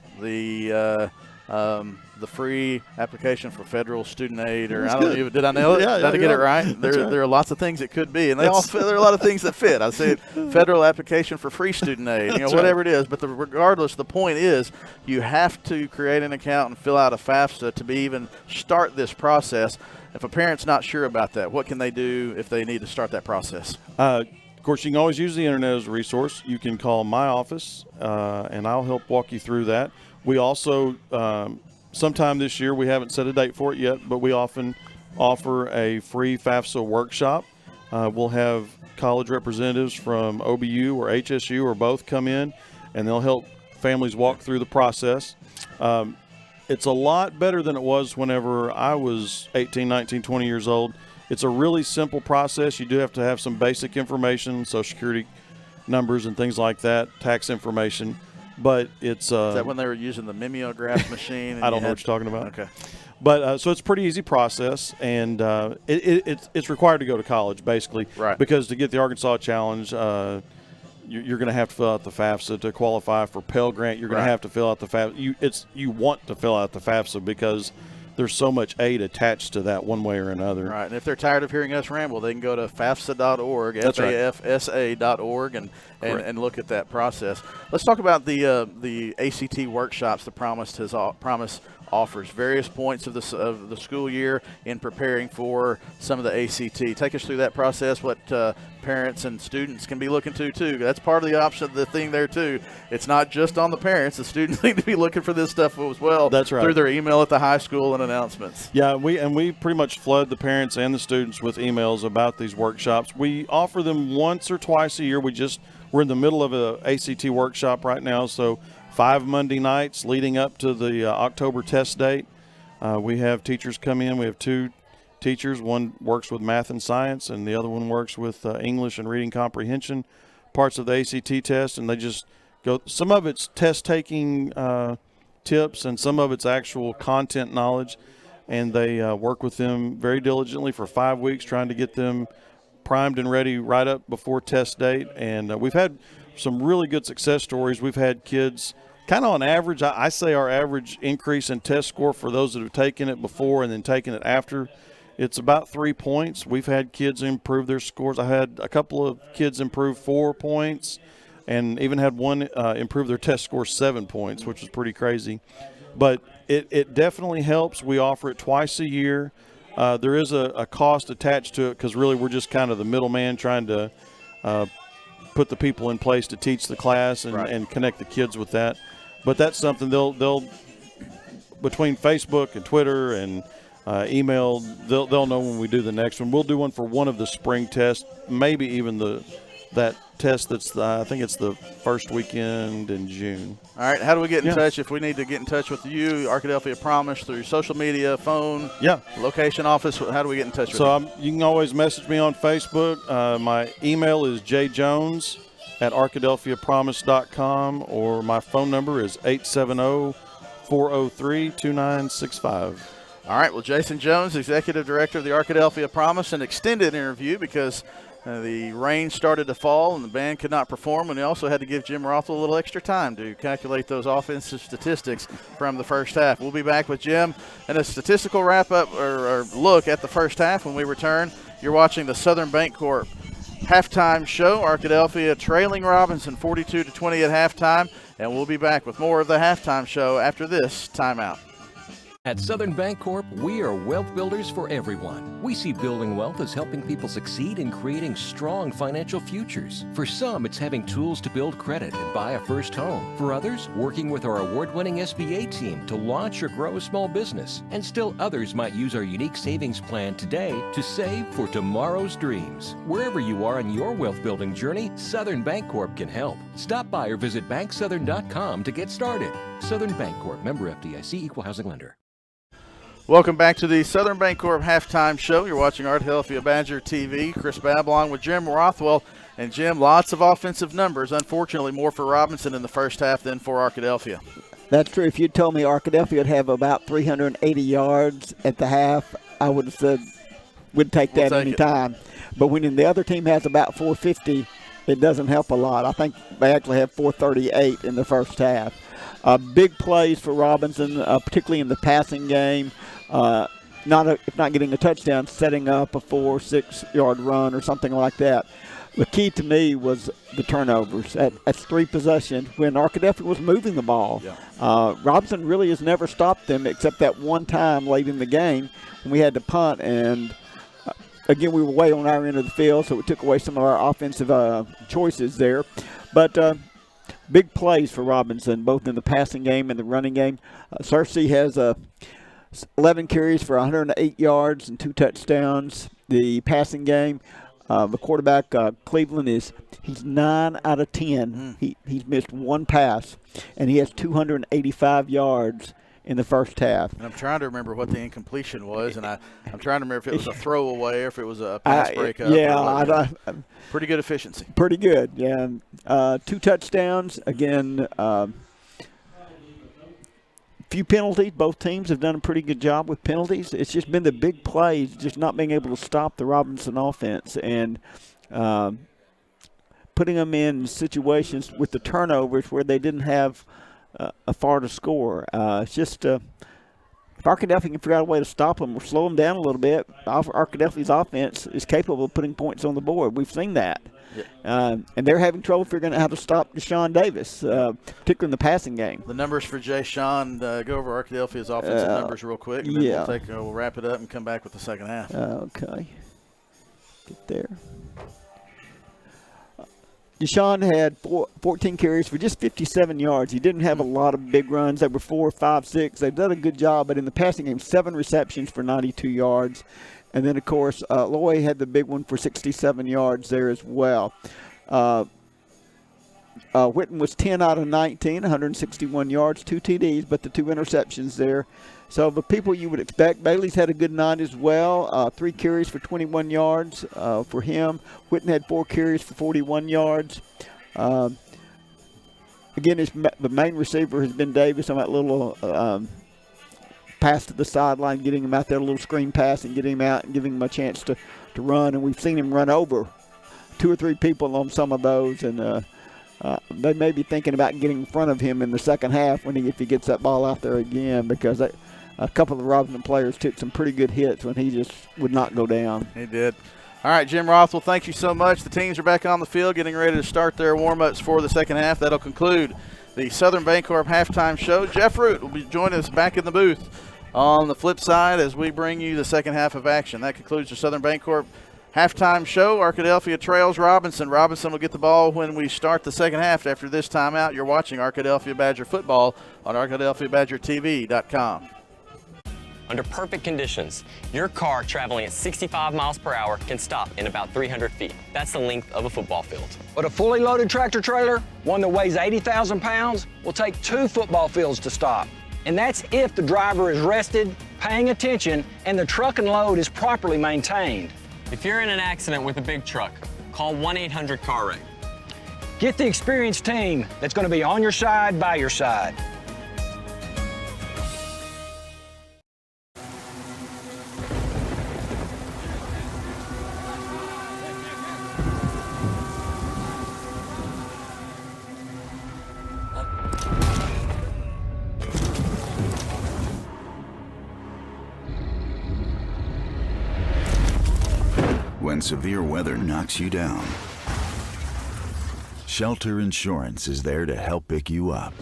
the free application for federal student aid, or did I nail it? Yeah, did I get it right? There are lots of things it could be, and there are a lot of things that fit. I say federal application for free student aid, whatever it is. But regardless, the point is you have to create an account and fill out a FAFSA to even start this process. If a parent's not sure about that, what can they do if they need to start that process? Of course, you can always use the internet as a resource. You can call my office, and I'll help walk you through that. We also, sometime this year, we haven't set a date for it yet, but we often offer a free FAFSA workshop. We'll have college representatives from OBU or HSU or both come in, and they'll help families walk through the process. It's a lot better than it was whenever I was 18, 19, 20 years old. It's a really simple process. You do have to have some basic information, Social Security numbers and things like that, tax information. But it's is that when they were using the mimeograph machine? I don't know what you're talking about. Okay. But so it's a pretty easy process, and it's required to go to college, basically. Right. Because to get the Arkansas Challenge, you're going to have to fill out the FAFSA. To qualify for Pell Grant, you're going to have to fill out the FAFSA. You want to fill out the FAFSA because there's so much aid attached to that one way or another. Right, and if they're tired of hearing us ramble, they can go to FAFSA.org, That's right. FAFSA.org, and look at that process. Let's talk about the ACT workshops the Promise offers various points of the school year in preparing for some of the ACT. Take us through that process, what parents and students can be looking to too. That's part of the option, the thing there too. It's not just on the parents. The students need to be looking for this stuff as well. That's right. Through their email at the high school and announcements. Yeah, we pretty much flood the parents and the students with emails about these workshops. We offer them once or twice a year. We're in the middle of a ACT workshop right now, so 5 Monday nights leading up to the October test date. We have teachers come in. We have 2 teachers. One works with math and science, and the other one works with English and reading comprehension parts of the ACT test. And they just go, some of it's test taking tips and some of it's actual content knowledge. And they work with them very diligently for 5 weeks, trying to get them primed and ready right up before test date. And we've had some really good success stories. We've had kids kind of on average, I say our average increase in test score for those that have taken it before and then taken it after, it's about 3 points. We've had kids improve their scores. I had a couple of kids improve 4 points and even had one improve their test score 7 points, which was pretty crazy. But it definitely helps. We offer it twice a year. There is a cost attached to it because really we're just kind of the middleman trying to put the people in place to teach the class and connect the kids with that. But that's something they'll between Facebook and Twitter and email, they'll know when we do the next one. We'll do one for one of the spring tests, maybe even that test that's I think it's the first weekend in June. All right, how do we get in touch if we need to get in touch with you, Arkadelphia Promise, through social media, phone, location, office? How do we get in touch with you? You can always message me on Facebook. My email is jjones@arkadelphiapromise.com, or my phone number is 870-403-2965. All right, well, Jason Jones, Executive Director of the Arkadelphia Promise, an extended interview because the rain started to fall and the band could not perform, and we also had to give Jim Rothwell a little extra time to calculate those offensive statistics from the first half. We'll be back with Jim and a statistical wrap-up or look at the first half when we return. You're watching the Southern Bancorp halftime show. Arkadelphia trailing Robinson 42-20 at halftime, and we'll be back with more of the halftime show after this timeout. At Southern Bancorp, we are wealth builders for everyone. We see building wealth as helping people succeed in creating strong financial futures. For some, it's having tools to build credit and buy a first home. For others, working with our award-winning SBA team to launch or grow a small business. And still others might use our unique savings plan today to save for tomorrow's dreams. Wherever you are in your wealth building journey, Southern Bancorp can help. Stop by or visit banksouthern.com to get started. Southern Bancorp, member FDIC, equal housing lender. Welcome back to the Southern Bancorp halftime show. You're watching Arkadelphia Badger TV. Chris Babylon with Jim Rothwell. And Jim, lots of offensive numbers. Unfortunately, more for Robinson in the first half than for Arkadelphia. That's true. If you told me Arkadelphia would have about 380 yards at the half, I would have said we'd take that any time. But when the other team has about 450, it doesn't help a lot. I think they actually have 438 in the first half. Big plays for Robinson, particularly in the passing game. If not getting a touchdown, setting up a 4-6 yard run or something like that. The key to me was the turnovers. That's 3 possessions when Arkadelphia was moving the ball. Yeah. Robinson really has never stopped them except that one time late in the game when we had to punt. And again, we were way on our end of the field, so it took away some of our offensive choices there. But big plays for Robinson, both in the passing game and the running game. Cersei has 11 carries for 108 yards and 2 touchdowns. The passing game, the quarterback, Cleveland, he's 9 out of 10. He's missed 1 pass, and he has 285 yards in the first half. And I'm trying to remember what the incompletion was, and I'm trying to remember if it was a throwaway or if it was a pass breakup. Yeah. Pretty good efficiency. Pretty good, yeah. 2 touchdowns. Again, few penalties. Both teams have done a pretty good job with penalties. It's just been the big plays, just not being able to stop the Robinson offense and putting them in situations with the turnovers where they didn't have a far to score. It's just if Arkadelphia can figure out a way to stop them or slow them down a little bit, Arkadelphia's offense is capable of putting points on the board. We've seen that. Yeah. And they're having trouble figuring out how to stop Deshaun Davis, particularly in the passing game. The numbers for Jay Sean, go over Arkadelphia's offensive numbers real quick, and then we'll wrap it up and come back with the second half. Okay. Get there. Deshaun had 14 carries for just 57 yards. He didn't have a lot of big runs. They were 4, 5, 6. They've done a good job, but in the passing game, 7 receptions for 92 yards. And then, of course, Loy had the big one for 67 yards there as well. Whitten was 10 out of 19, 161 yards, 2 TDs, but the 2 interceptions there. So the people you would expect. Bailey's had a good night as well. 3 carries for 21 yards for him. Whitten had 4 carries for 41 yards. Again, the main receiver has been Davis on that little pass to the sideline, getting him out there, a little screen pass and getting him out and giving him a chance to run. And we've seen him run over 2 or 3 people on some of those. And they may be thinking about getting in front of him in the second half if he gets that ball out there again, because a couple of the Robinson players took some pretty good hits when he just would not go down. He did. All right, Jim Rothwell, thank you so much. The teams are back on the field getting ready to start their warm-ups for the second half. That'll conclude the Southern Bancorp halftime show. Jeff Root will be joining us back in the booth on the flip side as we bring you the second half of action. That concludes the Southern Bancorp halftime show. Arkadelphia trails Robinson. Robinson will get the ball when we start the second half. After this timeout, you're watching Arkadelphia Badger football on ArkadelphiaBadgerTV.com. Under perfect conditions, your car traveling at 65 miles per hour can stop in about 300 feet. That's the length of a football field. But a fully loaded tractor trailer, one that weighs 80,000 pounds, will take 2 football fields to stop. And that's if the driver is rested, paying attention, and the truck and load is properly maintained. If you're in an accident with a big truck, call 1-800-CAR-WRECK. Get the experienced team that's going to be on your side, by your side. When severe weather knocks you down, Shelter Insurance is there to help pick you up.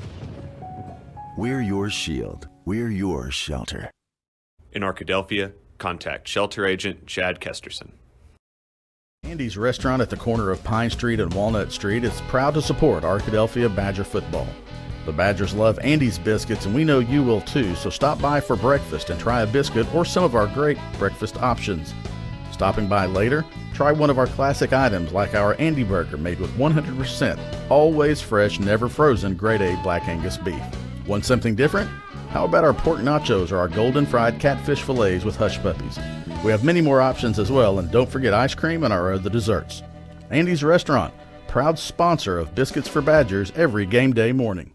We're your shield. We're your shelter. In Arkadelphia, contact Shelter Agent Chad Kesterson. Andy's Restaurant at the corner of Pine Street and Walnut Street is proud to support Arkadelphia Badger football. The Badgers love Andy's biscuits, and we know you will too, so stop by for breakfast and try a biscuit or some of our great breakfast options. Stopping by later, try one of our classic items like our Andy Burger made with 100% always fresh, never frozen grade A Black Angus beef. Want something different? How about our pork nachos or our golden fried catfish fillets with hush puppies? We have many more options as well, and don't forget ice cream and our other desserts. Andy's Restaurant, proud sponsor of Biscuits for Badgers every game day morning.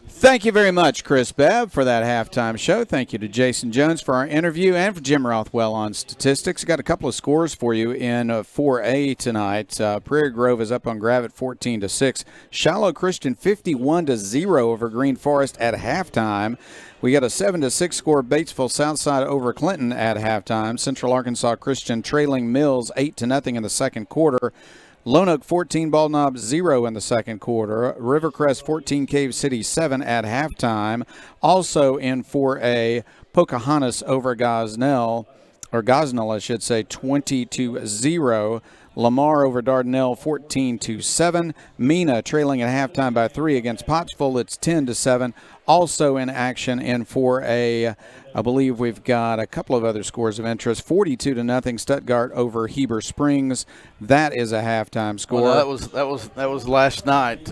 Thank you very much, Chris Bev, for that halftime show. Thank you to Jason Jones for our interview and for Jim Rothwell on statistics. Got a couple of scores for you in 4A tonight. Prairie Grove is up on Gravette 14-6. Shiloh Christian 51-0 over Green Forest at halftime. We got a 7-6 score Batesville Southside over Clinton at halftime. Central Arkansas Christian trailing Mills 8-0 in the second quarter. Lone Oak 14, Bald Knob 0 in the second quarter. Rivercrest 14, Cave City 7 at halftime. Also in 4A, Pocahontas over Gosnell, I should say, 20-0. Lamar over Dardanelle 14-7. Mena trailing at halftime by 3 against Pottsville. It's 10-7. Also in action in 4A, I believe we've got a couple of other scores of interest. 42-0 Stuttgart over Heber Springs. That is a halftime score. Well, that was last night.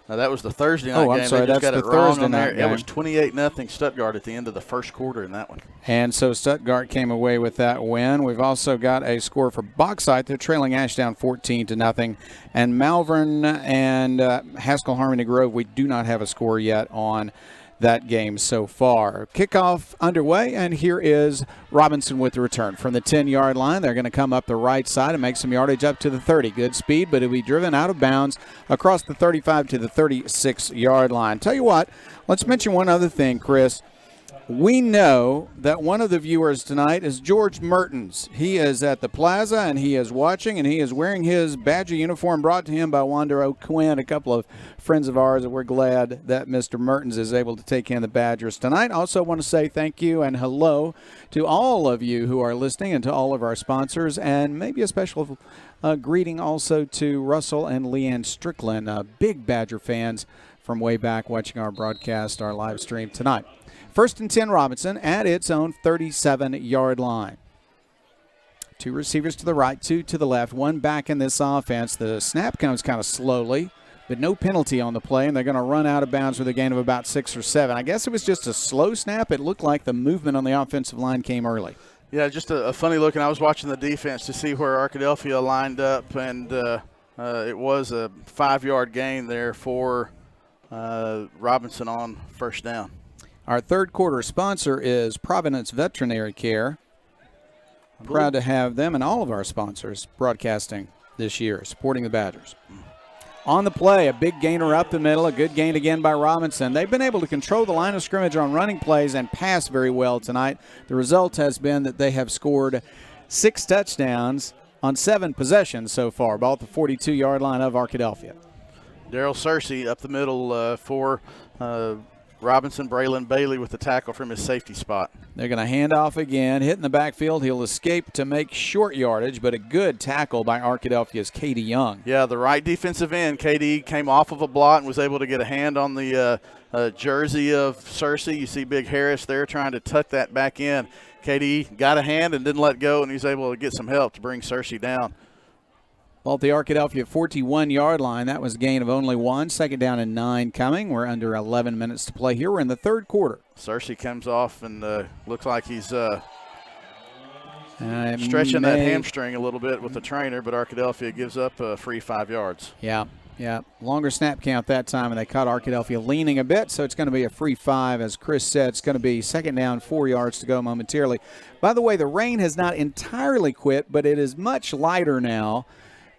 That was the Thursday night game. I'm sorry, they just that's got the it wrong Thursday on there. night game. It was 28-0 Stuttgart at the end of the first quarter in that one. And so Stuttgart came away with that win. We've also got a score for Bauxite. They're trailing Ashdown 14-0. And Malvern and Haskell Harmony Grove, we do not have a score yet on that game so far. Kickoff underway, and here is Robinson with the return from the 10-yard line. They're going to come up the right side and make some yardage up to the 30. Good speed, but it'll be driven out of bounds across the 35 to the 36-yard line. Tell you what, let's mention one other thing, Chris. We know that one of the viewers tonight is George Mertens. He is at the plaza, and he is watching, and he is wearing his Badger uniform brought to him by Wanda O'Quinn, a couple of friends of ours, and we're glad that Mr. Mertens is able to take in the Badgers tonight. Also want to say thank you and hello to all of you who are listening and to all of our sponsors, and maybe a special greeting also to Russell and Leanne Strickland, big Badger fans from way back watching our broadcast, our live stream tonight. 1st and 10 Robinson at its own 37-yard line. 2 receivers to the right, 2 to the left, 1 back in this offense. The snap comes kind of slowly, but no penalty on the play, and they're going to run out of bounds with a gain of about 6 or 7. I guess it was just a slow snap. It looked like the movement on the offensive line came early. Yeah, just a funny look, and I was watching the defense to see where Arkadelphia lined up, and it was a 5-yard gain there for Robinson on first down. Our third quarter sponsor is Providence Veterinary Care. Proud to have them and all of our sponsors broadcasting this year, supporting the Badgers. On the play, a big gainer up the middle, a good gain again by Robinson. They've been able to control the line of scrimmage on running plays and pass very well tonight. The result has been that they have scored 6 touchdowns on 7 possessions so far, ball at the 42-yard line of Arkadelphia. Daryl Searcy up the middle for Robinson. Braylon Bailey with the tackle from his safety spot. They're going to hand off again. Hit in the backfield. He'll escape to make short yardage, but a good tackle by Arkadelphia's Katie Young. Yeah, the right defensive end. Katie came off of a blot and was able to get a hand on the jersey of Searcy. You see Big Harris there trying to tuck that back in. Katie got a hand and didn't let go, and he's able to get some help to bring Searcy down. Well, at the Arkadelphia 41-yard line, that was a gain of only 1. 2nd down and 9 coming. We're under 11 minutes to play here. We're in the third quarter. Searcy comes off and looks like he's stretching that hamstring a little bit with the trainer, but Arkadelphia gives up a free 5 yards. Yeah. Longer snap count that time, and they caught Arkadelphia leaning a bit, so it's going to be a free 5. As Chris said, it's going to be 2nd down, 4 yards to go momentarily. By the way, the rain has not entirely quit, but it is much lighter now,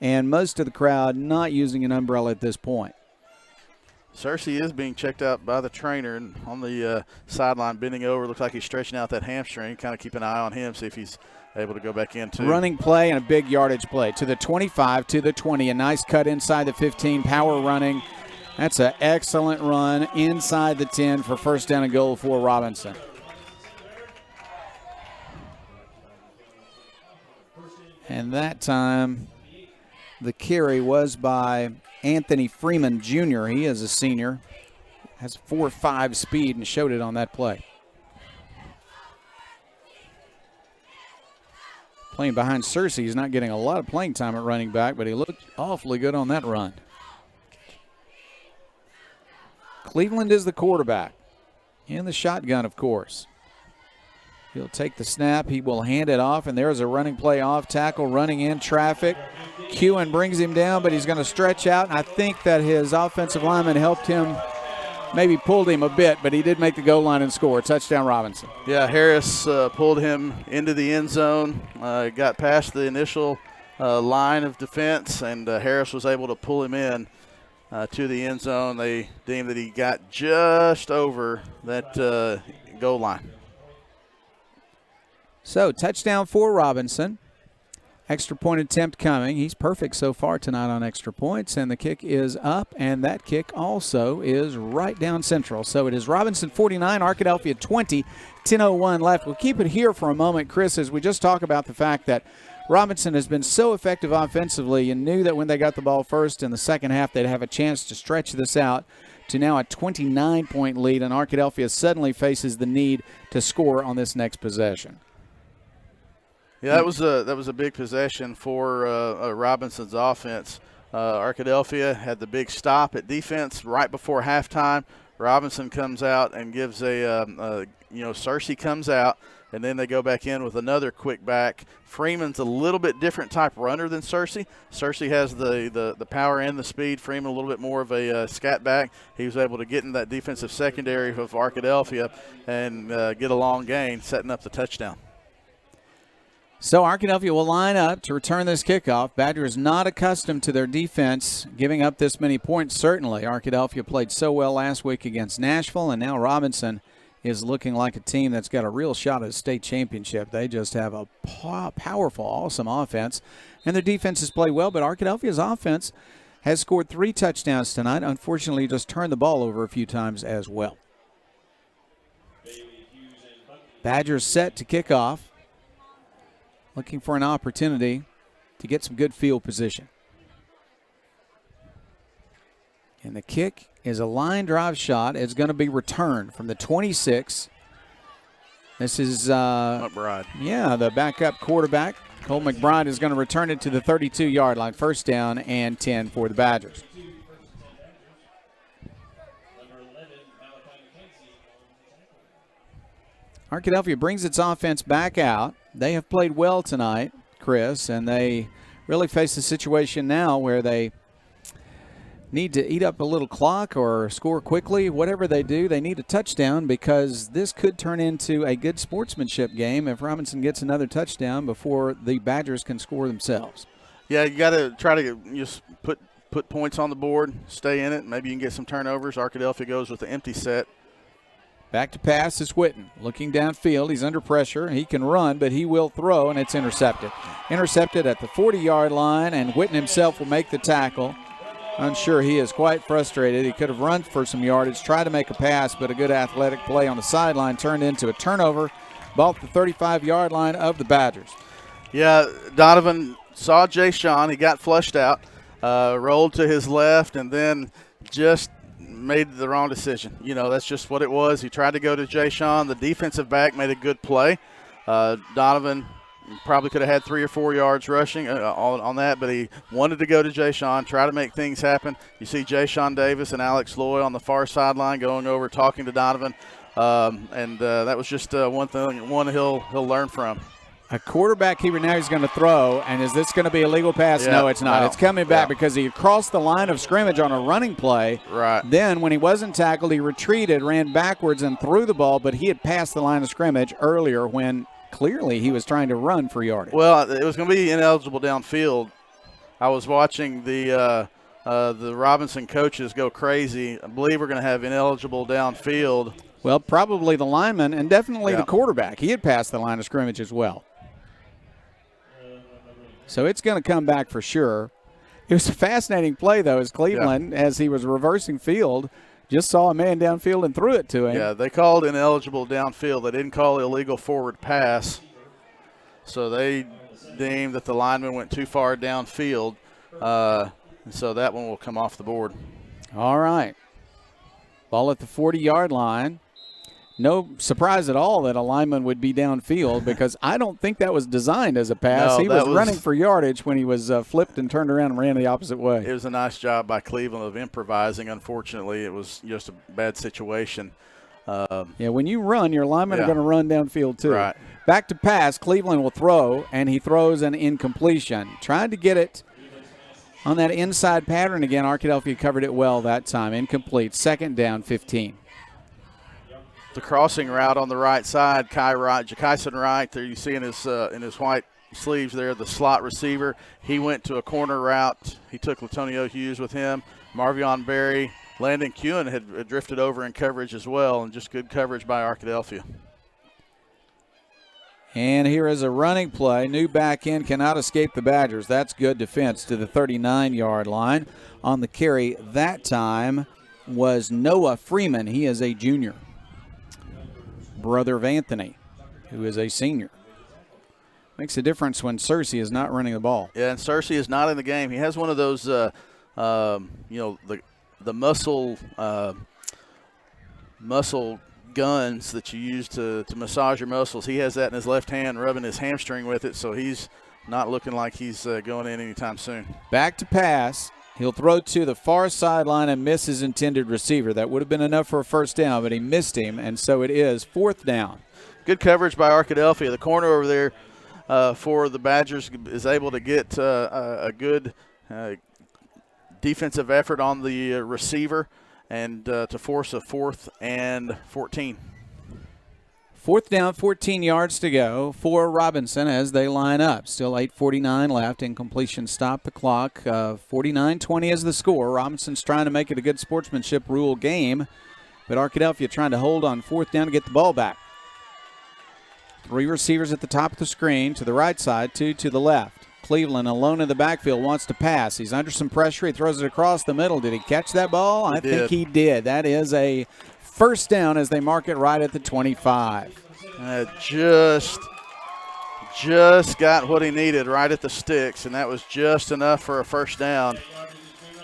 and most of the crowd not using an umbrella at this point. Searcy is being checked out by the trainer and on the sideline, bending over. Looks like he's stretching out that hamstring. Kind of keep an eye on him, see if he's able to go back in too. Running play and a big yardage play to the 25, to the 20. A nice cut inside the 15, power running. That's an excellent run inside the 10 for 1st down and goal for Robinson. And that time, the carry was by Anthony Freeman Jr. He is a senior, has 4.5 speed and showed it on that play. Playing behind Searcy, he's not getting a lot of playing time at running back, but he looked awfully good on that run. Cleveland is the quarterback. In the shotgun, of course. He'll take the snap. He will hand it off, and there's a running play off tackle, running in traffic. Kewen brings him down, but he's going to stretch out, and I think that his offensive lineman helped him, maybe pulled him a bit, but he did make the goal line and score. Touchdown, Robinson. Yeah, Harris pulled him into the end zone, got past the initial line of defense, and Harris was able to pull him in to the end zone. They deemed that he got just over that goal line. So, touchdown for Robinson. Extra point attempt coming. He's perfect so far tonight on extra points, and the kick is up, and that kick also is right down central. So it is Robinson 49, Arkadelphia 20, 10:01 left. We'll keep it here for a moment, Chris, as we just talk about the fact that Robinson has been so effective offensively and knew that when they got the ball first in the second half, they'd have a chance to stretch this out to now a 29-point lead, and Arkadelphia suddenly faces the need to score on this next possession. Yeah, that was a big possession for Robinson's offense. Arkadelphia had the big stop at defense right before halftime. Robinson comes out and gives Searcy comes out, and then they go back in with another quick back. Freeman's a little bit different type runner than Searcy. Searcy has the power and the speed. Freeman a little bit more of a scat back. He was able to get in that defensive secondary of Arkadelphia and get a long gain, setting up the touchdown. So Arkadelphia will line up to return this kickoff. Badgers not accustomed to their defense giving up this many points, certainly. Arkadelphia played so well last week against Nashville, and now Robinson is looking like a team that's got a real shot at a state championship. They just have a powerful, awesome offense, and their defense has played well, but Arkadelphia's offense has scored 3 touchdowns tonight. Unfortunately, just turned the ball over a few times as well. Badgers set to kick off, looking for an opportunity to get some good field position. And the kick is a line drive shot. It's going to be returned from the 26. This is McBride. Yeah, the backup quarterback. Cole McBride is going to return it to the 32-yard line. First down and 10 for the Badgers. Arkadelphia brings its offense back out. They have played well tonight, Chris, and they really face a situation now where they need to eat up a little clock or score quickly. Whatever they do, they need a touchdown because this could turn into a good sportsmanship game if Robinson gets another touchdown before the Badgers can score themselves. Yeah, you got to try to just put points on the board, stay in it. Maybe you can get some turnovers. Arkadelphia goes with the empty set. Back to pass is Whitten. Looking downfield, he's under pressure. He can run, but he will throw, and it's intercepted. Intercepted at the 40-yard line, and Whitten himself will make the tackle. Unsure, he is quite frustrated. He could have run for some yardage, tried to make a pass, but a good athletic play on the sideline turned into a turnover. Ball at the 35-yard line of the Badgers. Yeah, Donovan saw Jay Sean. He got flushed out, rolled to his left, and then just made the wrong decision. You know, that's just what it was. He tried to go to Jay Sean. The defensive back made a good play. Donovan probably could have had 3 or 4 yards rushing on that, but he wanted to go to Jay Sean, try to make things happen. You see Jay Sean Davis and Alex Loy on the far sideline going over, talking to Donovan, and that was just one he'll learn from. A quarterback keeper now he's going to throw, and is this going to be a legal pass? Yeah, no, it's not. no. It's coming back because he crossed the line of scrimmage on a running play. Right. Then when he wasn't tackled, he retreated, ran backwards, and threw the ball, but he had passed the line of scrimmage earlier when clearly he was trying to run for yardage. Well, it was going to be ineligible downfield. I was watching the Robinson coaches go crazy. I believe we're going to have ineligible downfield. Well, probably the lineman and definitely the quarterback. He had passed the line of scrimmage as well. So it's going to come back for sure. It was a fascinating play, though, as Cleveland, as he was reversing field, just saw a man downfield and threw it to him. Yeah, they called ineligible downfield. They didn't call illegal forward pass. So they deemed that the lineman went too far downfield. And so that one will come off the board. All right. Ball at the 40-yard line. No surprise at all that a lineman would be downfield because I don't think that was designed as a pass. No, he was running for yardage when he was flipped and turned around and ran the opposite way. It was a nice job by Cleveland of improvising. Unfortunately, it was just a bad situation. Yeah, when you run, your linemen are going to run downfield too. Right. Back to pass, Cleveland will throw, and he throws an incompletion. Tried to get it on that inside pattern again. Arkadelphia covered it well that time. Incomplete. Second down, 15. The crossing route on the right side, Kyson Wright, there you see in his white sleeves there, the slot receiver. He went to a corner route. He took Latonio Hughes with him. Marvion Berry, Landon Kewen had drifted over in coverage as well, and just good coverage by Arkadelphia. And here is a running play. New back end cannot escape the Badgers. That's good defense to the 39-yard line. On the carry that time was Noah Freeman. He is a junior. Brother of Anthony, who is a senior. Makes a difference when Searcy is not running the ball. Yeah, and Searcy is not in the game. He has one of those, the muscle guns that you use to massage your muscles. He has that in his left hand, rubbing his hamstring with it, so he's not looking like he's going in anytime soon. Back to pass. He'll throw to the far sideline and miss his intended receiver. That would have been enough for a first down, but he missed him, and so it is fourth down. Good coverage by Arkadelphia. The corner over there for the Badgers is able to get a good defensive effort on the receiver and to force a 4th and 14. Fourth down, 14 yards to go for Robinson as they line up. Still 8:49 left. Incompletion stop the clock. 49-20 is the score. Robinson's trying to make it a good sportsmanship rule game but Arkadelphia trying to hold on 4th down to get the ball back. 3 receivers at the top of the screen, to the right side, 2 to the left. Cleveland alone in the backfield, wants to pass. He's under some pressure. He throws it across the middle. Did he catch that ball? I think he did. That is a first down as they mark it right at the 25. Just got what he needed right at the sticks, and that was just enough for a first down.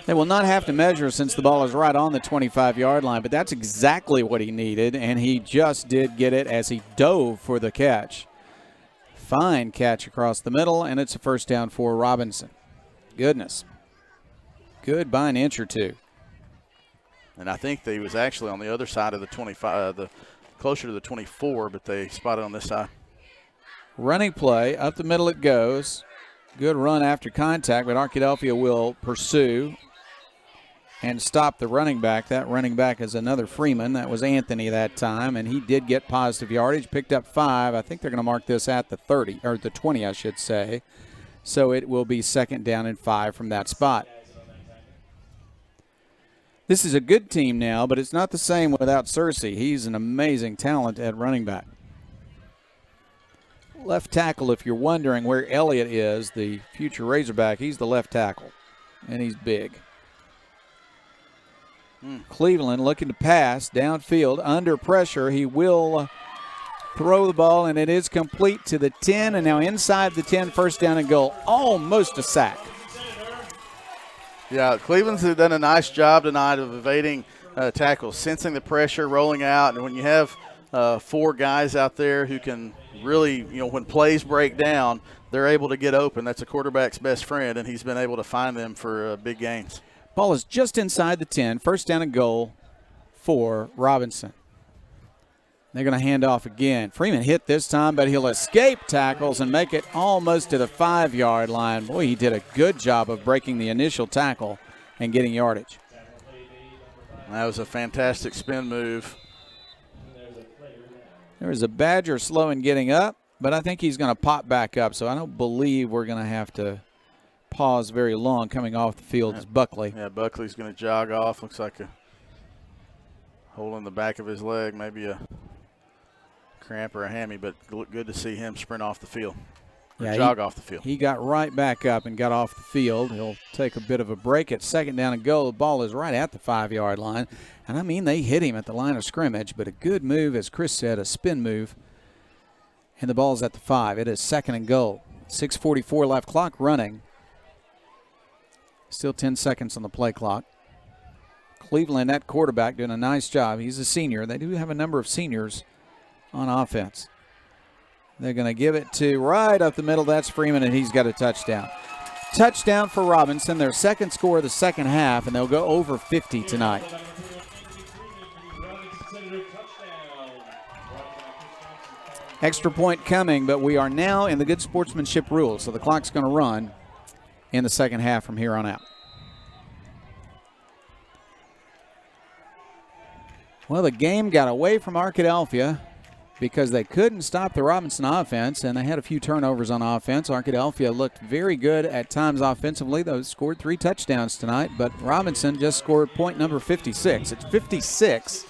They will not have to measure since the ball is right on the 25-yard line, but that's exactly what he needed, and he just did get it as he dove for the catch. Fine catch across the middle, and it's a first down for Robinson. Goodness. Good by an inch or two. And I think that he was actually on the other side of the 25, closer to the 24, but they spotted on this side. Running play, up the middle it goes. Good run after contact, but Arkadelphia will pursue and stop the running back. That running back is another Freeman. That was Anthony that time, and he did get positive yardage, picked up 5. I think they're going to mark this at the 30, or the 20, I should say. So it will be 2nd down and 5 from that spot. This is a good team now, but it's not the same without Searcy. He's an amazing talent at running back. Left tackle, if you're wondering where Elliott is, the future Razorback, he's the left tackle, and he's big. Cleveland looking to pass downfield under pressure. He will throw the ball, and it is complete to the 10, and now inside the 10, first down and goal. Almost a sack. Yeah, Cleveland's done a nice job tonight of evading tackles, sensing the pressure, rolling out, and when you have 4 guys out there who can really, when plays break down, they're able to get open. That's a quarterback's best friend, and he's been able to find them for big gains. Ball is just inside the 10, first down and goal for Robinson. They're going to hand off again. Freeman hit this time, but he'll escape tackles and make it almost to the 5-yard line. Boy, he did a good job of breaking the initial tackle and getting yardage. That was a fantastic spin move. There was a Badger slow in getting up, but I think he's going to pop back up, so I don't believe we're going to have to pause very long coming off the field as Buckley. Yeah, Buckley's going to jog off. Looks like a hole in the back of his leg, maybe a cramp or a hammy, but good to see him sprint off the field. Jog off the field. He got right back up and got off the field. He'll take a bit of a break at 2nd down and goal. The ball is right at the 5-yard line. And I mean, they hit him at the line of scrimmage, but a good move, as Chris said, a spin move. And the ball is at the 5. It is 2nd and goal. 6:44 left, clock running. Still 10 seconds on the play clock. Cleveland, that quarterback, doing a nice job. He's a senior. They do have a number of seniors on offense. They're going to give it to right up the middle. That's Freeman, and he's got a touchdown. Touchdown for Robinson, their second score of the second half, and they'll go over 50 tonight. Extra point coming, but we are now in the good sportsmanship rules, so the clock's going to run in the second half from here on out. Well, the game got away from Arkadelphia because they couldn't stop the Robinson offense, and they had a few turnovers on offense. Arkadelphia looked very good at times offensively. They scored 3 touchdowns tonight, but Robinson just scored point number 56. It's 56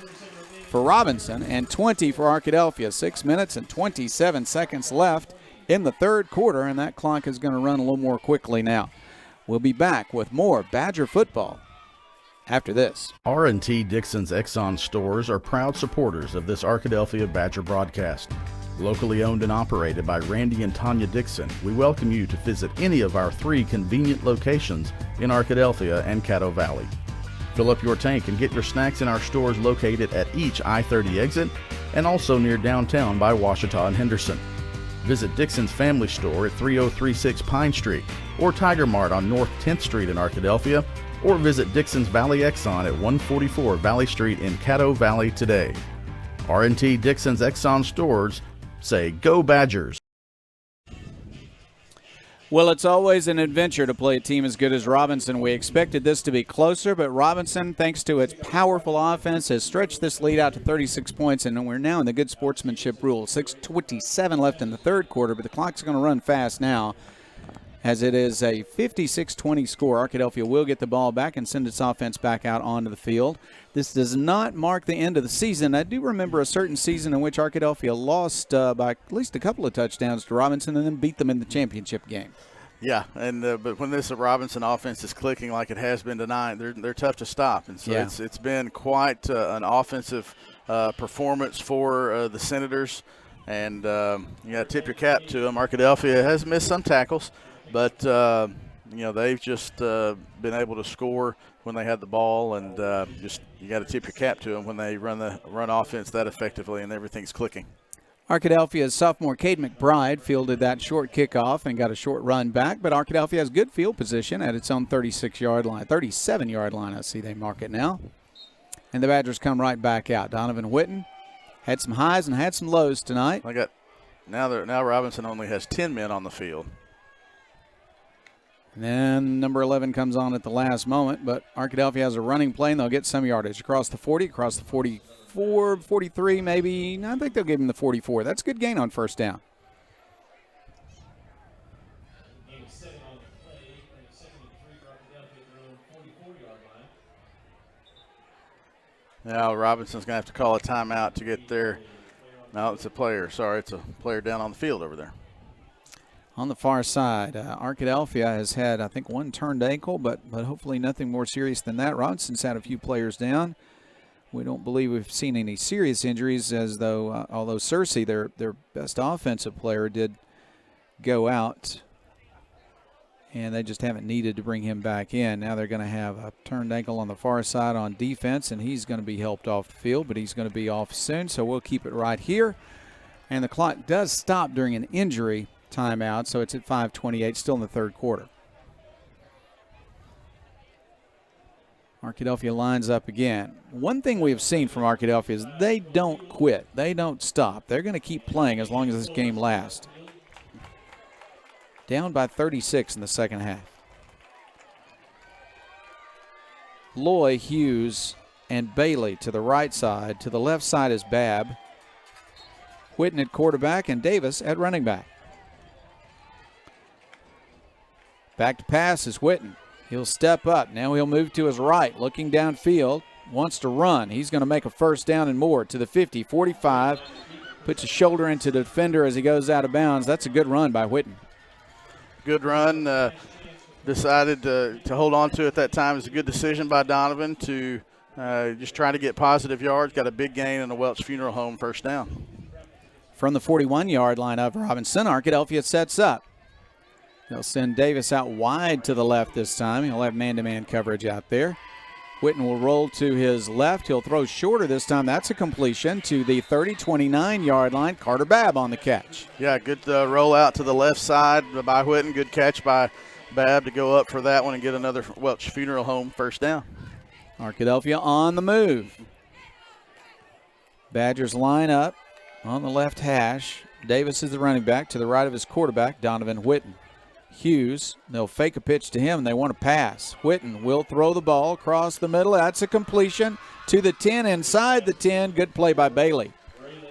for Robinson and 20 for Arkadelphia. 6 minutes and 27 seconds left in the third quarter, and that clock is going to run a little more quickly now. We'll be back with more Badger football after this. R&T Dixon's Exxon stores are proud supporters of this Arkadelphia Badger broadcast. Locally owned and operated by Randy and Tanya Dixon, we welcome you to visit any of our 3 convenient locations in Arkadelphia and Caddo Valley. Fill up your tank and get your snacks in our stores located at each I-30 exit and also near downtown by Washita and Henderson. Visit Dixon's Family Store at 3036 Pine Street or Tiger Mart on North 10th Street in Arkadelphia, or visit Dixon's Valley Exxon at 144 Valley Street in Caddo Valley today. R&T Dixon's Exxon stores say, "Go Badgers." Well, it's always an adventure to play a team as good as Robinson. We expected this to be closer, but Robinson, thanks to its powerful offense, has stretched this lead out to 36 points, and we're now in the good sportsmanship rule. 6:27 left in the third quarter, but the clock's going to run fast now. as it is a 56-20 score. Arkadelphia will get the ball back and send its offense back out onto the field. This does not mark the end of the season. I do remember a certain season in which Arkadelphia lost by at least a couple of touchdowns to Robinson and then beat them in the championship game. Yeah, and but when this Robinson offense is clicking like it has been tonight, they're tough to stop, and so it's been quite an offensive performance for the Senators, and you got to tip your cap to them. Arkadelphia has missed some tackles, but they've just been able to score when they had the ball, and just you got to tip your cap to them when they run offense that effectively and everything's clicking. Arkadelphia's sophomore Cade McBride fielded that short kickoff and got a short run back, but Arkadelphia has good field position at its own 37-yard line. I see they mark it now. And the Badgers come right back out. Donovan Whitten had some highs and had some lows tonight. Now Robinson only has 10 men on the field. And then number 11 comes on at the last moment, but Arkadelphia has a running play, and they'll get some yardage across the 40, across the 44, 43 maybe. I think they'll give him the 44. That's a good gain on first down. Now Robinson's going to have to call a timeout to get there. No, it's a player. Sorry, it's a player down on the field over there. On the far side, Arkadelphia has had, I think, one turned ankle, but hopefully nothing more serious than that. Robinson's had a few players down. We don't believe we've seen any serious injuries, as though, although Searcy, their best offensive player, did go out, and they just haven't needed to bring him back in. Now they're going to have a turned ankle on the far side on defense, and he's going to be helped off the field, but he's going to be off soon, so we'll keep it right here. And the clock does stop during an injury timeout, so it's at 5:28, still in the third quarter. Arkadelphia lines up again. One thing we have seen from Arkadelphia is they don't quit. They don't stop. They're going to keep playing as long as this game lasts. Down by 36 in the second half. Loy, Hughes, and Bailey to the right side. To the left side is Babb. Whitten at quarterback and Davis at running back. Back to pass is Whitten. He'll step up. Now he'll move to his right, looking downfield. Wants to run. He's going to make a first down and more to the 50, 45. Puts a shoulder into the defender as he goes out of bounds. That's a good run by Whitten. Good run. Decided to hold on to it that time. It was a good decision by Donovan to just try to get positive yards. Got a big gain in the Welch Funeral Home first down. From the 41-yard line of Robinson, Arkadelphia sets up. They'll send Davis out wide to the left this time. He'll have man-to-man coverage out there. Whitten will roll to his left. He'll throw shorter this time. That's a completion to the 29-yard line. Carter Babb on the catch. Yeah, good roll out to the left side by Whitten. Good catch by Babb to go up for that one and get another Welch Funeral Home first down. Arkadelphia on the move. Badgers line up on the left hash. Davis is the running back. To the right of his quarterback, Donovan Whitten. Hughes, they'll fake a pitch to him, and they want to pass. Whitten will throw the ball across the middle. That's a completion to the 10, inside the 10. Good play by Bailey.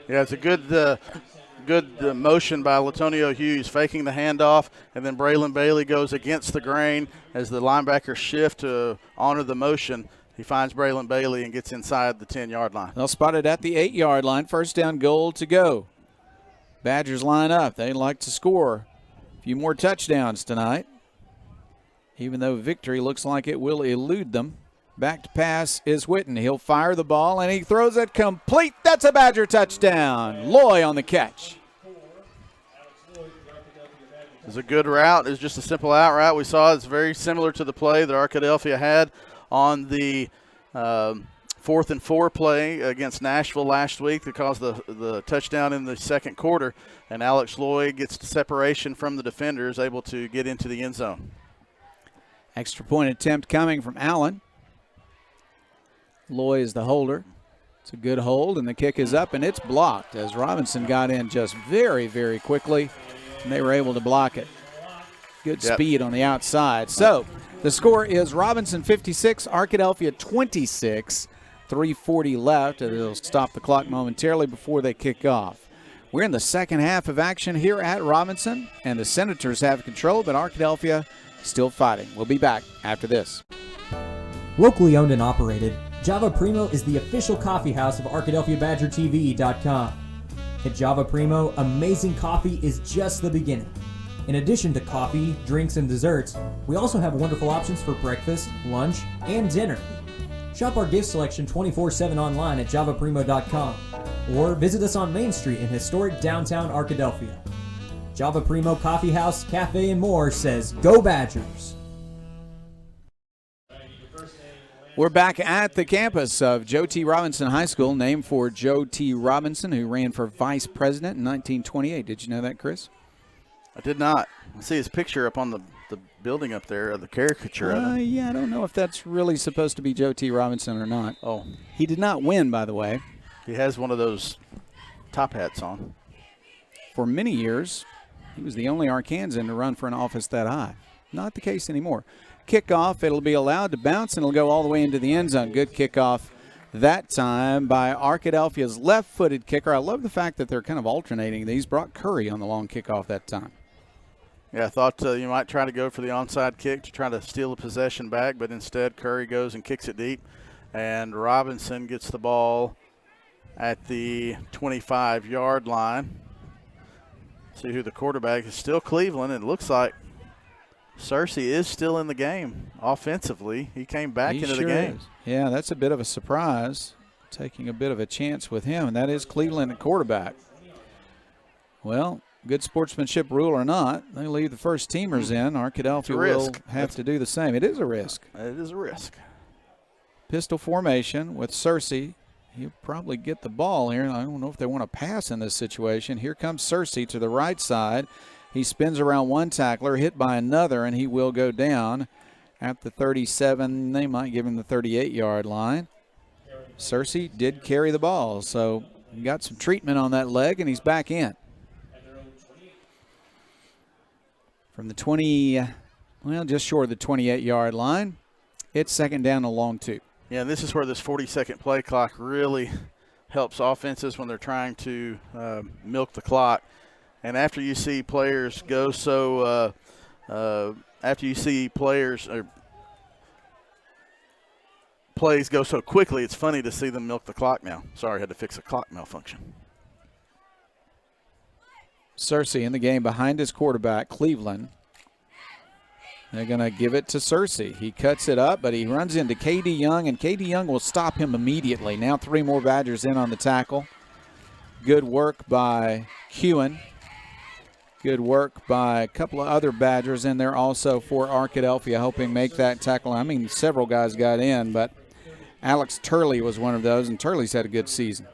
Yeah, it's a good motion by Latonio Hughes, faking the handoff, and then Braylon Bailey goes against the grain as the linebackers shift to honor the motion. He finds Braylon Bailey and gets inside the 10-yard line. They'll spot it at the 8-yard line. First down goal to go. Badgers line up. They like to score a few more touchdowns tonight, even though victory looks like it will elude them. Back to pass is Whitten. He'll fire the ball, and he throws it complete. That's a Badger touchdown. Loy on the catch. It's a good route. It's just a simple out route. We saw it's very similar to the play that Arkadelphia had on the 4th and 4 play against Nashville last week that caused the touchdown in the second quarter. And Alex Loy gets the separation from the defenders, able to get into the end zone. Extra point attempt coming from Allen. Loy is the holder. It's a good hold, and the kick is up, and it's blocked as Robinson got in just very, very quickly, and they were able to block it. Good speed on the outside. So the score is Robinson 56, Arkadelphia 26. 3:40 left. It'll stop the clock momentarily before they kick off. We're in the second half of action here at Robinson, and the Senators have control, but Arkadelphia still fighting. We'll be back after this. Locally owned and operated, Java Primo is the official coffee house of ArkadelphiaBadgerTV.com. At Java Primo, amazing coffee is just the beginning. In addition to coffee, drinks, and desserts, we also have wonderful options for breakfast, lunch, and dinner. Shop our gift selection 24/7 online at javaprimo.com or visit us on Main Street in historic downtown Arkadelphia. Java Primo Coffee House, Cafe, and more says, Go Badgers! We're back at the campus of Joe T. Robinson High School, named for Joe T. Robinson, who ran for vice president in 1928. Did you know that, Chris? I did not. I see his picture up on the building up there, the caricature of him. Yeah, I don't know if that's really supposed to be Joe T. Robinson or not. Oh. He did not win, by the way. He has one of those top hats on. For many years, he was the only Arkansan to run for an office that high. Not the case anymore. Kickoff, it'll be allowed to bounce, and it'll go all the way into the end zone. Good kickoff that time by Arkadelphia's left-footed kicker. I love the fact that they're kind of alternating these. Brock Curry on the long kickoff that time. Yeah, I thought you might try to go for the onside kick to try to steal the possession back, but instead Curry goes and kicks it deep, and Robinson gets the ball at the 25-yard line. See who the quarterback is. Still Cleveland. It looks like Searcy is still in the game offensively. He came back into the game. Is. Yeah, that's a bit of a surprise, taking a bit of a chance with him, and that is Cleveland at quarterback. Well, good sportsmanship rule or not, they leave the first teamers in. Arkadelphia will have to do the same. It is a risk. It is a risk. Pistol formation with Searcy. He'll probably get the ball here. I don't know if they want to pass in this situation. Here comes Searcy to the right side. He spins around one tackler, hit by another, and he will go down at the 37. They might give him the 38-yard line. Searcy did carry the ball, so he got some treatment on that leg, and he's back in. From the 20, well, just short of the 28-yard line, it's second down and long 2. Yeah, this is where this 40-second play clock really helps offenses when they're trying to milk the clock. And after you see players go so, plays go so quickly, it's funny to see them milk the clock now. Sorry, I had to fix a clock malfunction. Searcy in the game behind his quarterback, Cleveland. They're going to give it to Searcy. He cuts it up, but he runs into K.D. Young, and K.D. Young will stop him immediately. Now 3 more Badgers in on the tackle. Good work by Kewen. Good work by a couple of other Badgers in there also for Arkadelphia, helping make that tackle. I mean, several guys got in, but Alex Turley was one of those, and Turley's had a good season.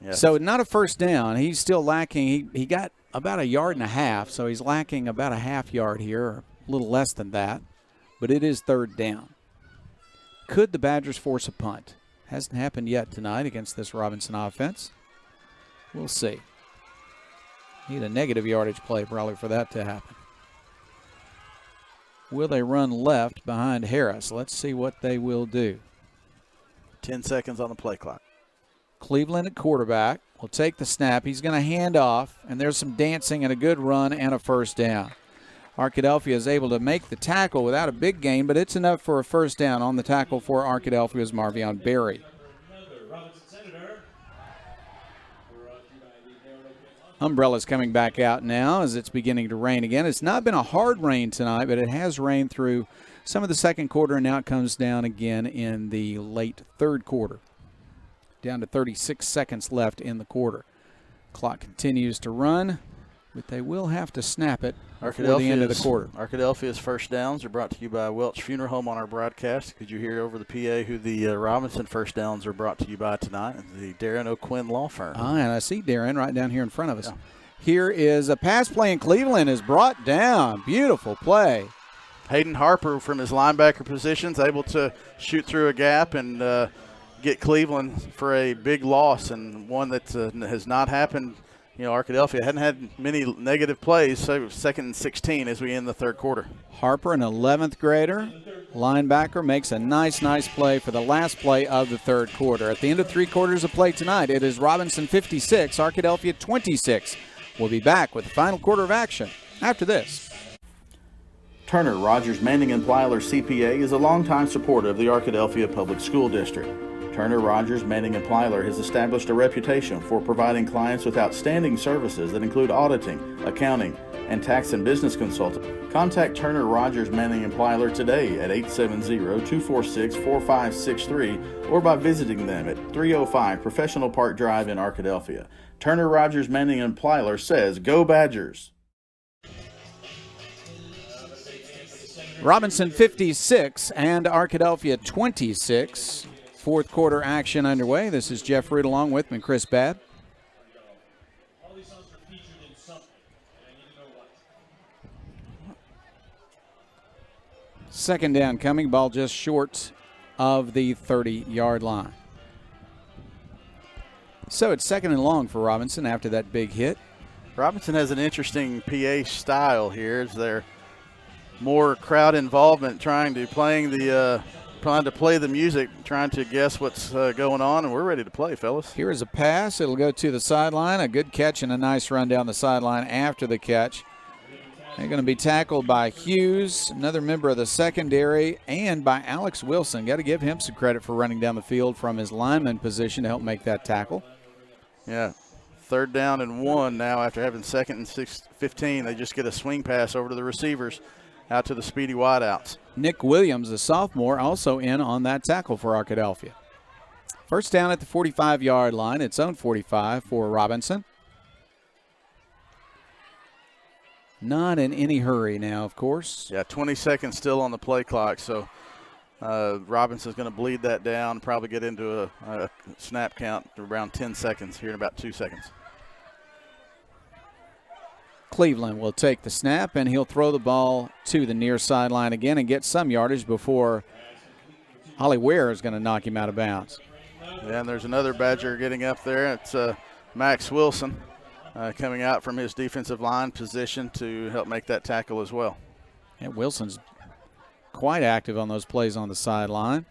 Yes. So not a first down. He's still lacking. He got about 1.5 yards, so he's lacking about a half yard here, or a little less than that. But it is third down. Could the Badgers force a punt? Hasn't happened yet tonight against this Robinson offense. We'll see. Need a negative yardage play probably for that to happen. Will they run left behind Harris? Let's see what they will do. 10 seconds on the play clock. Cleveland at quarterback will take the snap. He's going to hand off, and there's some dancing and a good run and a first down. Arkadelphia is able to make the tackle without a big gain, but it's enough for a first down on the tackle for Arkadelphia's Marvion Berry. Umbrellas coming back out now as it's beginning to rain again. It's not been a hard rain tonight, but it has rained through some of the second quarter, and now it comes down again in the late third quarter. Down to 36 seconds left in the quarter. Clock continues to run, but they will have to snap it before the end of the quarter. Arkadelphia's first downs are brought to you by Welch Funeral Home on our broadcast. Could you hear over the PA who the Robinson first downs are brought to you by tonight? The Darren O'Quinn Law Firm. And I see Darren right down here in front of us. Yeah. Here is a pass play in Cleveland is brought down. Beautiful play. Hayden Harper from his linebacker positions able to shoot through a gap and get Cleveland for a big loss, and one that has not happened. You know, Arkadelphia hadn't had many negative plays, so 2nd and 16 as we end the third quarter. Harper, an 11th grader, linebacker, makes a nice play for the last play of the third quarter. At the end of 3 quarters of play tonight, it is Robinson 56, Arkadelphia 26. We'll be back with the final quarter of action after this. Turner Rogers Manning and Plyler CPA is a longtime supporter of the Arkadelphia Public School District. Turner Rogers Manning and Plyler has established a reputation for providing clients with outstanding services that include auditing, accounting, and tax and business consulting. Contact Turner Rogers Manning and Plyler today at 870-246-4563 or by visiting them at 305 Professional Park Drive in Arkadelphia. Turner Rogers Manning and Plyler says, "Go Badgers!" Robinson 56 and Arkadelphia 26. Fourth quarter action underway. This is Jeff Root along with me, Chris Babb. Second down coming, ball just short of the 30-yard line. So it's second and long for Robinson after that big hit. Robinson has an interesting PA style here. Is there more crowd involvement trying to play the music, trying to guess what's going on, and we're ready to play, fellas. Here is a pass. It'll go to the sideline. A good catch and a nice run down the sideline after the catch. They're going to be tackled by Hughes, another member of the secondary, and by Alex Wilson. Got to give him some credit for running down the field from his lineman position to help make that tackle. Yeah, 3rd down and 1 now after having 2nd and 15. They just get a swing pass over to the receivers, out to the speedy wideouts. Nick Williams, a sophomore, also in on that tackle for Arkadelphia. First down at the 45-yard line, its own 45 for Robinson. Not in any hurry now, of course. Yeah, 20 seconds still on the play clock, so Robinson's going to bleed that down, probably get into a snap count around 10 seconds here in about 2 seconds. Cleveland will take the snap, and he'll throw the ball to the near sideline again and get some yardage before Holly Ware is going to knock him out of bounds. Yeah, and there's another Badger getting up there. It's Max Wilson coming out from his defensive line position to help make that tackle as well. And Wilson's quite active on those plays on the sideline.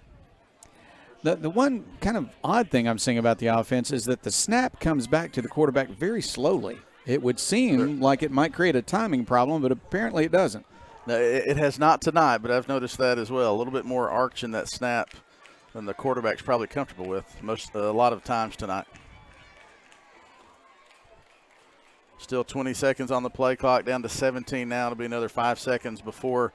The one kind of odd thing I'm seeing about the offense is that the snap comes back to the quarterback very slowly. It would seem like it might create a timing problem, but apparently it doesn't. No, it has not tonight, but I've noticed that as well. A little bit more arch in that snap than the quarterback's probably comfortable with a lot of times tonight. Still 20 seconds on the play clock, down to 17 now. It'll be another 5 seconds before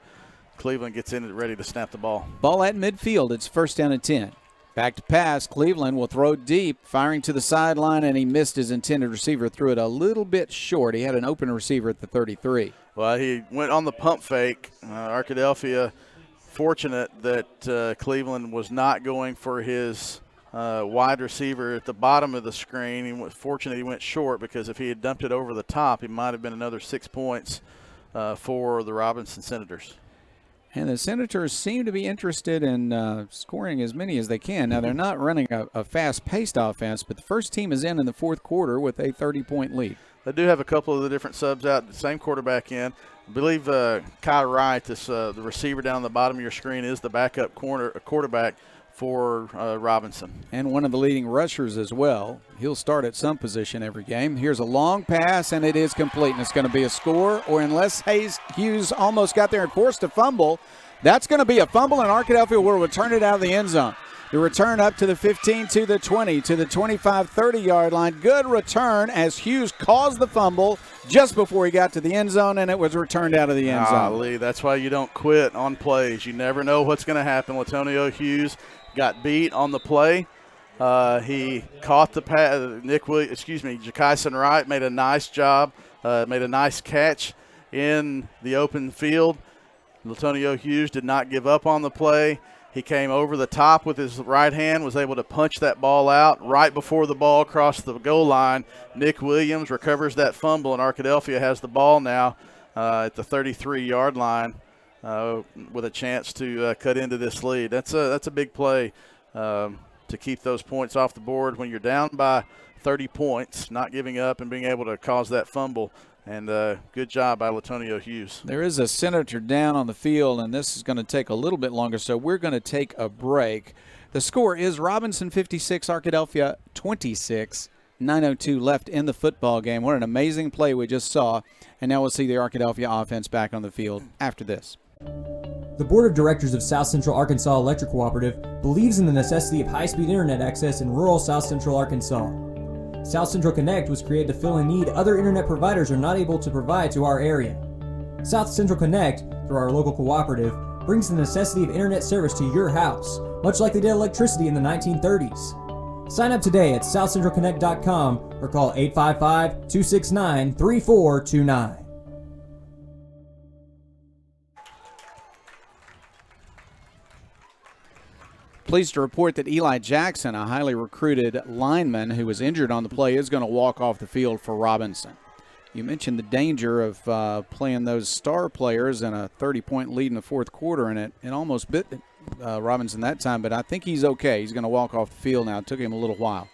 Cleveland gets in ready to snap the ball. Ball at midfield. It's first down and 10. Back to pass. Cleveland will throw deep, firing to the sideline, and he missed his intended receiver, threw it a little bit short. He had an open receiver at the 33. Well, he went on the pump fake. Arkadelphia fortunate that Cleveland was not going for his wide receiver at the bottom of the screen. He was fortunate he went short, because if he had dumped it over the top, it might have been another 6 points for the Robinson Senators. And the Senators seem to be interested in scoring as many as they can. Now, they're not running a fast-paced offense, but the first team is in the fourth quarter with a 30-point lead. They do have a couple of the different subs out, the same quarterback in. I believe Kai Wright, the receiver down the bottom of your screen, is the backup quarterback for Robinson. And one of the leading rushers as well. He'll start at some position every game. Here's a long pass, and it is complete, and it's going to be a score, or unless Hughes almost got there and forced a fumble, that's going to be a fumble, and Arkadelphia will return it out of the end zone. The return up to the 15, to the 20, to the 25, 30-yard line. Good return as Hughes caused the fumble just before he got to the end zone, and it was returned out of the end zone. Lee, that's why you don't quit on plays. You never know what's going to happen. Latonio Hughes got beat on the play. He caught the pass. Jakaison Wright made a nice job, made a nice catch in the open field. Latonio Hughes did not give up on the play. He came over the top with his right hand, was able to punch that ball out right before the ball crossed the goal line. Nick Williams recovers that fumble, and Arkadelphia has the ball now at the 33-yard line with a chance to cut into this lead. That's a big play to keep those points off the board when you're down by 30 points, not giving up and being able to cause that fumble And good job by Latonio Hughes. There is a Senator down on the field, and this is going to take a little bit longer, so we're going to take a break. The score is Robinson 56, Arkadelphia 26. 9:02 left in the football game. What an amazing play we just saw. And now we'll see the Arkadelphia offense back on the field after this. The Board of Directors of South Central Arkansas Electric Cooperative believes in the necessity of high-speed internet access in rural South Central Arkansas. South Central Connect was created to fill a need other internet providers are not able to provide to our area. South Central Connect, through our local cooperative, brings the necessity of internet service to your house, much like they did electricity in the 1930s. Sign up today at southcentralconnect.com or call 855-269-3429. Pleased to report that Eli Jackson, a highly recruited lineman who was injured on the play, is going to walk off the field for Robinson. You mentioned the danger of playing those star players in a 30-point lead in the fourth quarter, and it almost bit Robinson that time, but I think he's okay. He's going to walk off the field now. It took him a little while.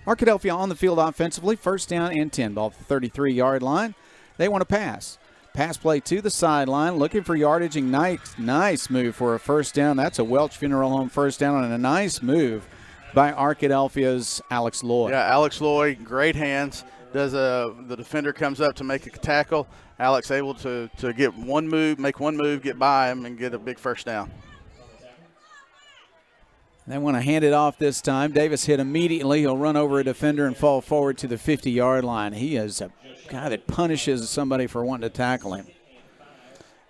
Arkadelphia on the field offensively, first down and 10, ball at the 33-yard line. They want to pass. Pass play to the sideline, looking for yardage, and nice move for a first down. That's a Welch Funeral Home first down, and a nice move by Arkadelphia's Alex Lloyd. Yeah, Alex Lloyd, great hands. The defender comes up to make a tackle. Alex able to get one move, make one move, get by him, and get a big first down. They want to hand it off this time. Davis hit immediately. He'll run over a defender and fall forward to the 50-yard line. He is a guy that punishes somebody for wanting to tackle him.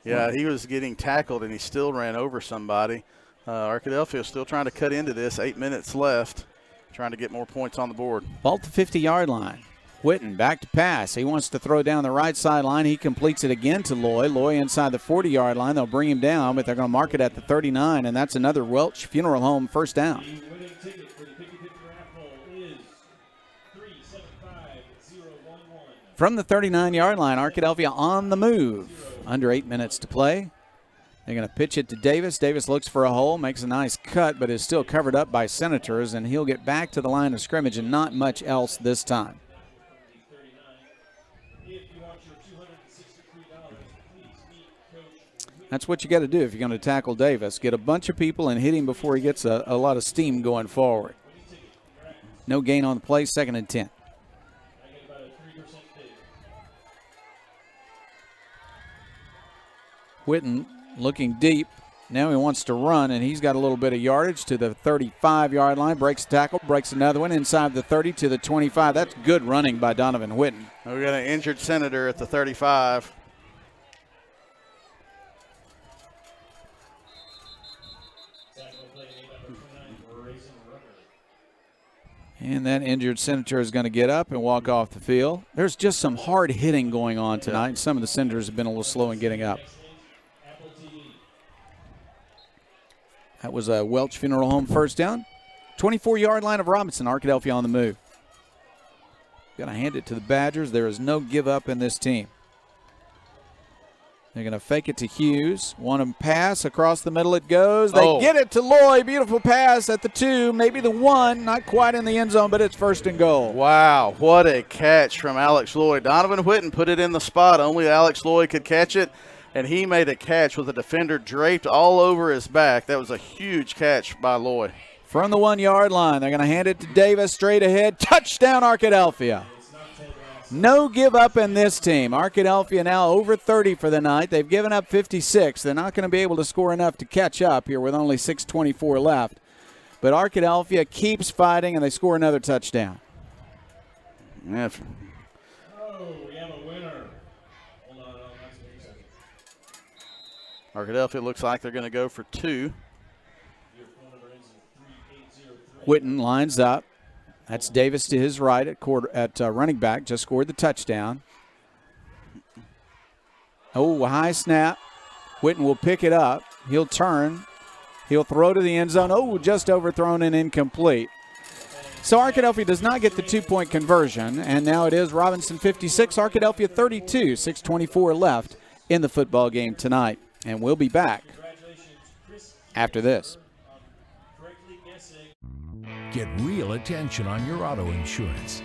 Yeah, he was getting tackled, and he still ran over somebody. Arkadelphia is still trying to cut into this. 8 minutes left, trying to get more points on the board. Ball at the 50-yard line. Whitten back to pass. He wants to throw down the right sideline. He completes it again to Loy. Loy inside the 40-yard line. They'll bring him down, but they're going to mark it at the 39, and that's another Welch Funeral Home first down. From the 39-yard line, Arkadelphia on the move. Under 8 minutes to play. They're going to pitch it to Davis. Davis looks for a hole, makes a nice cut, but is still covered up by Senators, and he'll get back to the line of scrimmage and not much else this time. That's what you got to do if you're going to tackle Davis. Get a bunch of people and hit him before he gets a lot of steam going forward. No gain on the play, 2nd and 10. Whitten looking deep. Now he wants to run, and he's got a little bit of yardage to the 35-yard line. Breaks a tackle, breaks another one inside the 30 to the 25. That's good running by Donovan Whitten. We got an injured Senator at the 35. And that injured Senator is going to get up and walk off the field. There's just some hard hitting going on tonight. Yeah. Some of the Senators have been a little slow in getting up. That was a Welch Funeral Home first down. 24-yard line of Robinson. Arkadelphia on the move. Going to hand it to the Badgers. There is no give up in this team. They're going to fake it to Hughes. Want him pass across the middle. It goes. They get it to Loy. Beautiful pass at the 2, maybe the 1. Not quite in the end zone, but it's 1st and goal. Wow, what a catch from Alex Lloyd. Donovan Whitten put it in the spot. Only Alex Lloyd could catch it, and he made a catch with a defender draped all over his back. That was a huge catch by Lloyd. From the 1-yard line, they're going to hand it to Davis straight ahead. Touchdown, Arkadelphia. No give up in this team. Arkadelphia now over 30 for the night. They've given up 56. They're not going to be able to score enough to catch up here with only 6:24 left. But Arkadelphia keeps fighting, and they score another touchdown. Yeah. We have a winner. Arkadelphia looks like they're going to go for 2. Whitten lines up. That's Davis to his right at running back. Just scored the touchdown. Oh, a high snap. Whitten will pick it up. He'll turn. He'll throw to the end zone. Oh, just overthrown and incomplete. So Arkadelphia does not get the 2-point conversion, and now it is Robinson 56, Arkadelphia 32, 6:24 left in the football game tonight. And we'll be back after this. Get real attention on your auto insurance.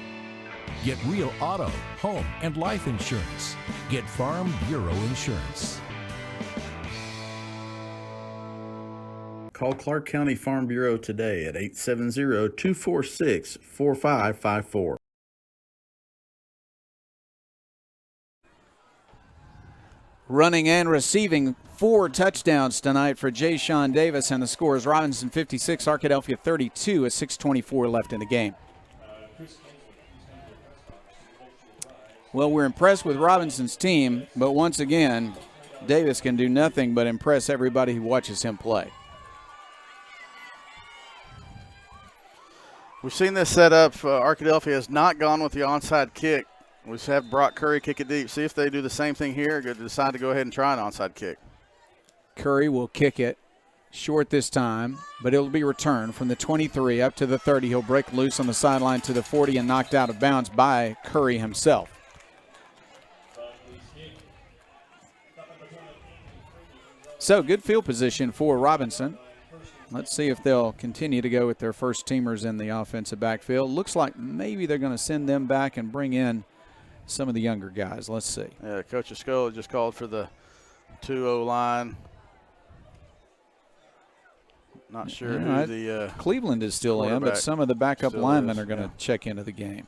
Get real auto, home, and life insurance. Get Farm Bureau Insurance. Call Clark County Farm Bureau today at 870-246-4554. Running and receiving 4 touchdowns tonight for Jay Sean Davis, and the score is Robinson 56, Arkadelphia 32, with 6:24 left in the game. Well, we're impressed with Robinson's team, but once again, Davis can do nothing but impress everybody who watches him play. We've seen this set up. Arkadelphia has not gone with the onside kick. We just have Brock Curry kick it deep. See if they do the same thing here. Decide to go ahead and try an onside kick. Curry will kick it short this time, but it'll be returned from the 23 up to the 30. He'll break loose on the sideline to the 40 and knocked out of bounds by Curry himself. So good field position for Robinson. Let's see if they'll continue to go with their first teamers in the offensive backfield. Looks like maybe they're going to send them back and bring in some of the younger guys. Let's see. Yeah, Coach Escola just called for the 2-0 line. Not sure who the Cleveland is still in, but some of the backup linemen are going to check into the game.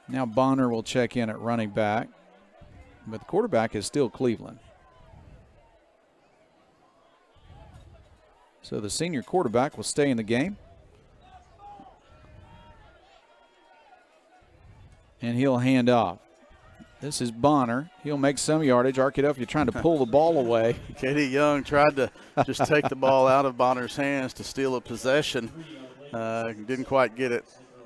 Now Bonner will check in at running back, but the quarterback is still Cleveland. So the senior quarterback will stay in the game. And he'll hand off. This is Bonner. He'll make some yardage. Arkadelphia trying to pull the ball away. Katie Young tried to just take the ball out of Bonner's hands to steal a possession. Didn't quite get it.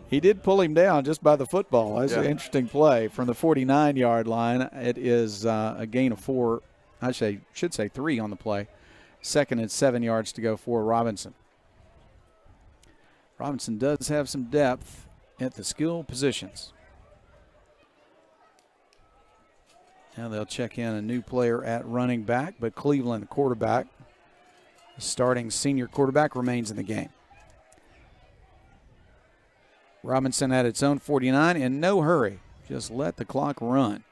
He did pull him down just by the football. That's an interesting play. From the 49-yard line, it is a gain of 4. I should say 3 on the play. 2nd and 7 yards to go for Robinson. Robinson does have some depth at the skill positions. Now they'll check in a new player at running back, but Cleveland, quarterback, the starting senior quarterback, remains in the game. Robinson at its own 49 in no hurry. Just let the clock run.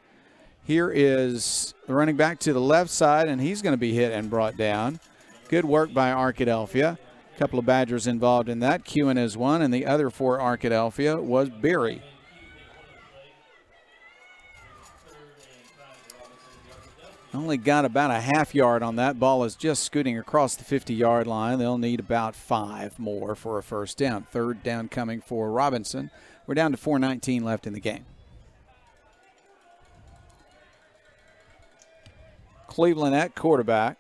Here is the running back to the left side, and he's going to be hit and brought down. Good work by Arkadelphia. A couple of Badgers involved in that. Kewen is one, and the other for Arkadelphia was Berry. Only got about a half yard on that. Ball is just scooting across the 50-yard line. They'll need about 5 more for a first down. 3rd down coming for Robinson. We're down to 4:19 left in the game. Cleveland at quarterback.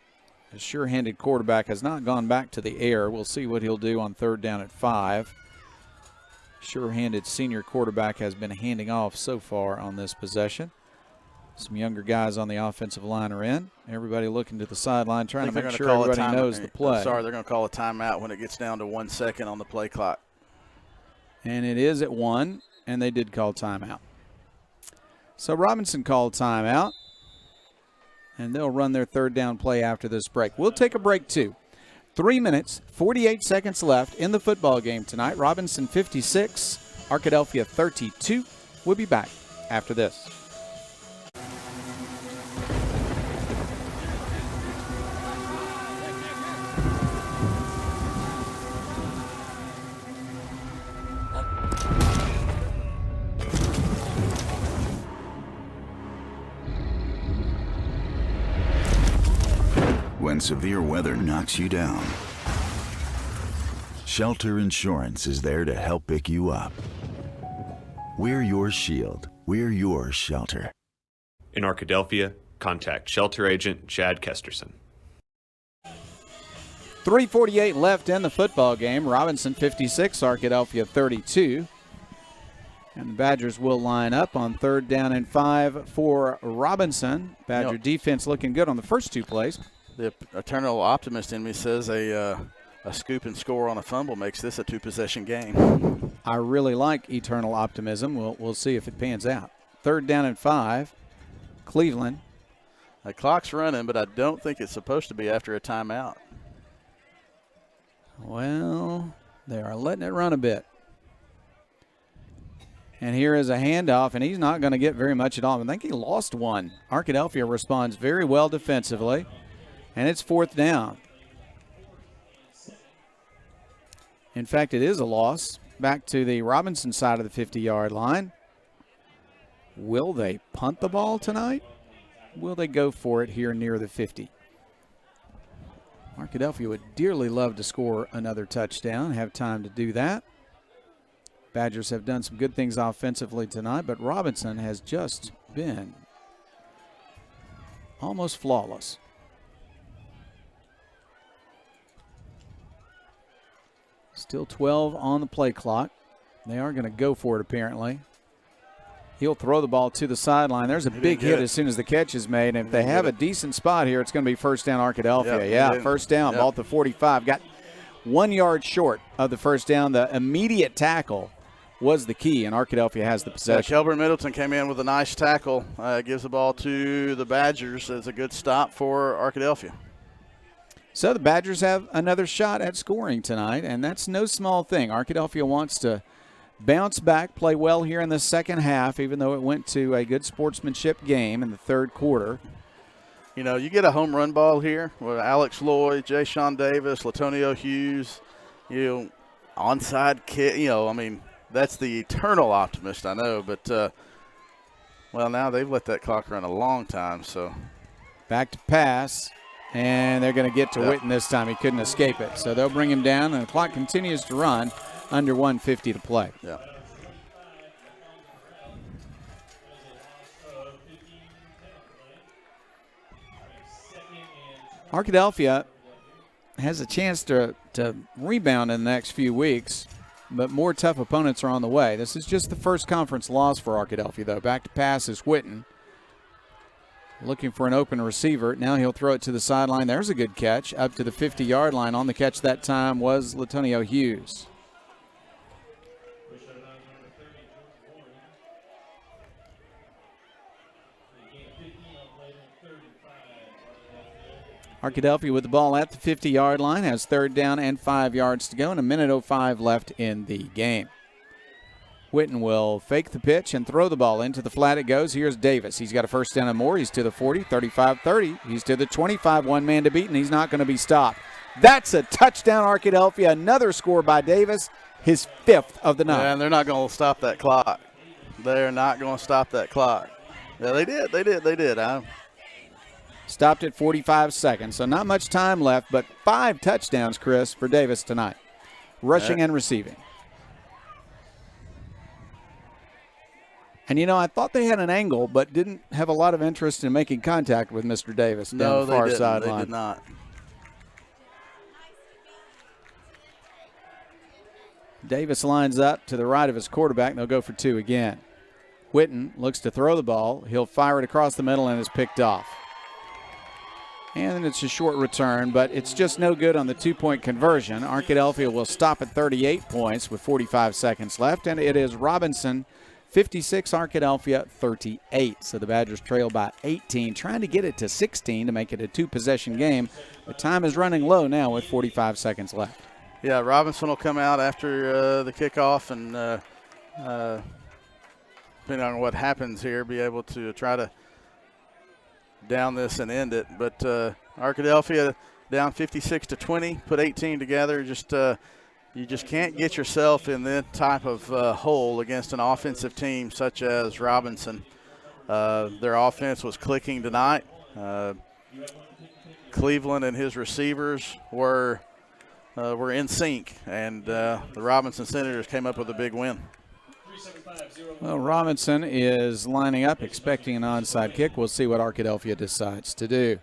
A sure-handed quarterback has not gone back to the air. We'll see what he'll do on 3rd down at 5. Sure-handed senior quarterback has been handing off so far on this possession. Some younger guys on the offensive line are in. Everybody looking to the sideline, trying to make sure everybody knows the play. I'm sorry, they're going to call a timeout when it gets down to 1 second on the play clock. And it is at 1, and they did call timeout. So Robinson called timeout, and they'll run their 3rd down play after this break. We'll take a break, too. 3 minutes, 48 seconds left in the football game tonight. Robinson 56, Arkadelphia 32. We'll be back after this. When severe weather knocks you down, Shelter Insurance is there to help pick you up. We're your shield. We're your shelter. In Arkadelphia, contact Shelter Agent Chad Kesterson. 3:48 left in the football game. Robinson 56, Arkadelphia 32. And the Badgers will line up on 3rd down and 5 for Robinson. Badger defense looking good on the first 2 plays. The eternal optimist in me says a scoop and score on a fumble makes this a 2-possession game. I really like eternal optimism. We'll see if it pans out. 3rd down and 5, Cleveland. The clock's running, but I don't think it's supposed to be after a timeout. Well, they are letting it run a bit. And here is a handoff, and he's not going to get very much at all. I think he lost one. Arkadelphia responds very well defensively, and it's 4th down. In fact, it is a loss. Back to the Robinson side of the 50-yard line. Will they punt the ball tonight? Will they go for it here near the 50? Arkadelphia would dearly love to score another touchdown, have time to do that. Badgers have done some good things offensively tonight, but Robinson has just been almost flawless. Still 12 on the play clock. They are going to go for it, apparently. He'll throw the ball to the sideline. There's a big hit as soon as the catch is made. And if they have a decent spot here, it's going to be first down Arkadelphia. Yeah, first down, ball at the 45. Got 1 yard short of the first down. The immediate tackle was the key, and Arkadelphia has the possession. Kelber Middleton came in with a nice tackle. Gives the ball to the Badgers as a good stop for Arkadelphia. So the Badgers have another shot at scoring tonight, and that's no small thing. Arkadelphia wants to bounce back, play well here in the second half, even though it went to a good sportsmanship game in the third quarter. You know, you get a home run ball here with Alex Lloyd, Jay Sean Davis, Latonio Hughes, onside kick, I mean, that's the eternal optimist, I know, but, well, now they've let that clock run a long time, so. Back to pass, and they're going to get to Witten this time. He couldn't escape it. So they'll bring him down, and the clock continues to run, under 1:50 to play. Yeah. Arkadelphia has a chance to rebound in the next few weeks, but more tough opponents are on the way. This is just the first conference loss for Arkadelphia, though. Back to pass is Witten. Looking for an open receiver. Now he'll throw it to the sideline. There's a good catch up to the 50-yard line. On the catch that time was Latonio Hughes. Arkadelphia with the ball at the 50-yard line, has third down and 5 yards to go, and 1:05 left in the game. Witten will fake the pitch and throw the ball into the flat. It goes. Here's Davis. He's got a first down and more. He's to the 40, 35-30. He's to the 25, one man to beat, and he's not going to be stopped. That's a touchdown, Arkadelphia. Another score by Davis, his 5th of the night. Yeah, and they're not going to stop that clock. They're not going to stop that clock. Yeah, they did. Stopped at 45 seconds, so not much time left, but 5 touchdowns, Chris, for Davis tonight, rushing and receiving. And, I thought they had an angle, but didn't have a lot of interest in making contact with Mr. Davis down the far sideline. They did not. Davis lines up to the right of his quarterback, and they'll go for 2 again. Witten looks to throw the ball. He'll fire it across the middle, and it's picked off. And it's a short return, but it's just no good on the 2-point conversion. Arkadelphia will stop at 38 points with 45 seconds left, and it is Robinson 56, Arkadelphia 38. So the Badgers trail by 18, trying to get it to 16 to make it a 2-possession game. The time is running low now with 45 seconds left. Yeah, Robinson will come out after the kickoff and, depending on what happens here, be able to try to down this and end it. But Arkadelphia down 56-20, put 18 together. You just can't get yourself in that type of hole against an offensive team such as Robinson. Their offense was clicking tonight. Cleveland and his receivers were in sync, and the Robinson Senators came up with a big win. Well, Robinson is lining up, expecting an onside kick. We'll see what Arkadelphia decides to do.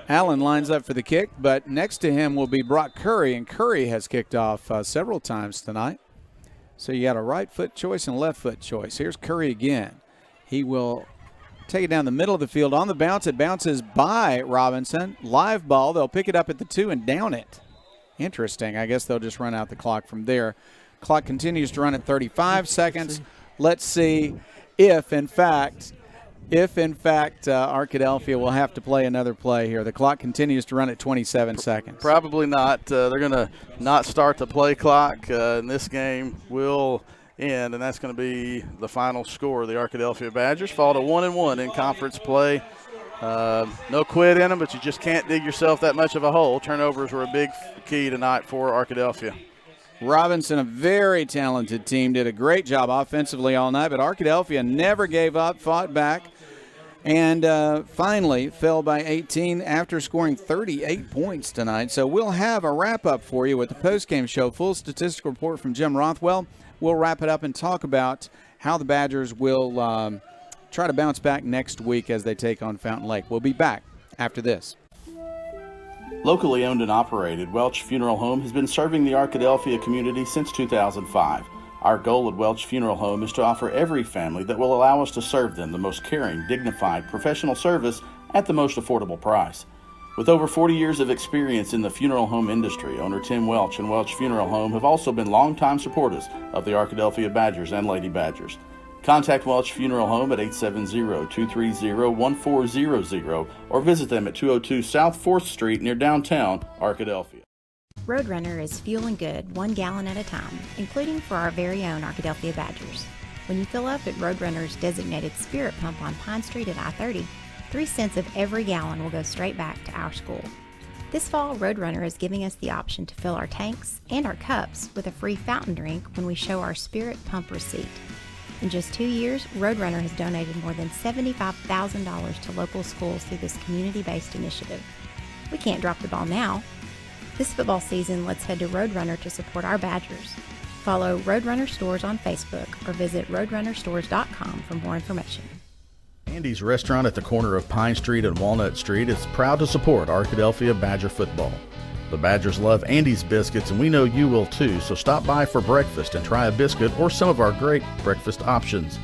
Allen lines up for the kick, but next to him will be Brock Curry, and Curry has kicked off several times tonight. So you got a right foot choice and left foot choice. Here's Curry again. He will take it down the middle of the field. On the bounce, it bounces by Robinson. Live ball. They'll pick it up at the 2 and down it. Interesting. I guess they'll just run out the clock from there. Clock continues to run at 35 seconds. Let's see if, in fact, if in fact Arkadelphia will have to play another play here. The clock continues to run at 27 seconds. Probably not. They're going to not start the play clock, and this game will end, and that's going to be the final score. The Arkadelphia Badgers fall to 1-1 in conference play. No quit in them, but you just can't dig yourself that much of a hole. Turnovers were a big key tonight for Arkadelphia. Robinson, a very talented team, did a great job offensively all night, but Arkadelphia never gave up, fought back, and finally fell by 18 after scoring 38 points tonight. So we'll have a wrap-up for you with the postgame show. Full statistical report from Jim Rothwell. We'll wrap it up and talk about how the Badgers will try to bounce back next week as they take on Fountain Lake. We'll be back after this. Locally owned and operated, Welch Funeral Home has been serving the Arkadelphia community since 2005. Our goal at Welch Funeral Home is to offer every family that will allow us to serve them the most caring, dignified, professional service at the most affordable price. With over 40 years of experience in the funeral home industry, owner Tim Welch and Welch Funeral Home have also been longtime supporters of the Arkadelphia Badgers and Lady Badgers. Contact Welch Funeral Home at 870-230-1400 or visit them at 202 South 4th Street near downtown Arkadelphia. Roadrunner is fueling good 1 gallon at a time, including for our very own Arkadelphia Badgers. When you fill up at Roadrunner's designated spirit pump on Pine Street at I-30, 3 cents of every gallon will go straight back to our school. This fall, Roadrunner is giving us the option to fill our tanks and our cups with a free fountain drink when we show our spirit pump receipt. In just 2 years, Roadrunner has donated more than $75,000 to local schools through this community-based initiative. We can't drop the ball now. This football season, let's head to Roadrunner to support our Badgers. Follow Roadrunner Stores on Facebook or visit roadrunnerstores.com for more information. Andy's Restaurant at the corner of Pine Street and Walnut Street is proud to support Arkadelphia Badger football. The Badgers love Andy's biscuits, and we know you will too, so stop by for breakfast and try a biscuit or some of our great breakfast options.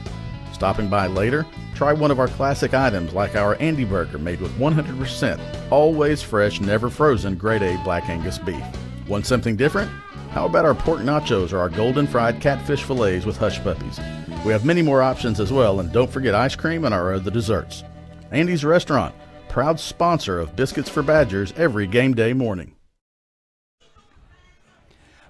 Stopping by later, try one of our classic items like our Andy Burger made with 100% always fresh, never frozen grade A Black Angus beef. Want something different? How about our pork nachos or our golden fried catfish fillets with hush puppies? We have many more options as well, and don't forget ice cream and our other desserts. Andy's Restaurant, proud sponsor of Biscuits for Badgers every game day morning.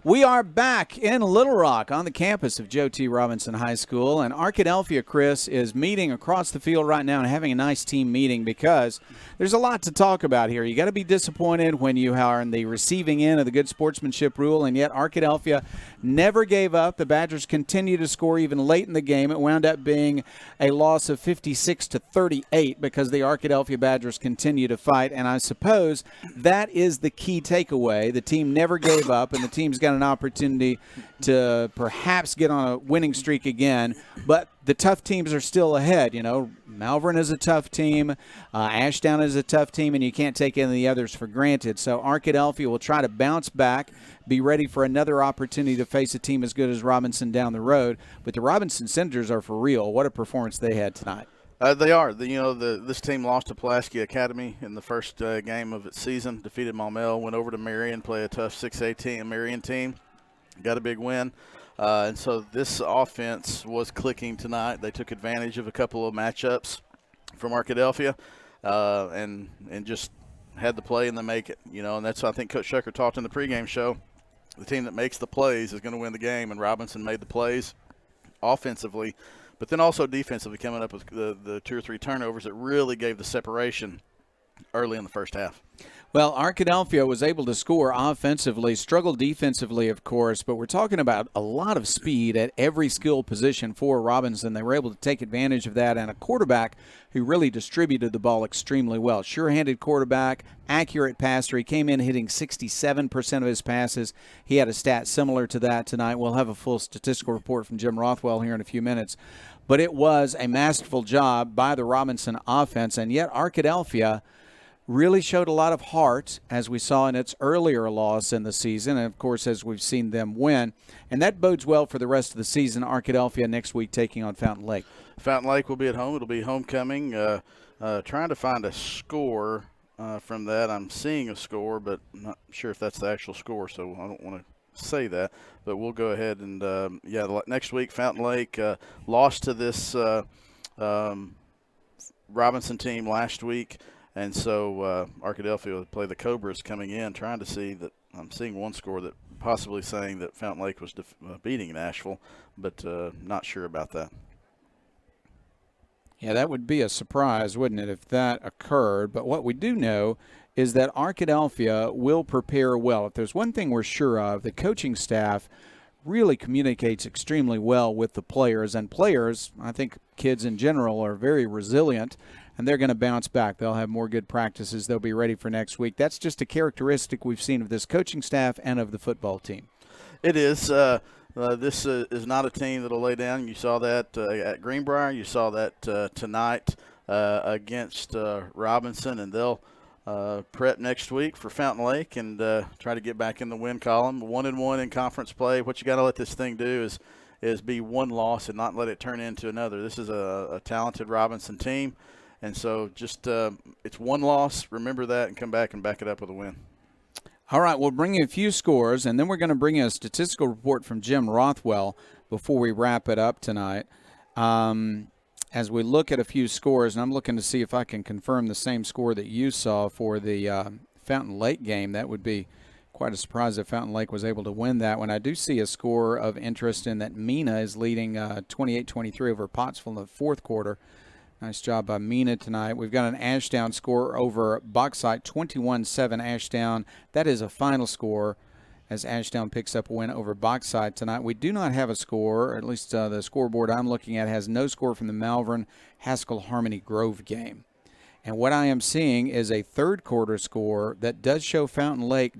We are back in Little Rock on the campus of Joe T. Robinson High School, and Arkadelphia, Chris, is meeting across the field right now and having a nice team meeting because there's a lot to talk about here. You got to be disappointed when you are in the receiving end of the good sportsmanship rule, and yet Arkadelphia never gave up. The Badgers continue to score even late in the game. It wound up being a loss of 56-38 because the Arkadelphia Badgers continue to fight, and I suppose that is the key takeaway. The team never gave up, and the team's got an opportunity to perhaps get on a winning streak again, but the tough teams are still ahead. You know, Malvern is a tough team, Ashdown is a tough team, and you can't take any of the others for granted. So Arkadelphia will try to bounce back, be ready for another opportunity to face a team as good as Robinson down the road. But the Robinson Senators are for real. What a performance they had tonight. They are. This team lost to Pulaski Academy in the first game of its season, defeated Maumelle, went over to Marion, play a tough 6A team, Marion team, got a big win. And so this offense was clicking tonight. They took advantage of a couple of matchups from Arkadelphia and just had the play and the make it. You know, and that's what I think Coach Shucker talked in the pregame show. The team that makes the plays is going to win the game, and Robinson made the plays offensively, but then also defensively, coming up with the 2 or 3 turnovers that really gave the separation early in the first half. Well, Arkadelphia was able to score offensively, struggled defensively, of course, but we're talking about a lot of speed at every skill position for Robinson. They were able to take advantage of that, and a quarterback who really distributed the ball extremely well. Sure-handed quarterback, accurate passer. He came in hitting 67% of his passes. He had a stat similar to that tonight. We'll have a full statistical report from Jim Rothwell here in a few minutes. But it was a masterful job by the Robinson offense, and yet Arkadelphia really showed a lot of heart, as we saw in its earlier loss in the season, and of course as we've seen them win. And that bodes well for the rest of the season. Arkadelphia next week taking on Fountain Lake. Fountain Lake will be at home. It'll be homecoming. Trying to find a score from that. I'm seeing a score, but I'm not sure if that's the actual score, so I don't want to say that. But we'll go ahead and, next week Fountain Lake lost to this Robinson team last week, and so Arkadelphia would play the Cobras coming in, trying to see that. I'm seeing one score that possibly saying that Fountain Lake was beating Nashville, but not sure about that. Yeah, that would be a surprise, wouldn't it, if that occurred? But what we do know is that Arkadelphia will prepare well. If there's one thing we're sure of, the coaching staff really communicates extremely well with the players. And players, I think kids in general, are very resilient, and they're going to bounce back. They'll have more good practices. They'll be ready for next week. That's just a characteristic we've seen of this coaching staff and of the football team. It is. This is not a team that will lay down. You saw that at Greenbrier. You saw that tonight against Robinson, and they'll prep next week for Fountain Lake and try to get back in the win column. 1-1 in conference play. What you got to let this thing do is be one loss and not let it turn into another. This is a talented Robinson team, and so just it's one loss. Remember that and come back and back it up with a win. All right, we'll bring you a few scores, and then we're going to bring you a statistical report from Jim Rothwell before we wrap it up tonight. As we look at a few scores, and I'm looking to see if I can confirm the same score that you saw for the Fountain Lake game. That would be quite a surprise if Fountain Lake was able to win that one. I do see a score of interest in that Mena is leading 28-23 over Pottsville in the fourth quarter. Nice job by Mena tonight. We've got an Ashdown score over Bauxite, 21-7 Ashdown. That is a final score as Ashdown picks up a win over Bauxite tonight. We do not have a score, or at least the scoreboard I'm looking at has no score from the Malvern-Haskell-Harmony Grove game. And what I am seeing is a third quarter score that does show Fountain Lake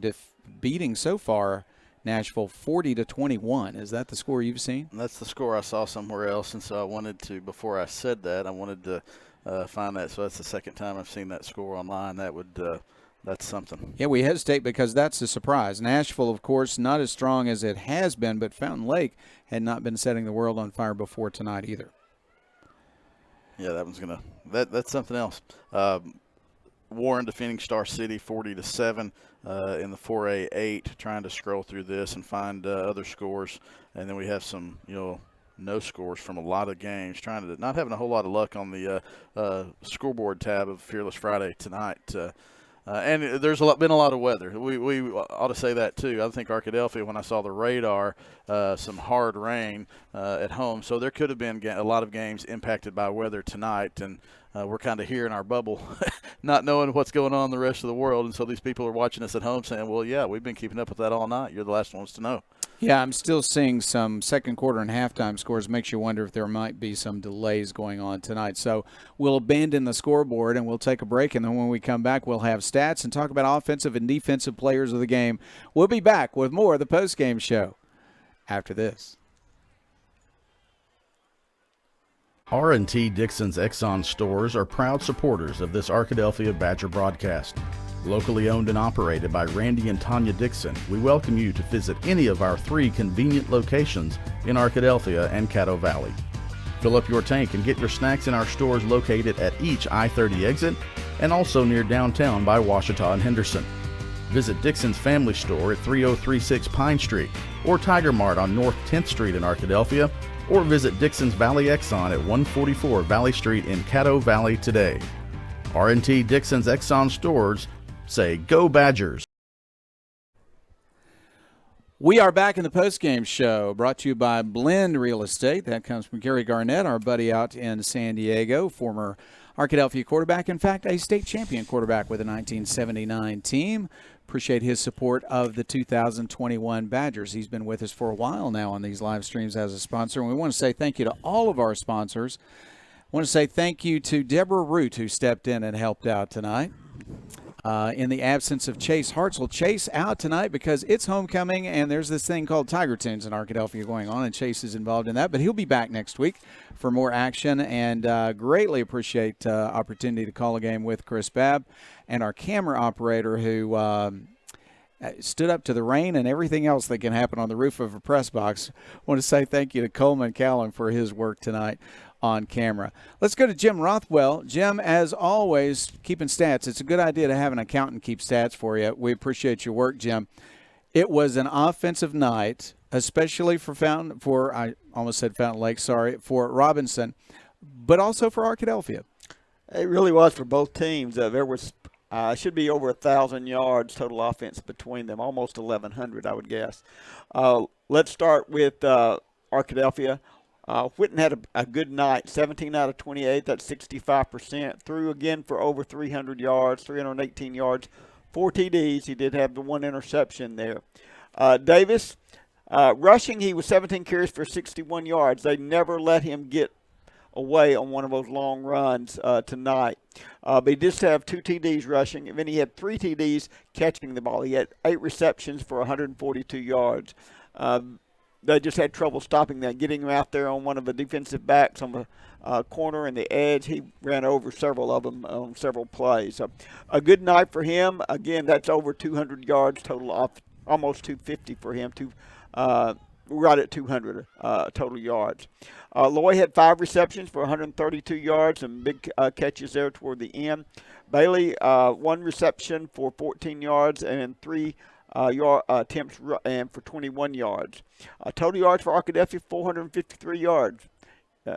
beating so far Nashville 40-21. Is that the score you've seen? That's the score I saw somewhere else, and so I wanted to, before I said that, I wanted to find that. So that's the second time I've seen that score online. That would that's something. Yeah, we hesitate because that's a surprise. Nashville, of course, not as strong as it has been, but Fountain Lake had not been setting the world on fire before tonight either. Yeah, that one's gonna. That's something else. Warren defeating Star City 40-7 in the 4A8, trying to scroll through this and find other scores. And then we have some, no scores from a lot of games, trying to not having a whole lot of luck on the scoreboard tab of Fearless Friday tonight. And there's been a lot of weather. We ought to say that too. I think Arkadelphia, when I saw the radar, some hard rain at home. So there could have been a lot of games impacted by weather tonight, and we're kind of here in our bubble, not knowing what's going on in the rest of the world. And so these people are watching us at home saying, well, yeah, we've been keeping up with that all night. You're the last ones to know. Yeah, I'm still seeing some second quarter and halftime scores. Makes you wonder if there might be some delays going on tonight. So we'll abandon the scoreboard and we'll take a break. And then when we come back, we'll have stats and talk about offensive and defensive players of the game. We'll be back with more of the postgame show after this. R&T Dixon's Exxon stores are proud supporters of this Arkadelphia Badger broadcast. Locally owned and operated by Randy and Tanya Dixon, we welcome you to visit any of our 3 convenient locations in Arkadelphia and Caddo Valley. Fill up your tank and get your snacks in our stores located at each I-30 exit and also near downtown by Washita and Henderson. Visit Dixon's Family Store at 3036 Pine Street or Tiger Mart on North 10th Street in Arkadelphia, or visit Dixon's Valley Exxon at 144 Valley Street in Caddo Valley today. R&T Dixon's Exxon stores say, Go Badgers! We are back in the postgame show, brought to you by Blend Real Estate. That comes from Gary Garnett, our buddy out in San Diego, former Arkadelphia quarterback. In fact, a state champion quarterback with a 1979 team. Appreciate his support of the 2021 Badgers. He's been with us for a while now on these live streams as a sponsor. And we want to say thank you to all of our sponsors. I want to say thank you to Deborah Root, who stepped in and helped out tonight. In the absence of Chase Hartzell. Chase out tonight because it's homecoming and there's this thing called Tiger Tunes in Arkadelphia going on, and Chase is involved in that. But he'll be back next week for more action, and greatly appreciate opportunity to call a game with Chris Babb and our camera operator who stood up to the rain and everything else that can happen on the roof of a press box. I want to say thank you to Coleman Callum for his work tonight on camera. Let's go to Jim Rothwell. Jim, as always, keeping stats. It's a good idea to have an accountant keep stats for you. We appreciate your work, Jim. It was an offensive night, especially for Fountain Lake, for Robinson, but also for Arkadelphia. It really was for both teams. There was should be over 1,000 yards total offense between them, almost 1,100, I would guess. Let's start with Arkadelphia. Whitten had a good night, 17 out of 28, that's 65%. Threw again for over 300 yards, 318 yards, 4 TDs. He did have the 1 interception there. Davis, rushing, he was 17 carries for 61 yards. They never let him get away on one of those long runs tonight. But he did have 2 TDs rushing, and then he had 3 TDs catching the ball. He had 8 receptions for 142 yards. They just had trouble stopping that, getting him out there on one of the defensive backs on the corner and the edge. He ran over several of them on several plays. So a good night for him. Again, that's over 200 yards total, off, almost 250 for him, right at 200 total yards. Loy had 5 receptions for 132 yards and big catches there toward the end. Bailey, 1 reception for 14 yards and 3 attempts and for 21 yards. Total yards for Arkadelphia, 453 yards.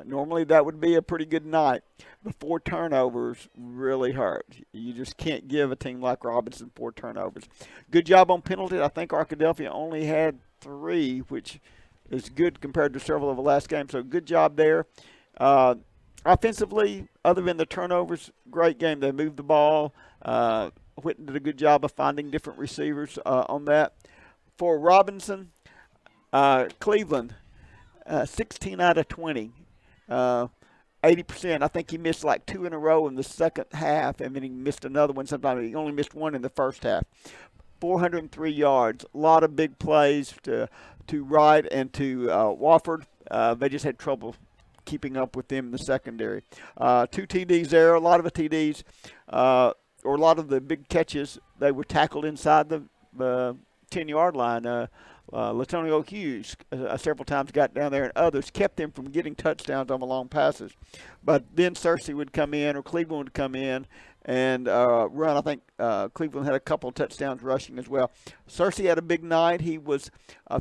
Normally that would be a pretty good night. The 4 turnovers really hurt. You just can't give a team like Robinson 4 turnovers. Good job on penalties. I think Arkadelphia only had 3, which is good compared to several of the last games. So good job there. Offensively, other than the turnovers, great game. They moved the ball. Whitten did a good job of finding different receivers on that. For Robinson, Cleveland, 16 out of 20, 80%. I think he missed like 2 in a row in the second half, and then he missed another one sometime. He only missed 1 in the first half. 403 yards, a lot of big plays to Wright and to Wofford. They just had trouble keeping up with them in the secondary. 2 TDs there, a lot of the TDs, or a lot of the big catches, they were tackled inside the 10-yard line. Latonio Hughes several times got down there, and others kept them from getting touchdowns on the long passes. But then Searcy would come in, or Cleveland would come in and run. I think Cleveland had a couple of touchdowns rushing as well. Searcy had a big night. He was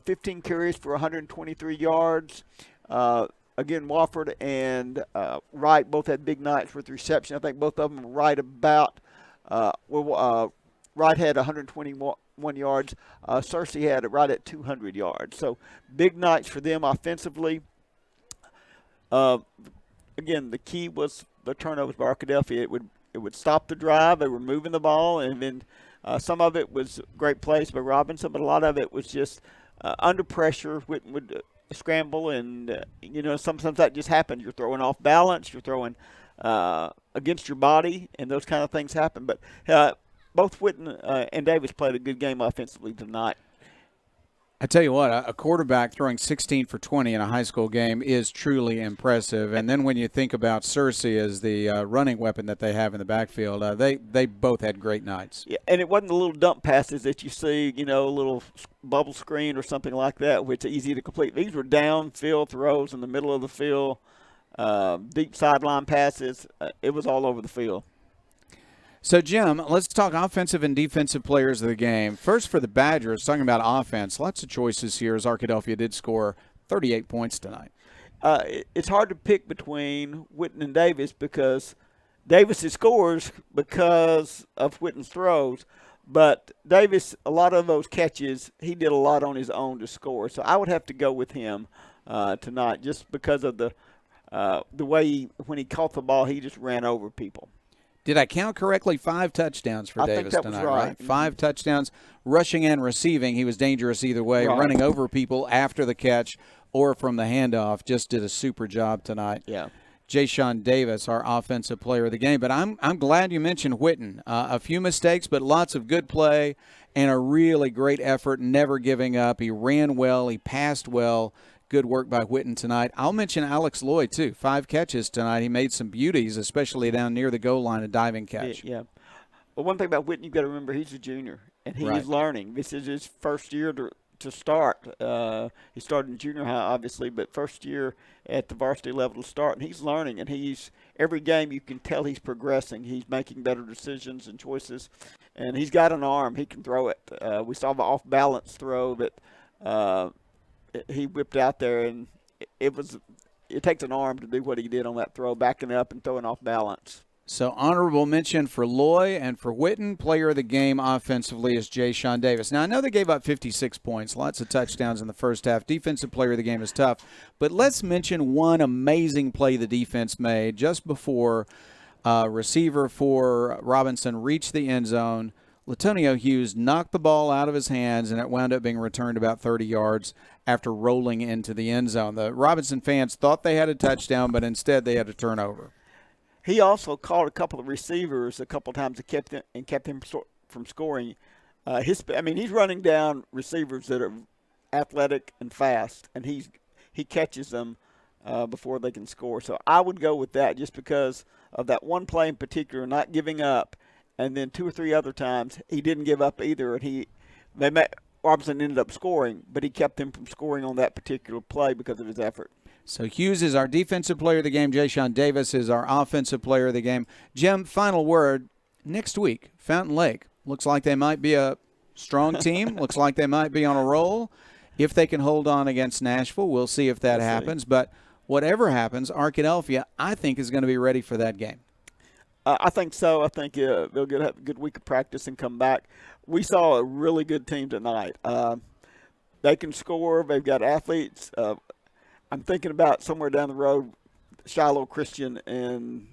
15 carries for 123 yards. Again, Wofford and Wright both had big nights with reception. I think both of them were right about Wright had 121 yards. Searcy had it right at 200 yards. So big nights for them offensively. Again, the key was the turnovers by Arkadelphia. It would stop the drive. They were moving the ball, and then some of it was great plays by Robinson, but a lot of it was just under pressure. Whitten would scramble, and sometimes that just happens. You're throwing off balance. You're throwing against your body, and those kind of things happen. But both Whitten and Davis played a good game offensively tonight. I tell you what, a quarterback throwing 16 for 20 in a high school game is truly impressive. And then when you think about Searcy as the running weapon that they have in the backfield, they both had great nights. Yeah, and it wasn't the little dump passes that you see, a little bubble screen or something like that, which is easy to complete. These were downfield throws in the middle of the field, deep sideline passes. It was all over the field. So, Jim, let's talk offensive and defensive players of the game. First for the Badgers, talking about offense, lots of choices here as Arkadelphia did score 38 points tonight. It's hard to pick between Whitten and Davis because Davis scores because of Whitten's throws. But Davis, a lot of those catches, he did a lot on his own to score. So I would have to go with him tonight just because of the way when he caught the ball, he just ran over people. Did I count correctly? 5 touchdowns for Davis tonight, was right? 5 touchdowns, rushing and receiving. He was dangerous either way, right. Running over people after the catch or from the handoff. Just did a super job tonight. Yeah. Jayshon Davis, our offensive player of the game. But I'm glad you mentioned Whitten. A few mistakes, but lots of good play and a really great effort, never giving up. He ran well. He passed well. Good work by Whitten tonight. I'll mention Alex Lloyd, too. 5 catches tonight. He made some beauties, especially down near the goal line, a diving catch. Yeah. Well, one thing about Whitten, you've got to remember he's a junior, and he's learning. This is his first year to start. He started in junior high, obviously, but first year at the varsity level to start, and he's learning. And every game you can tell he's progressing. He's making better decisions and choices, and he's got an arm. He can throw it. We saw the off-balance throw that he whipped out there, and it takes an arm to do what he did on that throw, backing up and throwing off balance. So honorable mention for Loy and for Witten. Player of the game offensively is Jay-Sean Davis. Now, I know they gave up 56 points, lots of touchdowns in the first half. Defensive player of the game is tough. But let's mention one amazing play the defense made just before receiver for Robinson reached the end zone. Latonio Hughes knocked the ball out of his hands, and it wound up being returned about 30 yards after rolling into the end zone. The Robinson fans thought they had a touchdown, but instead they had a turnover. He also called a couple of receivers a couple of times that kept him from scoring. He's running down receivers that are athletic and fast, and he catches them before they can score. So I would go with that just because of that one play in particular, not giving up, and then 2 or 3 other times he didn't give up either, and Robinson ended up scoring, but he kept him from scoring on that particular play because of his effort. So Hughes is our defensive player of the game. Jay-Sean Davis is our offensive player of the game. Jim, final word. Next week, Fountain Lake. Looks like they might be a strong team. Looks like they might be on a roll. If they can hold on against Nashville, we'll see if that happens. But whatever happens, Arkadelphia, I think, is going to be ready for that game. I think so. I think they'll have a good week of practice and come back. We saw a really good team tonight. They can score. They've got athletes. I'm thinking about somewhere down the road, Shiloh Christian and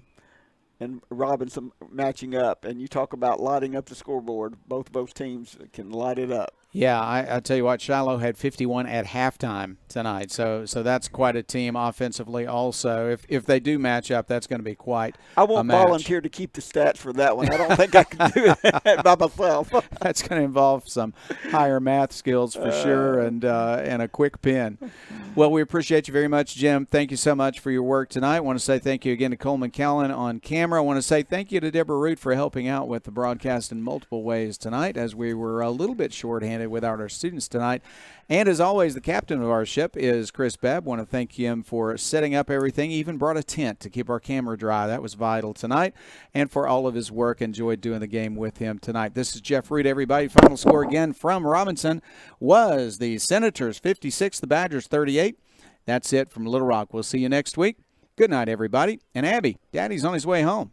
Robinson matching up, and you talk about lighting up the scoreboard. Both of those teams can light it up. Yeah, I tell you what, Shiloh had 51 at halftime tonight, so that's quite a team offensively also. If they do match up, that's going to be quite I won't volunteer to keep the stats for that one. I don't think I can do that by myself. That's going to involve some higher math skills for sure and a quick pen. Well, we appreciate you very much, Jim. Thank you so much for your work tonight. I want to say thank you again to Coleman Callan on camera. I want to say thank you to Deborah Root for helping out with the broadcast in multiple ways tonight, as we were a little bit shorthanded without our students tonight. And as always, the captain of our ship is Chris Babb. I want to thank him for setting up everything. He even brought a tent to keep our camera dry. That was vital tonight. And for all of his work, enjoyed doing the game with him tonight. This is Jeff Root, everybody. Final score again from Robinson was the Senators 56, the Badgers 38. That's it from Little Rock. We'll see you next week. Good night, everybody. And Abby, Daddy's on his way home.